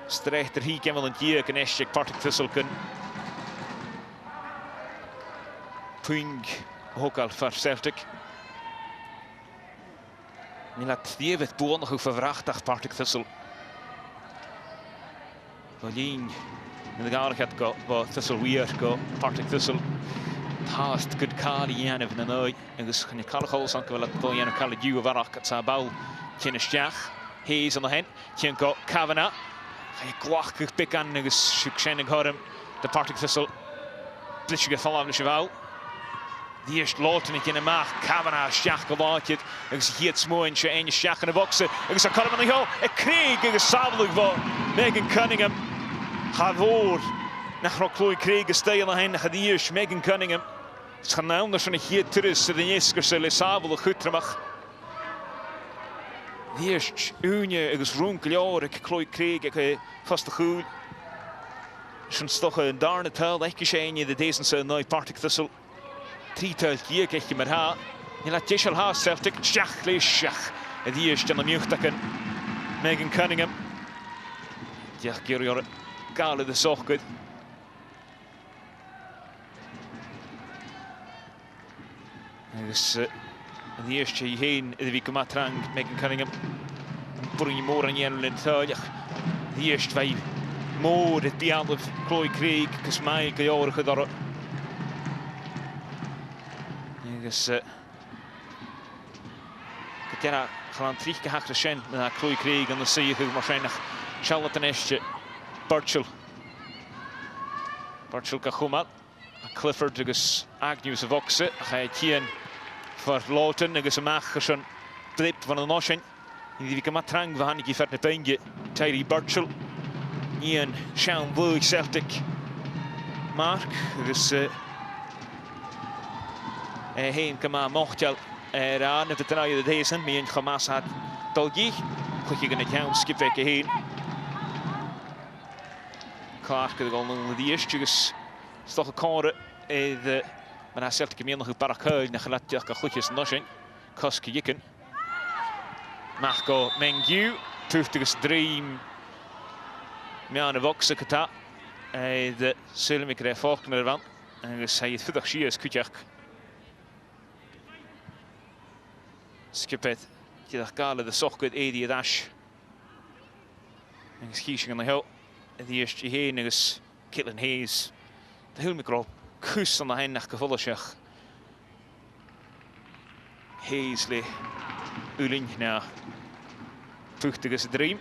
Strijder hier kan wel een keer kan nestje Partick Thistle kan. Puing ook al voor Celtic. En laat die het boer nog vervraagd Partick Thistle. Alleen in de gaar gaat go, wat Thistle weer go, Partick Thistle. Haast good carry Jan of the night. En dus kan je kallen goals aan kunnen laten Jan kallen duwen warak het zou bal. Kennis Jack, Hayes aan de hand. Ken go Kavanagh. Hij kwak pick aan en dus schijnig hem de Partick Thistle. Blitje gevallen dus wel. Die eerst Lawton in de maag, Kavanagh schach gewaatje. En ze hier het smoentje en je schach in de boxen. En ze kan hem aan de goal. En Craig en gezamenlijk voor Megan Cunningham. Gaat voor. Naar Chloe Craig stijl aan hen. Gaat die eerst Megan Cunningham. Ze gaan nou naar hier terug. De Jeskers zullen samen goed terug. Die eerst Unje en gezronken jaar. Chloe Craig ik vast de goed. Ze toch een darne taal. Ik gescheen je de deze zijn nooit Partick Thistle. 3 keer krijg je maar ha. Je laat je al ha Celtic. Schach, lees schach. En die is dan een jeugdtakken. Megan Cunningham. Ja, Gary Gale de zorg goed. Agus the eerste heen de week matrang Megan Cunningham bring more aan Jan Lintuig. The eerste wij more het beyond of Chloe Craig cos mai gaor gedor. Agus Katera gaan terug gehaakt zijn met Chloe Craig en de zie je waarschijnlijk Charlotte Nestje Birchall Kachumat Clifford agus Agnew se voxe ga tien voor Lawton agus maach schon blip van de notion die we matrang van die verne penge Tyree Birchall Ian Sean Blue Celtic Mark agus heen kama mochtjal aan het draaien de deze mee in Hamas had Dolgi quickly going to count skip weg heen Clark de goal in die eerste is toch een corner de maar Celtic gemeen nog een paar keer naar gelat ja goedjes nothing Koski Jiken Marco Mengu tuchtiges dream Miane Voxe kata de Sulmi krijgt volgende ervan en dus hij het verder is kutjak skipet die daar kale de socket Eddie Dash en schiesing aan de hill die eerste heen is Caitlin Hayes de heel micro kus aan de heen naar gevolgd Hazley Uling na tuchtiges dream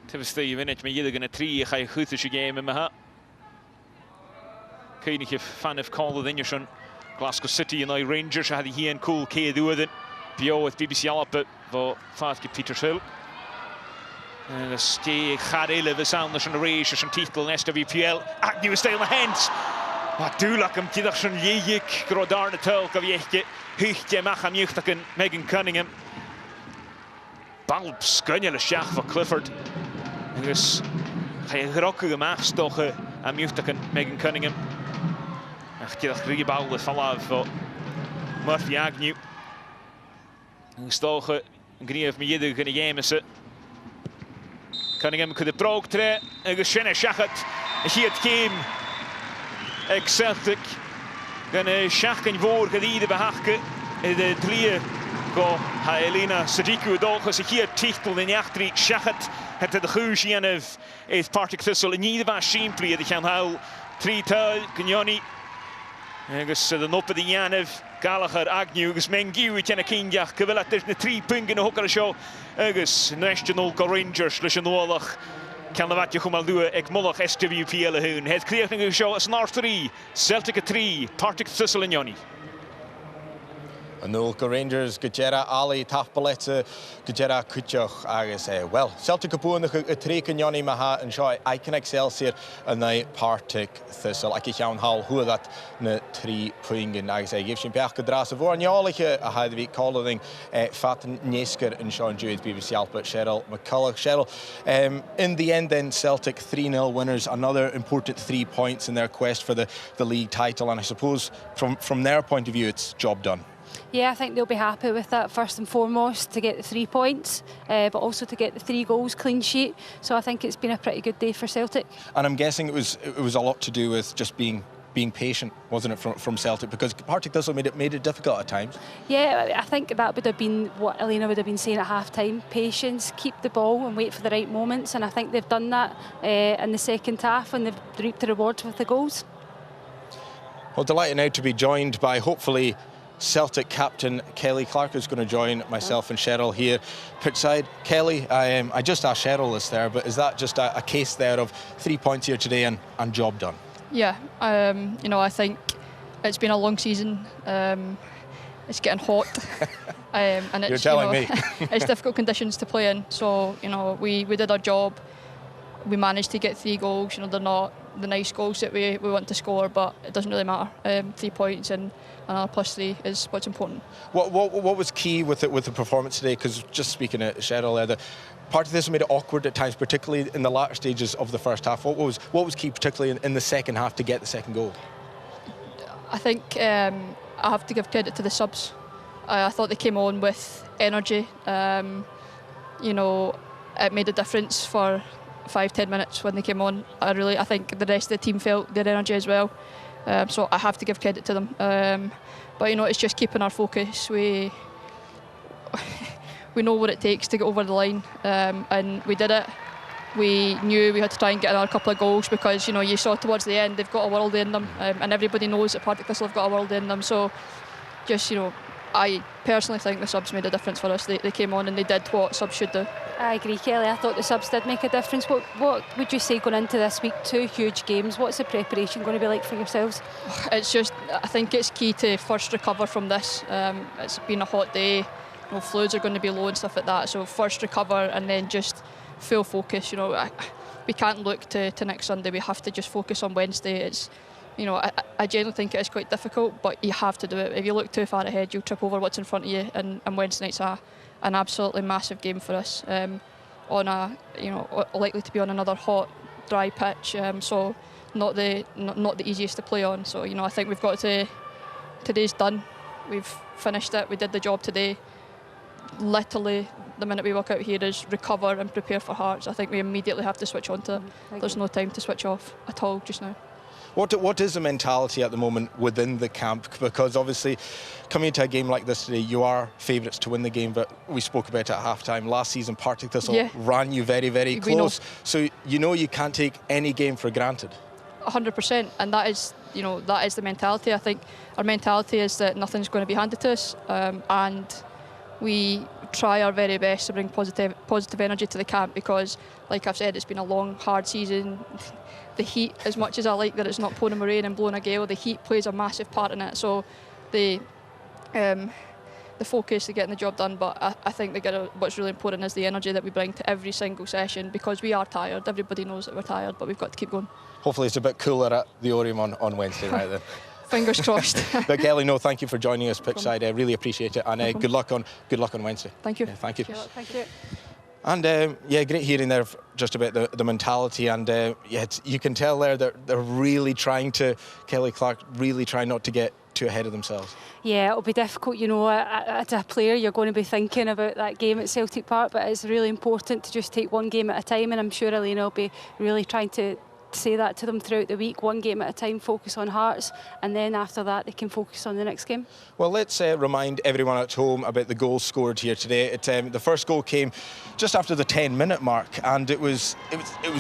Tevste minute met jullie gaan 3 ga je goed als je game met ha Keinige fan of call the Ingerson Glasgow City en die Rangers had hier een cool keer doen bio with BBC Alpe voor Fatke Petershill en de stee gaat hele we sounders van de Rangers en titel in SWPL Agnew stay on the hands wat duurlijk hem tiddag zo'n jeek grodarne tulk of jeetje huchtje mag hem juchtaken Megan Cunningham bal skunjele schach voor Clifford dus ga je grokkige maagstochen aan juchtaken Megan Cunningham tiddag riebal de vallen voor Murphy Agnew gestogen Grief met jullie kunnen jamesen Cunningham could have broke tre en geschenne schachet en hier het game Celtic gaan schaken voor gediende behaken de drie go Helena Sadiku doge zich hier titel in achtri schachet het de goeie is Partick Thistle in ieder geval simply de gaan hou 3 tel Kenyoni Agus de noppe de Janev Gallagher Agnew agus Mengu het en Kinjach gewillig er 3 punten nog al show agus National Rangers leis an oorlog kan de watje gewoon doen ek mollig SWPL hun het kreeg een show as North 3 Celtic 3 Partick Thistle en Johnny An Nulka Rangers Gajera Ali Tafbalette Gajera Kutjoch agus well Celtic Kapoonach a treken Johnny Maha and Shaw Icon Excelsior and the Partick Thistle I can hal hoe dat na 3 punten agus gives him peach gedrase voor njalige a had week calling Fatten Nesker and Sean Jude BBC Alpha Cheryl McCulloch Cheryl in the end then Celtic 3-0 winners another important 3 points in their quest for the league title and I suppose from their point of view it's job done. Yeah, I think they'll be happy with that first and foremost to get the 3 points, but also to get the 3 goals clean sheet. So I think it's been a pretty good day for Celtic. And I'm guessing it was a lot to do with just being patient, wasn't it, from Celtic? Because Partick Thistle made it difficult at times. Yeah, I think that would have been what Elena would have been saying at half-time. Patience, keep the ball and wait for the right moments. And I think they've done that in the second half and they've reaped the rewards with the goals. Well, delighted now to be joined by hopefully Celtic captain Kelly Clark is going to join myself and Cheryl here pitchside. Kelly, I just asked Cheryl this there, but is that just a case there of 3 points here today and job done? Yeah, you know, I think it's been a long season. It's getting hot, and it's, You're telling me. It's difficult conditions to play in. So you know, we did our job. We managed to get 3 goals. You know, they're not the nice goals that we want to score, but it doesn't really matter. 3 points and another +3 is what's important. What was key with the performance today? Because just speaking to Cheryl there, part of this made it awkward at times, particularly in the latter stages of the first half. What was key, particularly in the second half, to get the second goal? I think I have to give credit to the subs. I thought they came on with energy. You know, it made a difference for 5-10 minutes when they came on. I think the rest of the team felt their energy as well. So I have to give credit to them. But you know, it's just keeping our focus. We know what it takes to get over the line, and we did it. We knew we had to try and get another couple of goals because, you know, you saw towards the end they've got a world in them, and everybody knows that Partick Thistle have got a world in them. So just, you know, I personally think the subs made a difference for us. They came on and they did what subs should do. I agree, Kelly. I thought the subs did make a difference. What would you say going into this week? 2 huge games. What's the preparation going to be like for yourselves? It's just, I think it's key to first recover from this. It's been a hot day. You know, fluids are going to be low and stuff like that. So first recover and then just full focus. You know, we can't look to next Sunday. We have to just focus on Wednesday. It's, you know, I generally think it is quite difficult, but you have to do it. If you look too far ahead, you'll trip over what's in front of you. And Wednesday night's an absolutely massive game for us. On a, you know, likely to be on another hot, dry pitch. So not the easiest to play on. So, you know, I think we've got to. Today's done. We've finished it. We did the job today. Literally, the minute we walk out here is recover and prepare for Hearts. I think we immediately have to switch on to it. There's no time to switch off at all just now. What is the mentality at the moment within the camp? Because obviously, coming into a game like this today, you are favourites to win the game, but we spoke about it at half-time. Last season, Partick Thistle ran you very, very close. So you know you can't take any game for granted. 100%, and that is, you know, that is the mentality. I think our mentality is that nothing's going to be handed to us, and we try our very best to bring positive energy to the camp because, like I've said, it's been a long, hard season. The heat, as much as I like that it's not pouring rain and blowing a gale, the heat plays a massive part in it. So the focus to getting the job done, but I think what's really important is the energy that we bring to every single session because we are tired. Everybody knows that we're tired, but we've got to keep going. Hopefully it's a bit cooler at the Orium on Wednesday night then. Fingers crossed. But Kelly, no, thank you for joining us pitchside. I really appreciate it, and good luck on Wednesday. Thank you. Thank you. Thank you. And great hearing there just about the mentality, and you can tell there they're really trying to, Kelly Clark, really trying not to get too ahead of themselves. Yeah, it'll be difficult, you know, as a player you're going to be thinking about that game at Celtic Park, but it's really important to just take one game at a time, and I'm sure Elena will be really trying to say that to them throughout the week, one game at a time, focus on Hearts, and then after that they can focus on the next game. Well, let's remind everyone at home about the goals scored here today. The first goal came just after the 10-minute mark, and it was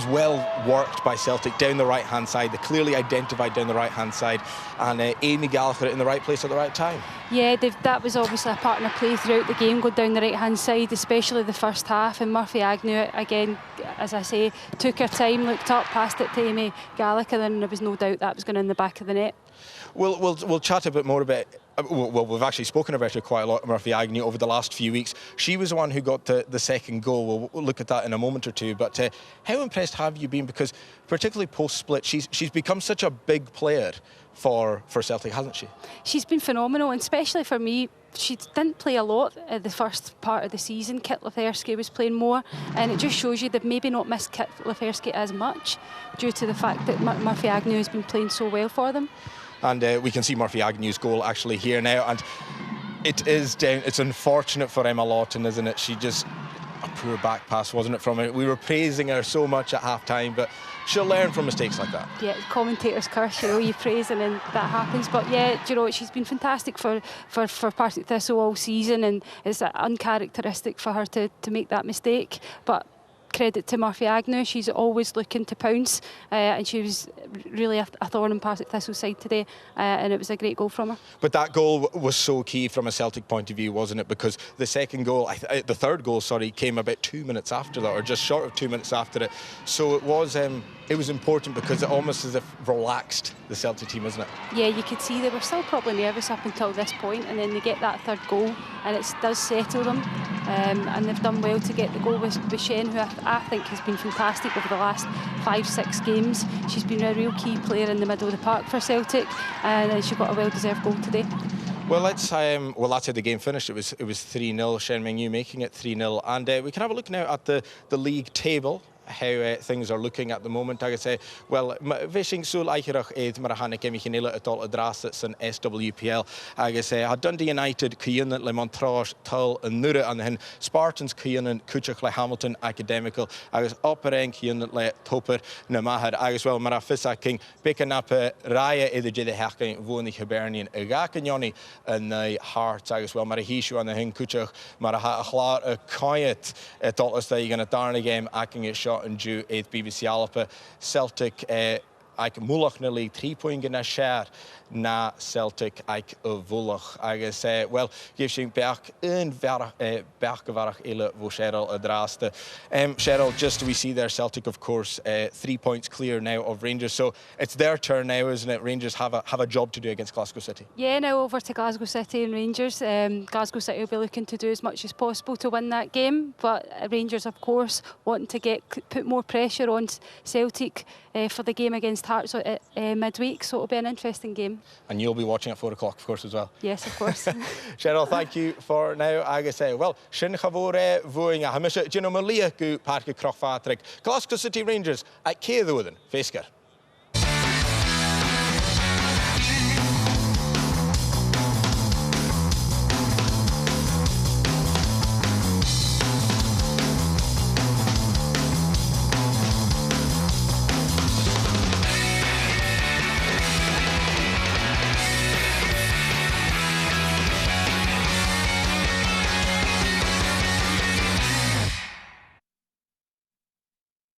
well worked by Celtic down the right-hand side. They clearly identified down the right-hand side, and Amy Gallagher in the right place at the right time. Yeah, that was obviously a partner play throughout the game, going down the right-hand side, especially the first half, and Murphy Agnew, again, as I say, took her time, looked up, passed it to Amy Gallagher, and there was no doubt that was going in the back of the net. We'll chat a bit more about. Well, we've actually spoken about her quite a lot, Murphy Agnew, over the last few weeks. She was the one who got the second goal. We'll look at that in a moment or two. But how impressed have you been? Because particularly post-split, she's become such a big player for Celtic, hasn't she? She's been phenomenal, and especially for me. She didn't play a lot at the first part of the season. Kit Lafersky was playing more, and it just shows you they've maybe not missed Kit Lafersky as much due to the fact that Murphy Agnew has been playing so well for them. And we can see Murphy Agnew's goal actually here now, and it is down. It's unfortunate for Emma Lawton, isn't it? She just, a poor back pass, wasn't it, from her? We were praising her so much at half-time, but she'll learn from mistakes like that. Yeah, commentator's curse, you know, you praise and then that happens. But yeah, you know, she's been fantastic for Partick Thistle all season, and it's uncharacteristic for her to make that mistake. But credit to Murphy Agnew, she's always looking to pounce, and she was really a thorn in Partick Thistle's side today, and it was a great goal from her. But that goal was so key from a Celtic point of view, wasn't it? Because the second goal, the third goal, came about 2 minutes after that, or just short of 2 minutes after it. So it was important because it almost as if relaxed the Celtic team, isn't it? Yeah, you could see they were still probably nervous up until this point, and then they get that third goal, and it does settle them, and they've done well to get the goal with Shen, who I think has been fantastic over the last 5-6 games. She's been a real key player in the middle of the park for Celtic, and she got a well-deserved goal today. Well, that's how the game finished. It was 3-0, Shen Mingyu making it 3-0, and we can have a look now at the league table. how things are looking at the moment. I say, well, fishing sul aicherach ed marahana kemi chinilla at all adrasats and SWPL. I say, had Dundee United Kuyan le Montrage Tull and Nura and then Spartans Kuyan Kuchach le Hamilton Academical. I was Opereng Kuyan le Topper Namahad. I well Marafisa King Bekanapa Raya ed the Hacking Vonig Hibernian Agakanyoni and the Hearts. I well Marahishu and the Hin Kuchach Maraha Hlar a quiet at all as they gonna darn a game acting it shot and due 8 BBC Alpa Celtic Ike Mulach na league 3 na share na Celtic Ike Vulach. I say, well, give she back in Bergvarach Ille wo Cheryl adraste. Cheryl, just we see there Celtic, of course, 3 points clear now of Rangers. So it's their turn now, isn't it? Rangers have a job to do against Glasgow City. Yeah, now over to Glasgow City and Rangers. Glasgow City will be looking to do as much as possible to win that game, but Rangers, of course, wanting to put more pressure on Celtic for the game against Hearts at midweek. So it'll be an interesting game. And you'll be watching at 4 o'clock, of course, as well. Yes, of course. Cheryl, thank you for now. I say, well, Shin Chavore Voing a Hamisha Gino Malia Gu Partick Crochfatrick Glasgow City Rangers at Keithwoden. Fesker.